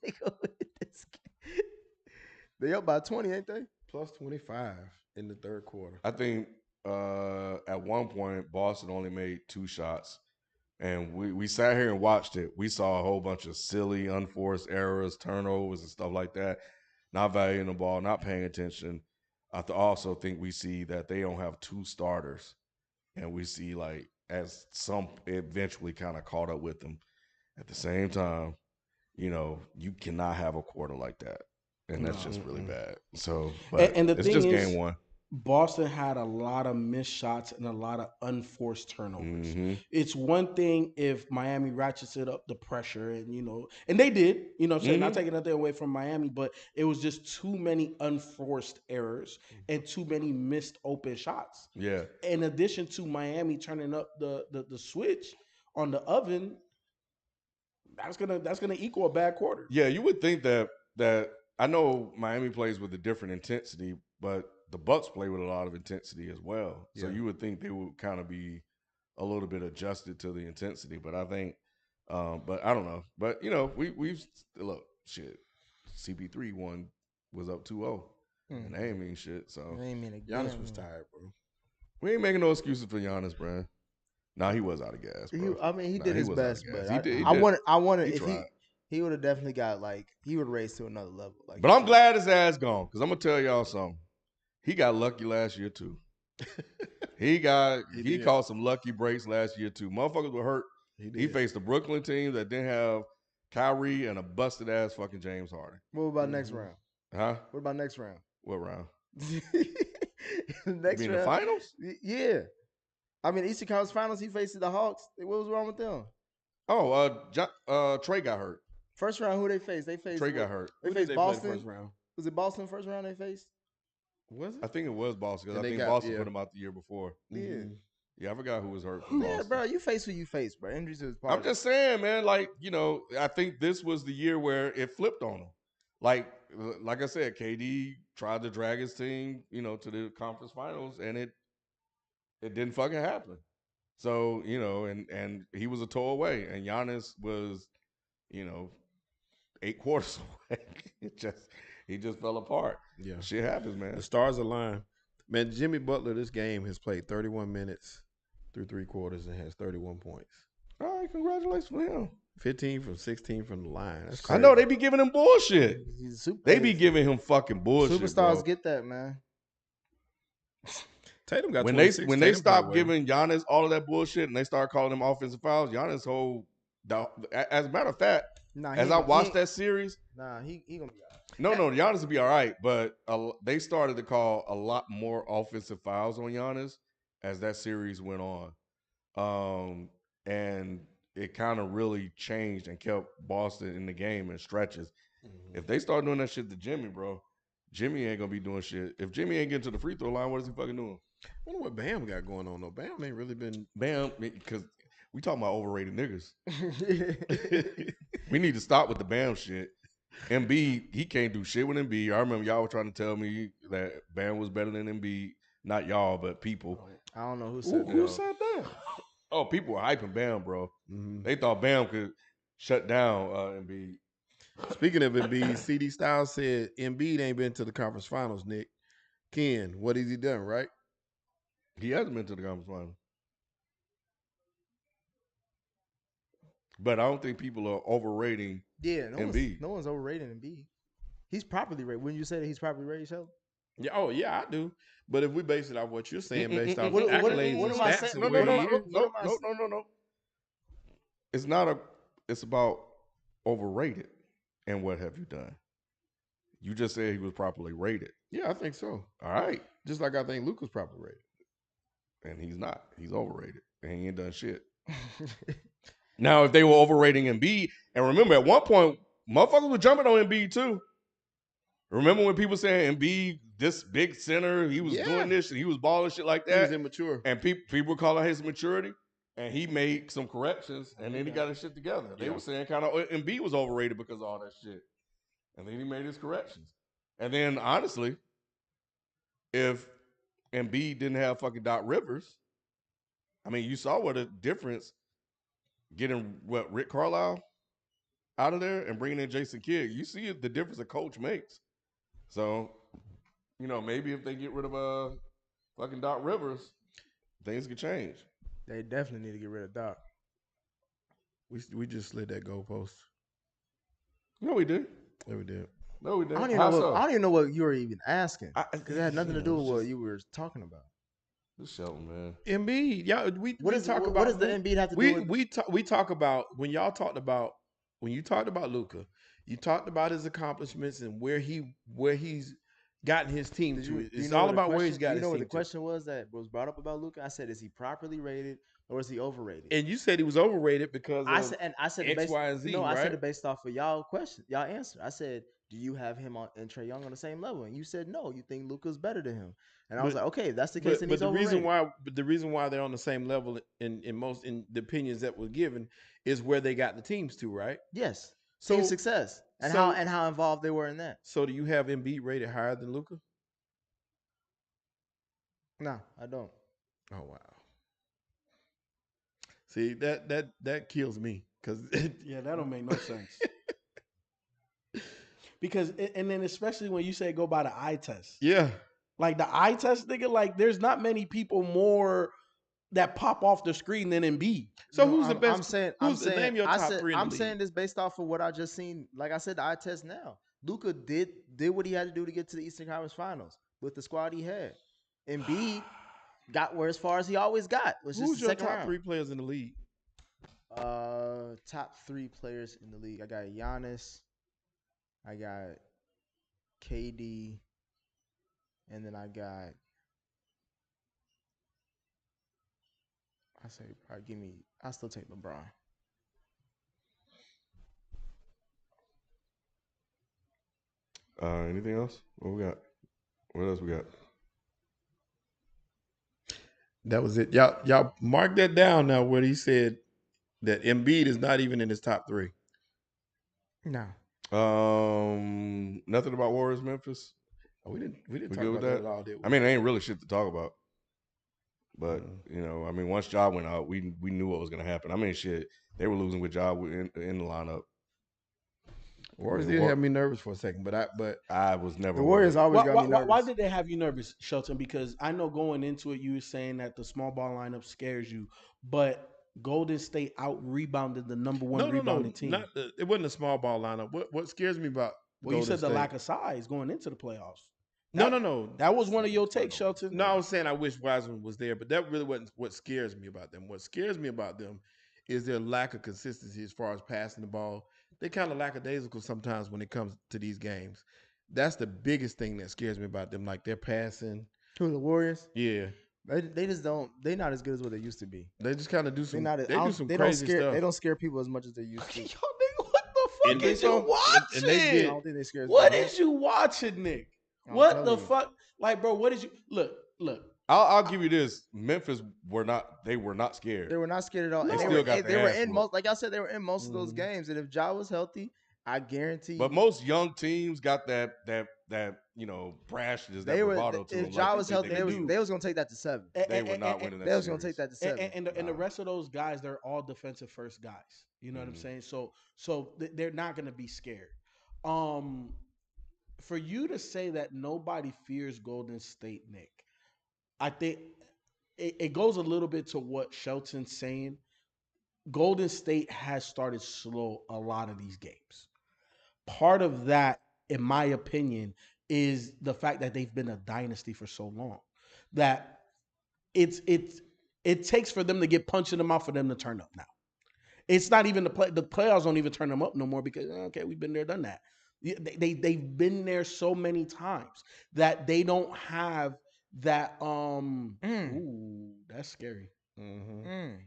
They go with this game. They up by 20, ain't they? Plus 25 in the third quarter. I think at one point Boston only made 2 shots. And we sat here and watched it. We saw a whole bunch of silly, unforced errors, turnovers, and stuff like that. Not valuing the ball, not paying attention. I also think we see that they don't have 2 starters. And we see, like, as some eventually kind of caught up with them. At the same time, you know, you cannot have a quarter like that. And that's just really bad. So, but And the it's thing just is, game one. Boston had a lot of missed shots and a lot of unforced turnovers. Mhm. It's one thing if Miami ratchets it up the pressure and and they did, what I'm saying, not taking nothing away from Miami, but it was just too many unforced errors and too many missed open shots. Yeah. In addition to Miami turning up the switch on the oven, that's gonna equal a bad quarter. Yeah, you would think that I know Miami plays with a different intensity, but the Bucks play with a lot of intensity as well. So Yeah. you would think they would kind of be a little bit adjusted to the intensity. But I think, but I don't know. But we've look shit. CP3 was up 2-0, and they ain't mean shit. So I ain't mean Giannis was tired, bro. we ain't making no excuses for Giannis, bro. Nah, he was out of gas, bro. He did his was out of best, gas. but He did. I wanted He if tried. he would have definitely got he would raise to another level. But I'm glad his ass gone because I'm gonna tell y'all something. He got lucky last year too. he did. caught some lucky breaks last year too. Motherfuckers were hurt. He faced the Brooklyn team that didn't have Kyrie and a busted ass fucking James Harden. What about next round? Huh? What about next round? What round? Next you mean round, the finals? Yeah. I mean, Eastern Conference Finals. He faced the Hawks. What was wrong with them? Oh, Trey got hurt. First round, who they faced? They faced Trey got hurt. They Who did faced they play the Boston. first round? Was it Boston first round they faced? Was it? I think it was Boston because And I they think got- Boston yeah. put him out the year before. Mhm. Yeah, I forgot who was hurt from Yeah, Boston. bro, you face who you face, bro. Injuries is part. I'm just saying, man. Like, I think this was the year where it flipped on him. Like I said, KD tried to drag his team, to the conference finals, and it didn't fucking happen. So, and he was a toe away, and Giannis was, 8 quarters away. He just fell apart. Yeah. Shit happens, man. The stars align. Man, Jimmy Butler this game has played 31 minutes through 3 quarters and has 31 points. All right, congratulations for him. 15 from 16 from the line. That's I crazy. know they be giving him bullshit. He's a super. They be giving him fucking bullshit. Superstars bro. get that, man. Tatum got when 26. they Tatum stop played well. giving Giannis all of that bullshit and they start calling him offensive fouls, Giannis as a matter of fact, as I watched that series, he gonna be no, Giannis will be all right, but they started to call a lot more offensive fouls on Giannis as that series went on, and it kind of really changed and kept Boston in the game in stretches. Mhm. If they start doing that shit to Jimmy, bro, Jimmy ain't gonna be doing shit. If Jimmy ain't getting to the free throw line, what is he fucking doing? I wonder what Bam got going on though. Bam ain't really been. Bam, because we talking about overrated niggas. out. We need to stop with the Bam shit. Embiid, he can't do shit with Embiid. I remember y'all were trying to tell me that Bam was better than Embiid. Not y'all, but people. I don't know who said that. Who said Yeah. Oh, people were hyping Bam, bro. Mm-hmm. They thought Bam could shut down Embiid. Speaking of Embiid, CD Styles said Embiid ain't been to the conference finals, Nick. Ken, what has he done, right? He hasn't been to the conference final. But I don't think people are overrating Embiid. No one's overrating Embiid. He's properly rated. Wouldn't you say that he's properly rated, Sheldon? Yeah, oh yeah, I do. But if we base it off what you're saying, based off What- what- accolades what and am I stats saying? and No, where no, he no, is, no, no, no, no, no. It's not a. It's about overrated and what have you done. You just said he was properly rated. yeah, I think so. All right, Just like I think Luka's properly rated. and he's not. He's overrated, and he ain't done shit. Now, if they were overrating Embiid, and remember at one point, motherfuckers were jumping on Embiid too. Remember when people saying Embiid, this big center, he was doing this, and he was balling shit like that. He was immature. And people were calling his maturity, and he made some corrections, and then he got his shit together. They were saying kind of Embiid was overrated because of all that shit, and then he made his corrections. And then honestly, if Embiid didn't have fucking Doc Rivers, I mean, you saw what a difference getting Rick Carlisle out of there and bringing in Jason Kidd. You see the difference a coach makes. So, maybe if they get rid of fucking Doc Rivers, things could change. They definitely need to get rid of Doc. We just slid that goalpost. No, we did. Yeah, we did. No, we did. I don't even know what you were even asking because it had nothing to do with it's what just- you were talking about. This Shelton, man. Embiid, y'all. What does the Embiid have to do with? We talk about when you talked about Luka, you talked about his accomplishments and where he's gotten his team to. It's all about where he's got his You know what team the question was that was brought up about Luka? I said, is he properly rated or is he overrated? And you said he was overrated because I said X, Y, and Z. No, right? I said it based off of y'all answer. I said, do you have him and Trae Young on the same level? And you said no. You think Luka's better than him. And I was like, okay, if that's the case, then he's overrated. The reason why they're on the same level in the opinions that were given is where they got the teams to, right? Yes. So Team success and how involved they were in that. So do you have Embiid rated higher than Luka? No, I don't. Oh wow. See that kills me because Yeah, that don't make no sense. Because and then especially when you say go by the eye test. yeah. Like the eye test, nigga, like there's not many people more that pop off the screen than Embiid. So No, who's the best? I'm saying, name your top three in the I'm league? saying this based off of what I just seen. Like I said, the eye test now. Luka did what he had to do to get to the Eastern Conference Finals with the squad he had. Embiid got where as far as he always got. Was just Who's the your second top round. three players in the league? Top three players in the league. I got Giannis. I got KD. And then I got. I say probably I still take LeBron. Anything else? What we got? What else we got? That was it. Y'all mark that down now. Where he said that Embiid is not even in his top three. No. Nothing about Warriors Memphis. Oh, we didn't We talk good with about that that? at all, did we? I mean, it ain't really shit to talk about. But once Ja went out, we knew what was gonna happen. I mean, shit, they were losing with Ja in the lineup. Warriors did have me nervous for a second, but I was never. The Warriors always got me nervous. Why did they have you nervous, Shelton? Because I know going into it, you were saying that the small ball lineup scares you, but Golden State out rebounded the number one rebounding team. It wasn't a small ball lineup. What scares me about Well, you Golden said the State- lack of size going into the playoffs. No. That was one of your takes, Shelton. No, I was saying I wish Wiseman was there, but that really wasn't what scares me about them. What scares me about them is their lack of consistency as far as passing the ball. They kind of lackadaisical sometimes when it comes to these games. That's the biggest thing that scares me about them. Like their passing. Who, the Warriors? Yeah. They just don't. They're not as good as what they used to be. They just kind of do some. They do some They crazy don't scare. stuff. They don't scare people as much as they used to. Yo, nigga, what the fuck And is they you don't- watching? and they I get- don't think they scare. What is you watching, Nick? I'm What telling the you. fuck? Like, bro, what is you look? I'll give you this. Memphis were not scared. They were not scared at all. No. And They they still were, got and their they were ass in whooped. most. Like I said, they were in most of those Mhm. games. And if Ja was healthy, I guarantee. But most young teams got that that brashness, that They were bravado to if them like Ja you was think healthy, they could do. they was gonna take that to 7. They were not winning that They was series. gonna take that to 7. And the rest of those guys, they're all defensive first guys. You know what I'm saying? So they're not going to be scared. For you to say that nobody fears Golden State, Nick, I think it goes a little bit to what Shelton's saying. Golden State has started slow a lot of these games. Part of that, in my opinion, is the fact that they've been a dynasty for so long that it takes for them to get punched in the mouth for them to turn up now. It's not even the playoffs don't even turn them up no more because okay, we've been there, done that. They've been there so many times that they don't have that. Ooh, that's scary. And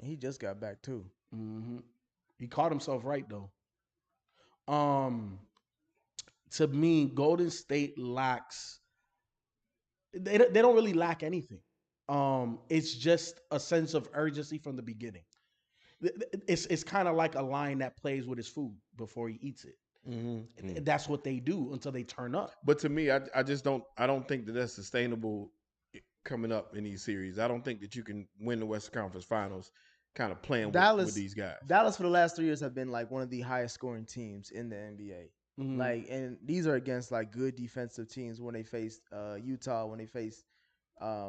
he just got back too. He caught himself right though. To me, Golden State lacks. They don't really lack anything. It's just a sense of urgency from the beginning. It's kind of like a lion that plays with his food before he eats it. That's what they do until they turn up. But to me, I just don't think that that's sustainable coming up in these series. I don't think that you can win the Western Conference Finals kind of playing with these guys. Dallas for the last 3 years have been like one of the highest scoring teams in the NBA. Like, and these are against like good defensive teams when they faced Utah, when they faced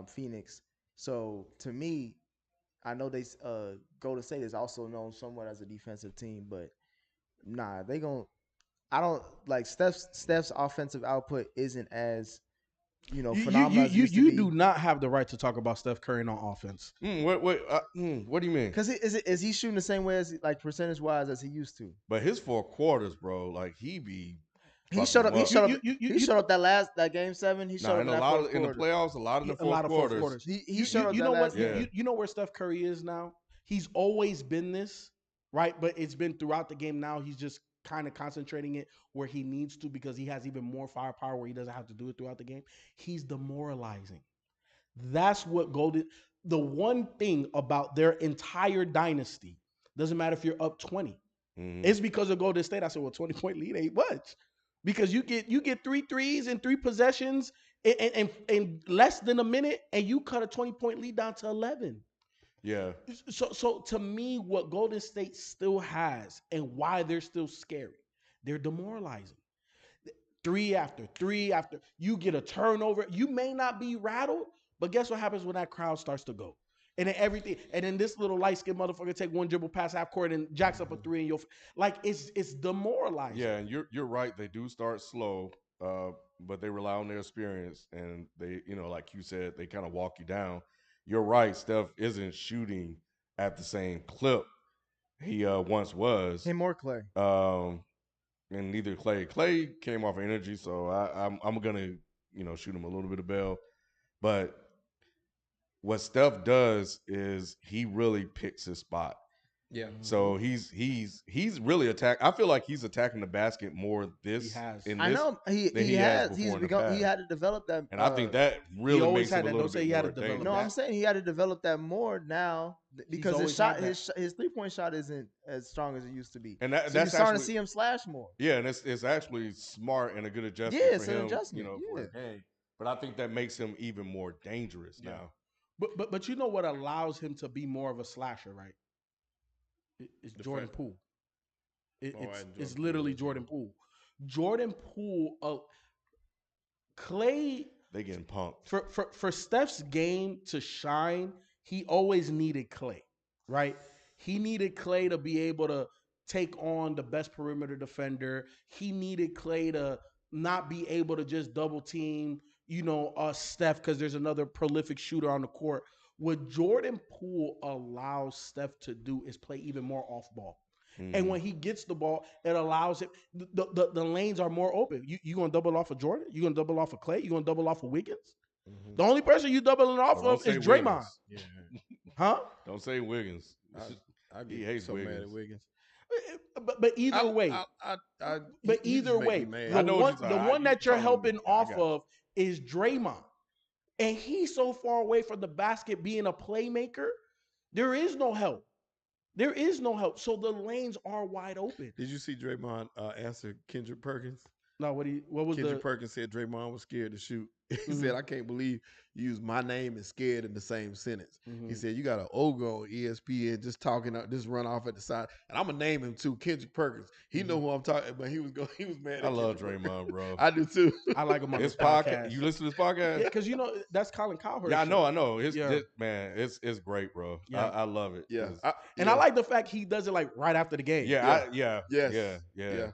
Phoenix. So to me, I know they Golden State is also known somewhat as a defensive team, but nah, they gon' I don't like Steph's offensive output isn't as phenomenal as it used to You be. do not have the right to talk about Steph Curry on offense. What do you mean? Because is he shooting the same way as like percentage wise as he used to? But his 4 quarters, bro, like he be. He showed up. He showed up. You- He showed up that game 7. He showed up in in a that lot fourth of in the quarter. playoffs, a lot of the a lot fourth of fourth quarters. quarters. He showed up You that know what? last game. You know where Steph Curry is now. He's always been this, right? But it's been throughout the game. Now he's just kind of concentrating it where he needs to because he has even more firepower where he doesn't have to do it throughout the game. He's demoralizing. That's what Golden. The one thing about their entire dynasty doesn't matter if you're up 20. It's because of Golden State. I said, well, 20-point lead ain't much. Because you get 3 threes in 3 possessions in less than a minute, and you cut a 20-point lead down to 11. Yeah. So to me, what Golden State still has and why they're still scary, they're demoralizing. 3 after 3 after you get a turnover. You may not be rattled, but guess what happens when that crowd starts to go? And then everything, and then this little light skinned motherfucker take one dribble past half court and jacks up a 3 in your like it's demoralizing. Yeah, and you're right. They do start slow, but they rely on their experience, and they, like you said, they kind of walk you down. You're right. Steph isn't shooting at the same clip he once was. Him or Clay. And neither Clay. Clay came off of energy, so I'm gonna shoot him a little bit of bail, but what Steph does is he really picks his spot. Yeah. So he's really I feel like he's attacking the basket more He has. I know he has. He's become. He had to develop that. And I think that really always makes had him a that. little Don't say bit he had more to develop dangerous. No, that. I'm saying he had to develop that more now because his always had shot, his 3-point shot isn't as strong as it used to be. And So that's you're starting actually, to see him slash more. yeah, and it's actually smart and a good adjustment Yeah, for it's an him, adjustment, for his game. But I think that makes him even more dangerous now. But you know what allows him to be more of a slasher, right? It's Jordan Poole. It's literally Jordan Poole. Jordan Poole, Clay. They getting pumped. For Steph's game to shine, he always needed Clay, right? He needed Clay to be able to take on the best perimeter defender. He needed Clay to not be able to just double team, Steph because there's another prolific shooter on the court. What Jordan Poole allows Steph to do is play even more off ball. And when he gets the ball, it allows him. The lanes are more open. You gonna double off of Jordan? You gonna double off of Clay? You gonna double off of Wiggins? The only person you doubling off of is Draymond. Yeah. Huh? Don't say Wiggins. I He get hates so mad Wiggins. at Wiggins. But either way, He either just make way, me mad. I know what the you're saying. one that you're helping I off got you. of is Draymond, and he's so far away from the basket being a playmaker. There is no help. There is no help. So the lanes are wide open. Did you see Draymond answer Kendrick Perkins? No, what was Kendrick the Perkins said Draymond was scared to shoot. He Mhm. said, I can't believe you use my name and scared in the same sentence. He Mhm. said, you got an ogre on ESPN just talking, just run off at the side. And I'm going to name him too, Kendrick Perkins. He know who I'm talking, but he was mad I at love Kendrick Draymond, bro. I do too. I like him on His his podcast. podcast. You listen to his podcast? Yeah, because that's Colin Cowherd. Yeah, I show. know. It's Yeah. just, man, it's great, bro. Yeah. I love it. Yeah. 'cause- And I like the fact he does it like right after the game. yeah, Yes. yeah.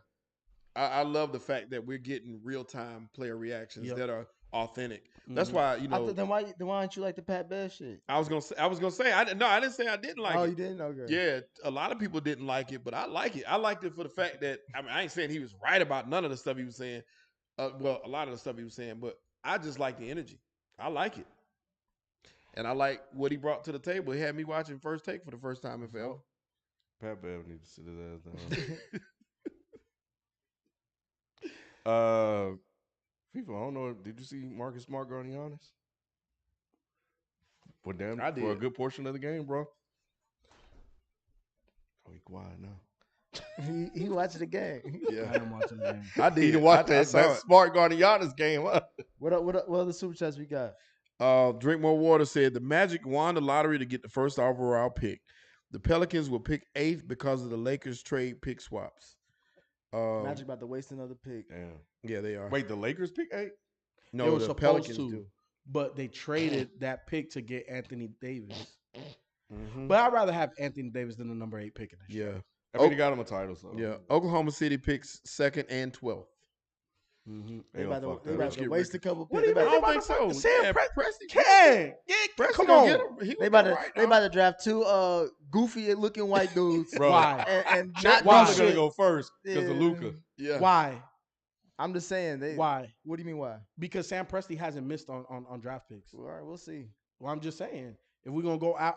I love the fact that we're getting real time player reactions Yep. that are authentic. That's Mhm. why, you know, Then why don't you like the Pat Bev shit? I was gonna say I didn't say I didn't like Oh, it. you didn't? Okay. Yeah, a lot of people didn't like it, but I like it. I liked it for the fact that I ain't saying he was right about none of the stuff he was saying. Well, a lot of the stuff he was saying, but I just like the energy. I like it, and I like what he brought to the table. He had me watching First Take for the first time in forever. Pat Bev needs to sit his ass down. FIFA, I don't know. Did you see Marcus Smart guarding Giannis? For I did. a good portion of the game, bro. Oh, he quiet now. he watched the game. I Yeah, am watching the game. I He did. watched I saw that it. Smart guarding Giannis game. Huh? What other super chats we got? Drink More Water said the Magic won the lottery to get the first overall pick. The Pelicans will pick 8th because of the Lakers trade pick swaps. Magic about to waste another pick. Damn. Yeah, they are. Wait, the Lakers pick 8? no, they were the supposed Pelicans to, do. but they traded that pick to get Anthony Davis. Mhm. But I'd rather have Anthony Davis than the number 8 pick in this. Yeah, I mean, he got him a title, so yeah. Oklahoma City picks 2nd and 12th. Mm-hmm. They about gonna fuck they that about up. to waste a couple What picks. do you I mean? don't think so. Sam Yeah, Presti Presti can. Yeah, Presti come gonna on. get him. He They gonna about get to him right they now. about to draft 2 goofy looking white dudes. Bro, Why? and Chet not Why? Butler do gonna shit. go first because of Yeah. Luka. Yeah. Why? I'm just saying. Why? What do you mean why? Because Sam Presti hasn't missed on draft picks. All right, we'll see. Well, I'm just saying, if we're gonna go out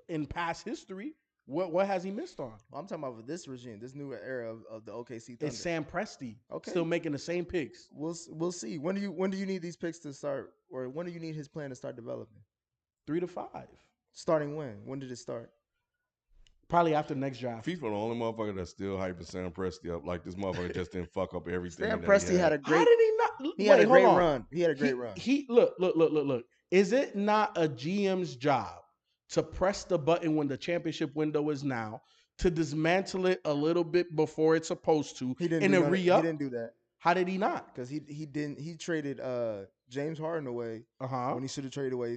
in past history, what has he missed on? Well, I'm talking about for this regime, this new era of the OKC Thunder. It's Sam Presti. Okay. Still making the same picks. We'll see. When do you need these picks to start, or when do you need his plan to start developing? 3 to 5. Starting when? When did it start? Probably after next draft. FIFA the only motherfucker that's still hyping Sam Presti up. Like this motherfucker just didn't fuck up everything. Sam that Presti had a How great. did he not? He had a Wait, great hold on. run. He had a great run. He look. Is it not a GM's job to press the button when the championship window is now, to dismantle it a little bit before it's supposed to, He didn't and do then none- re-up? He didn't do that How did he not? because he didn't. He traded James Harden away Uh-huh. when he should have traded away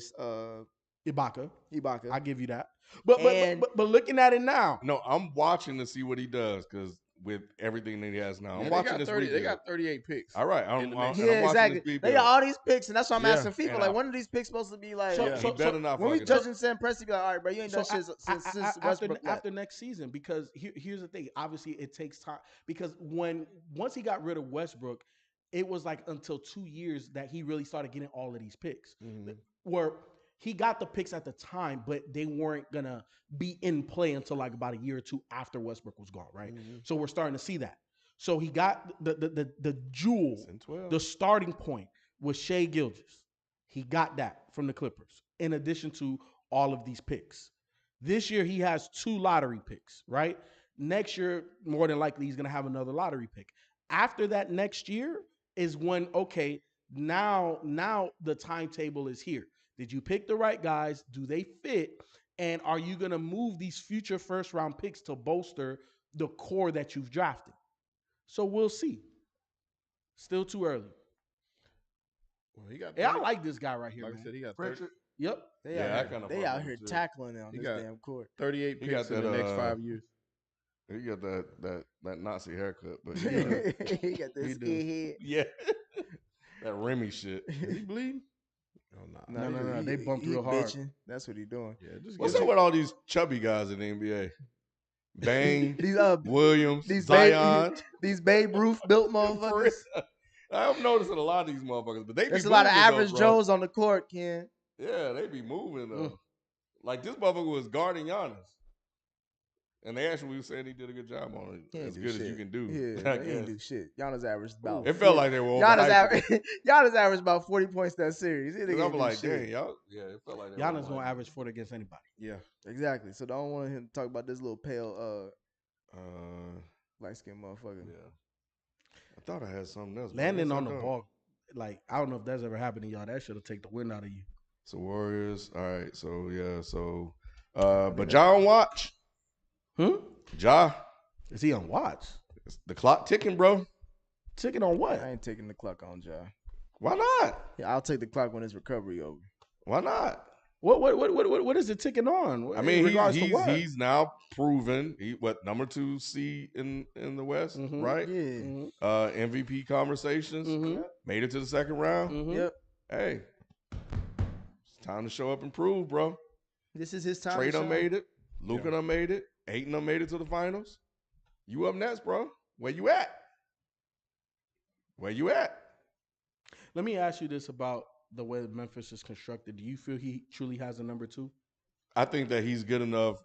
Ibaka. Ibaka. I give you that. But And- but looking at it now, No, I'm watching to see what he does because with everything that he has now, I'm Yeah, watching this They weekend. got 38 picks. All right, in the mix. and I'm yeah, watching exactly. this They got all these picks, and that's why I'm Yeah. asking FIFA. And Like, I- when are these picks supposed to be like? So- Yeah, he better not when we fuck it up. judging Sam Presti, be like, all right, bro, you ain't done shit since Westbrook left. after next season, because here's the thing. Obviously, it takes time because once he got rid of Westbrook, it was like until 2 years that he really started getting all of these picks. Mhm. Where he got the picks at the time, but they weren't gonna be in play until like about a year or two after Westbrook was gone, right? Mhm. So we're starting to see that. So he got the jewel, It's in 12. the starting point was Shea Gilgeous. He got that from the Clippers, in addition to all of these picks. This year he has 2 lottery picks, right? Next year, more than likely, he's gonna have another lottery pick. After that next year is when, okay, now the timetable is here. Did you pick the right guys? Do they fit? And are you gonna move these future first round picks to bolster the core that you've drafted? So we'll see. Still too early. Well, he got. Hey, I 30 like this guy right here, Like I man. said, he got Pritchard. Yep. They Yeah, I out, kinda they fuck out with here him, too. tackling on He this got- damn court. 38 He picks got in the that, next 5 years. He got that Nazi haircut, but he got this He do. skinhead. yeah, that Remy shit. Is he bleeding? Oh, nah. No, they bumped he real hard. bitching. That's what he doing. Yeah, just What's get up with all these chubby guys in the NBA? Bang, These Williams, these Zion. these Babe Ruth built For real. motherfuckers. I'm noticing a lot of these motherfuckers, but they There's be a lot of moving, though, average bro. Joes on the court, Ken. Yeah, they be moving though. Like this motherfucker was guarding Giannis, and they actually were saying he did a good job on it, He ain't as do good shit. as you can do. Yeah, I he ain't guess. do shit. Giannis averaged about. It felt like they were Giannis overhyping. Giannis averaged about 40 points that series. He Cause didn't I'm do like, shit. dang, y'all. Yeah, it felt like they were Giannis gonna overhyping. average 40 against anybody. Yeah. Exactly. So don't want him to talk about this little pale Uh, light skinned motherfucker. yeah. I thought I had something else. Landing on the ball, like I don't know if that's ever happened to y'all. That should have taken the wind out of you. So Warriors. All right. So yeah. So, but Ja on watch. Ja. Is he on watch? The clock ticking, bro. Ticking on what? I ain't taking the clock on Ja. Why not? Yeah, I'll take the clock when his recovery over. Why not? What is it ticking on? I mean, he's now proven number 2 seed in the West, right? Yeah. MVP conversations. Made it to the second round. Yep. Hey, it's time to show up and prove, bro. This is his time. Trey done made it. Luka done made it. Ayton done made it to the finals. You up next, bro. Where you at? Where you at? Let me ask you this about the way Memphis is constructed. Do you feel he truly has a number 2? I think that he's good enough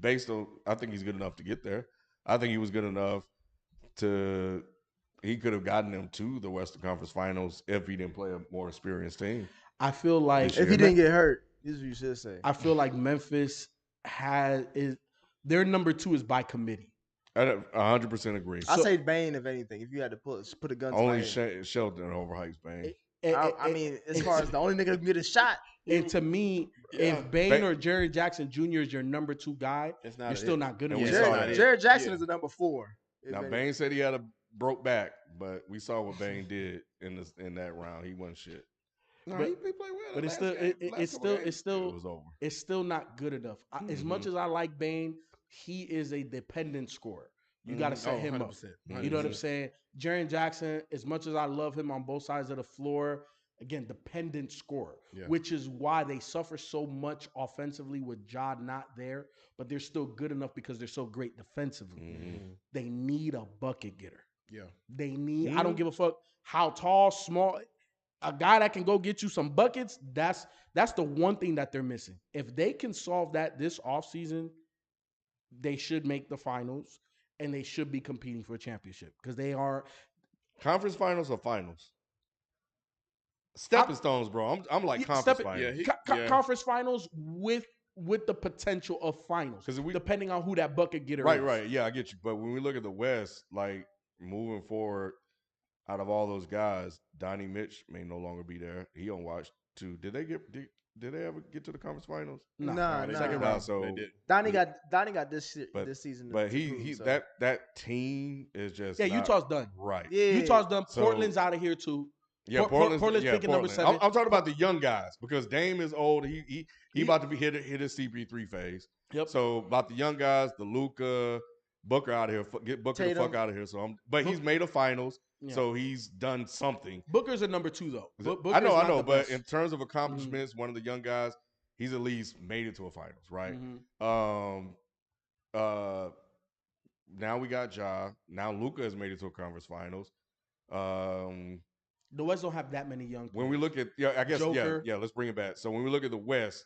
I think he's good enough to get there. I think he was good enough he could have gotten them to the Western Conference Finals if he didn't play a more experienced team. I feel like if he didn't get hurt, this is what you should say. I feel like Memphis their number 2 is by committee. I 100% agree. I say Bane, if anything. If you had to put a gun to only my Shelton overhypes Bane. I mean, as far as the only nigga who can get a shot. And to me, if Bane or Jaren Jackson Jr. is your number 2 guy, you're still not good enough. Jared Jackson is a number 4. Now Bane said he had a broke back, but we saw what Bane did in that round. He wasn't shit. No, he played well. But it's still not good enough. As much as I like Bane, he is a dependent scorer. You got to set him up. 100%. You know what I'm saying? Jaren Jackson, as much as I love him on both sides of the floor, again, dependent scorer, which is why they suffer so much offensively with Ja not there, but they're still good enough because they're so great defensively. They need a bucket getter. Yeah. They need, I don't give a fuck how tall, small, a guy that can go get you some buckets, that's the one thing that they're missing. If they can solve that this offseason, they should make the finals and they should be competing for a championship because they are conference finals or finals. Stepping stones, bro. I'm like conference finals. Conference finals with the potential of finals, depending on who that bucket getter is. Right. Yeah, I get you. But when we look at the West, like moving forward, out of all those guys, Donnie Mitch may no longer be there. He on watch too. Did they ever get to the conference finals? No. Second round. So Donnie got this season. But that team is just Utah's done. Right. Yeah. Utah's done. Portland's out of here too. Yeah, Portland's picking number 7. I'm talking about the young guys because Dame is old. He about to be hit his CP3 phase. Yep. So about the young guys, the Luka, Booker out of here. Get Booker the fuck out of here. But he's made a finals, so he's done something. Booker's a number 2 though. I know. But in terms of accomplishments, one of the young guys, he's at least made it to a finals, right? Now we got Ja. Now Luka has made it to a conference finals. The West don't have that many young players. When we look at, I guess, Joker. let's bring it back. So when we look at the West,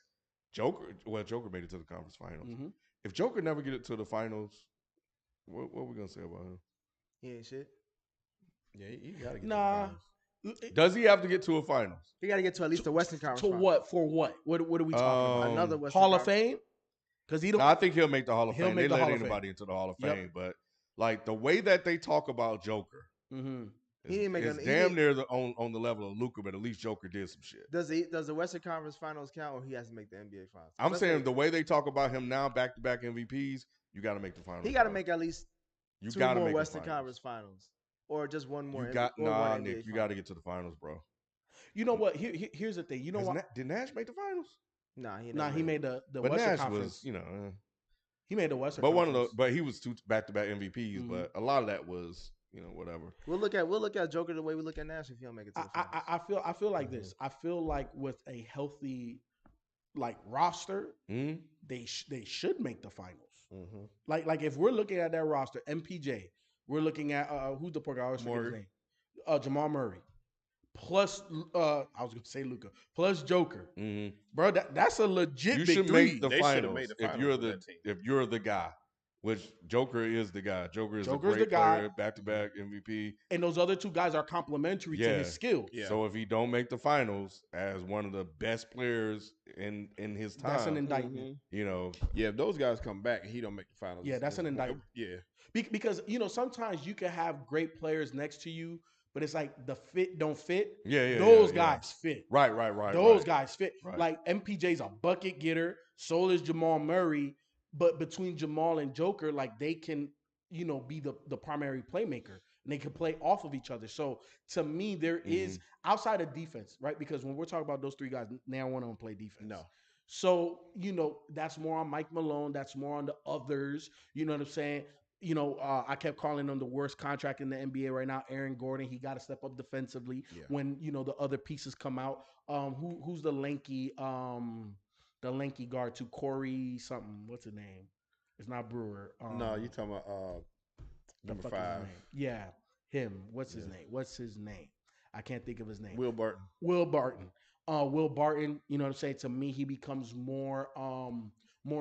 Joker made it to the conference finals. If Joker never get it to the finals, what are we going to say about him? He ain't shit. Yeah, he got to get to the finals. Does he have to get to a finals? He got to get to at least the Western Conference. To what? For what? What are we talking about? Another Western Hall of Fame? Because he don't. No, I think he'll make the Hall of Fame. They let anybody into the Hall of Fame, but like the way that they talk about Joker. He didn't make it's damn near on the level of Luka, but at least Joker did some shit. Does the Western Conference Finals count, or he has to make the NBA Finals? I'm saying the way they talk about him now, back-to-back MVPs, you got to make the finals. He got to make at least two more Western Conference Finals, or just one more. Nick, you got to get to the finals, bro. You know what? Here's the thing. You know what? Did Nash make the finals? Nah, he made the but Western Nash Conference. Was, he made the Western. But Conference. but he was 2 back-to-back MVPs. But a lot of that was. Whatever. We'll look at Joker the way we look at Nash if he don't make it to the finals. I feel like this. I feel like with a healthy roster, they should make the finals. Like if we're looking at that roster, MPJ, we're looking at who's the poor guy? I always forget his name. Jamal Murray. Plus I was gonna say Luka. Plus Joker. Bro, that's a legit you big should three. make the finals if you're the guy. which Joker is the guy. Joker is Joker's a the great guy. player, back-to-back MVP. And those other two guys are complementary to his skills. Yeah. So if he don't make the finals as one of the best players in his time, That's an indictment. you know. Yeah, if those guys come back and he don't make the finals. Yeah, that's an indictment. Yeah. Because sometimes you can have great players next to you, but it's like the fit don't fit. Yeah. Those guys fit. Right. Those guys fit. Right. Like MPJ's a bucket getter. So is Jamal Murray. But between Jamal and Joker, like they can, be the primary playmaker. And they can play off of each other. So to me, there is outside of defense, right? Because when we're talking about those three guys, now one of them play defense. No. So, that's more on Mike Malone. That's more on the others. You know what I'm saying? I kept calling him the worst contract in the NBA right now. Aaron Gordon, he got to step up defensively when, the other pieces come out. Who's the lanky guard to Corey something? What's his name? It's not Brewer. No, you talking about number fuck is his 5. name? Yeah, him. What's his name? I can't think of his name. Will Barton. Will Barton, you know what I'm saying? To me, he becomes more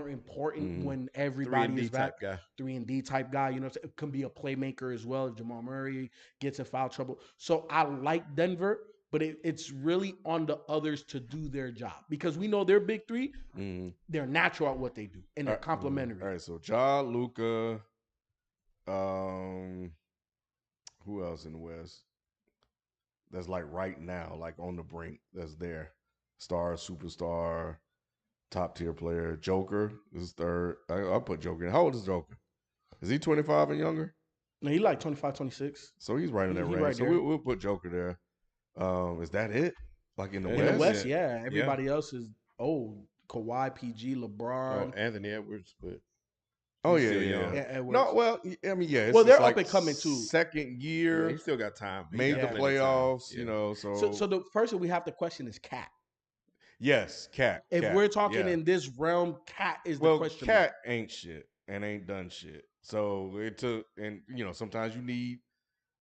important when everybody is back. 3-and-D type guy, you know what I'm saying? Can be a playmaker as well if Jamal Murray gets in foul trouble. So I like Denver, but it's really on the others to do their job because we know they're big three. They're natural at what they do, and they're complementary. All right, so Ja, Luka, who else in the West? That's like right now, like on the brink. That's there. Star, superstar, top tier player. Joker is third. I'll put Joker in. How old is Joker? Is he 25 and younger? No, he like 25, 26. So he's right in that range. Right so there. we'll put Joker there. Is that it? Like in the West? In the West, yeah. Everybody else is old. Kawhi, PG, LeBron. Oh, Anthony Edwards, but Oh he's yeah, still yeah. young. Edwards. No, well, I mean, yeah. It's, Well, they're it's like up and coming, too. Second Yeah, year, he still got time. He made got the plenty of time. playoffs. Yeah. You know, So the person we have to question is Cat. yes, Cat. If Cat, we're talking yeah. in this realm, Cat is the Well, question. Cat ain't shit and ain't done shit. So it took, and sometimes you need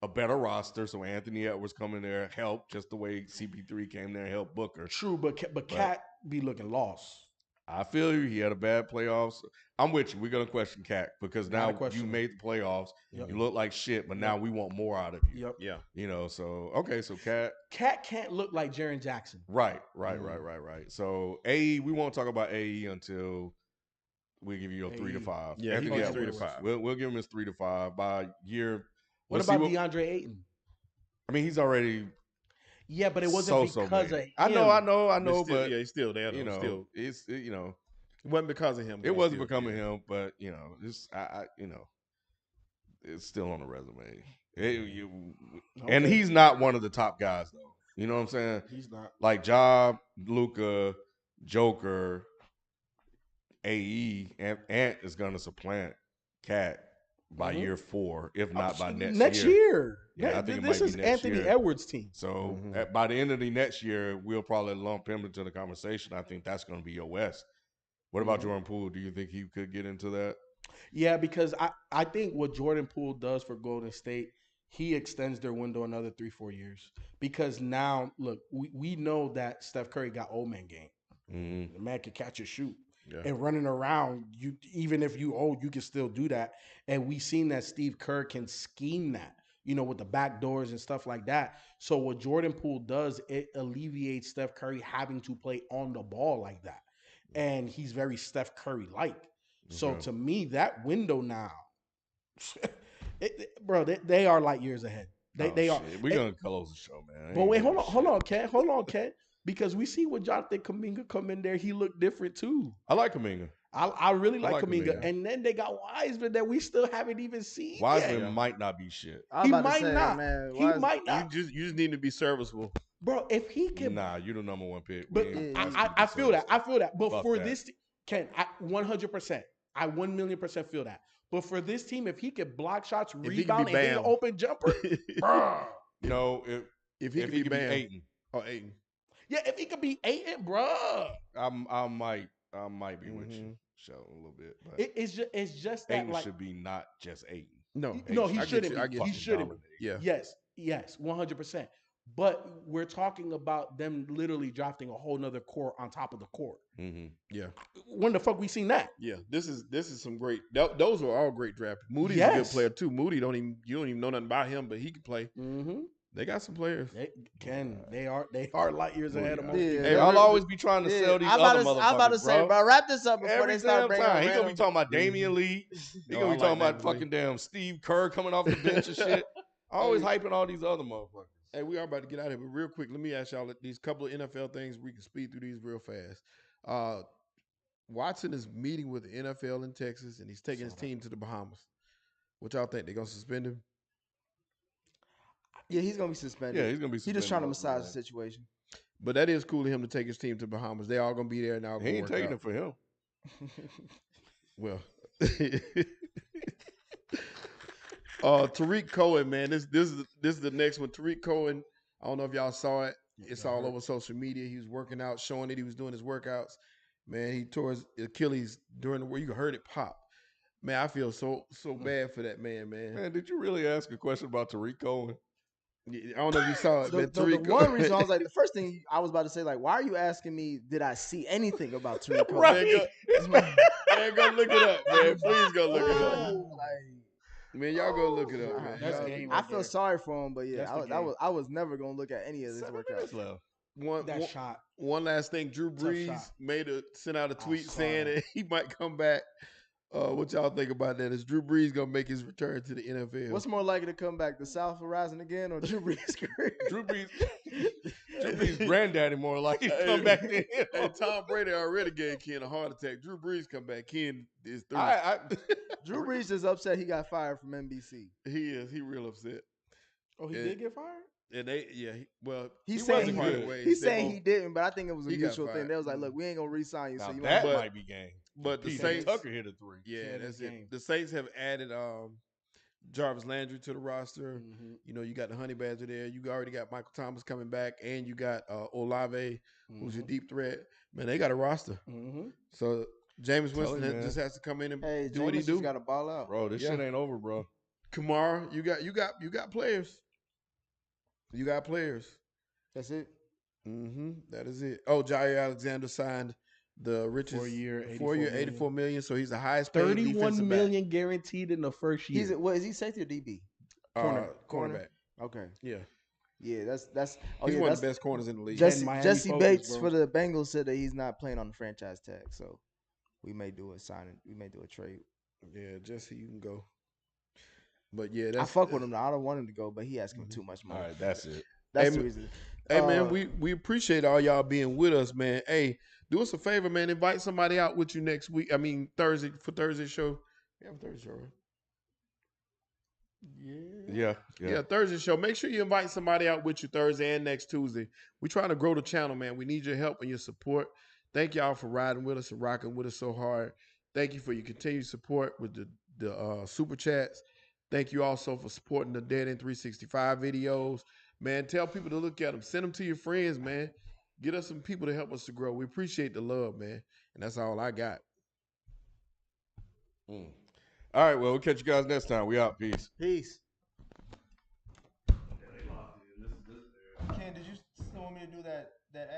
a better roster. So Anthony Edwards come in there, help just the way CP3 came there and helped Booker. True, but Cat be looking lost. I feel you. He had a bad playoffs. I'm with you. We're gonna question Cat because Gotta now question you him. made the playoffs. Yep. You look like shit, but now we want more out of you. Yep. Yeah. So okay, so Cat. Cat can't look like Jaren Jackson. Right. So AE, we won't talk about AE until we give you a 3 to 5. Yeah, Anthony he gets Edwards, 3 to 5. We'll give him his 3 to 5 by year. What let's see about DeAndre Ayton? I mean, he's already. Yeah, but it wasn't so because made. of him. I know, Still, but yeah, he's still there. you know, Still, it's it wasn't because of him. but it he's wasn't still becoming there. him, but it's it's still on the resume. And he's not one of the top guys though. You know what I'm saying? He's not. Like Ja, Luka, Joker, AE, Ant is gonna supplant Cat by year 4, if not by next year. Yeah, I think it this might be is next Anthony year. Edwards' team. So by the end of the next year, we'll probably lump him into the conversation. I think that's going to be your West. What about Jordan Poole? Do you think he could get into that? Yeah, because I think what Jordan Poole does for Golden State, he extends their window another 3-4 years. Because now, look, we know that Steph Curry got old man game. The man can catch and shoot. Yeah. And running around, you even if you old, you can still do that. And we seen that Steve Kerr can scheme that, with the back doors and stuff like that. So what Jordan Poole does, it alleviates Steph Curry having to play on the ball like that. And he's very Steph Curry-like. So to me, that window now, bro, they are light years ahead. They are. We're going to close the show, man. But wait, hold on, Ken. Because we see when Jonathan Kuminga come in there, he looked different too. I like Kuminga. I really like Kuminga. Kuminga. And then they got Wiseman that we still haven't even seen Wiseman yet. might not be shit. I was He about to might say, not. man, He might not. You just need to be serviceable. Bro, if he can. Nah, you the number 1 pick. But I feel that. I feel that. But Fuck for that. this, Ken, 100%. I 1,000,000% feel that. But for this team, if he could block shots, he could rebound, be and hit an Bam. open jumper, bro. No, If he if could he be could be Bam. Ayton. Oh, Aiden. Yeah, if he could be Ayton, bro. I might be with you, Show a little bit. But It's just that Ayton like should be not just Ayton. No, no, I he get shouldn't you. I be. get He you. shouldn't be. Yeah. Yes, 100%. But we're talking about them literally drafting a whole nother core on top of the core. Mm-hmm. Yeah. When the fuck we seen that? Yeah. This is some great. Those are all great drafts. Moody's a good Yes. player too. Moody you don't even know nothing about him, but he can play. Mm-hmm. They got some players. They are light years ahead of most Yeah. people. Hey, I'll always be trying to sell these I'm other about motherfuckers, to, I'm about to say, bro, wrap this up before Every they start damn bringing time. up He gonna be random. talking about Damian Lee. He gonna be talking about fucking damn Steve Kerr coming off the bench and shit. Always hyping all these other motherfuckers. Hey, we are about to get out of here, but real quick, let me ask y'all these couple of NFL things. We can speed through these real fast. Watson is meeting with the NFL in Texas, and he's taking his team to the Bahamas. What y'all think? They gonna suspend him? Yeah, he's gonna be suspended. Yeah, he's gonna be He just suspended trying to most of the massage the game. situation. But that is cool of him to take his team to Bahamas. They all gonna be there now. He ain't taking it for him. Well, Tariq Cohen, man, this is the next one. Tariq Cohen. I don't know if y'all saw it. It's all over social media. He was working out, showing it. He was doing his workouts. Man, he tore his Achilles during the war. You heard it pop. Man, I feel so bad for that man. Man, did you really ask a question about Tariq Cohen? I don't know if you saw it, The, man. the, Tariq the one Cohen. reason I was like, the first thing I was about to say, like, why are you asking me? Did I see anything about Tariq Cohen? Right. Man, go look it up, man. Please go look it up. Like, Man, y'all go look it up, man. That's Y'all- game I right feel there. sorry for him, but yeah, That's the game. I was never gonna look at any of this 7 workout. minutes left. That shot. One last thing, Drew Tough Brees shot. sent out a tweet saw saying that. that he might come back. What y'all think about that? Is Drew Brees gonna make his return to the NFL? What's more likely to come back, the South rising again or Drew Brees' career? Drew Brees' granddaddy more like he come back to him. Hey, Tom Brady already gave Ken a heart attack. Drew Brees come back. Ken is through. Drew Brees is upset he got fired from NBC. He is. He real upset. Oh, he Yeah. did get fired? And He's wasn't saying good. he's saying he didn't, but I think it was a He got mutual thing. fired. They was like, look, we ain't gonna re-sign you, Now so you that might. might be game. But the PJ Saints Tucker hit a 3. Yeah, Yeah, that's this it. game. The Saints have added Jarvis Landry to the roster. Mm-hmm. You know, you got the Honey Badger there. You already got Michael Thomas coming back, and you got Olave, who's your deep threat. Man, they got a roster. Mm-hmm. So Jameis Tell Winston him, man. just has to come in and Hey, do what he Jameis do. just got to ball out. Bro, this shit ain't over, bro. Kamara, you got players. You got players. That's it. That is it. Oh, Jair Alexander signed the richest 4-year, $84 million. So he's the highest paid 31 defensive million guaranteed in the first year. Is he safety or DB? back. Corner. Cornerback. Okay. Yeah. Yeah, that's. Oh He's yeah, one that's of the best corners in the league. Miami Jesse focus, Bates bro. for the Bengals said that he's not playing on the franchise tag, so we may do a signing. We may do a trade. Yeah, Jesse, you can go. But yeah, I fuck with him. I don't want him to go, but he asking too much All money. right, that's it. That's Hey, the reason. Hey man, we appreciate all y'all being with us, man. Hey, do us a favor, man. Invite somebody out with you next week. I mean Thursday for Thursday's show. We have a Thursday show, right? Yeah. Thursday show. Make sure you invite somebody out with you Thursday and next Tuesday. We're trying to grow the channel, man. We need your help and your support. Thank y'all for riding with us and rocking with us so hard. Thank you for your continued support with the super chats. Thank you also for supporting the Dead End 365 videos. Man, tell people to look at them. Send them to your friends, man. Get us some people to help us to grow. We appreciate the love, man. And that's all I got. All right, well, we'll catch you guys next time. We out. Peace. Peace. Ken, did you still want me to do that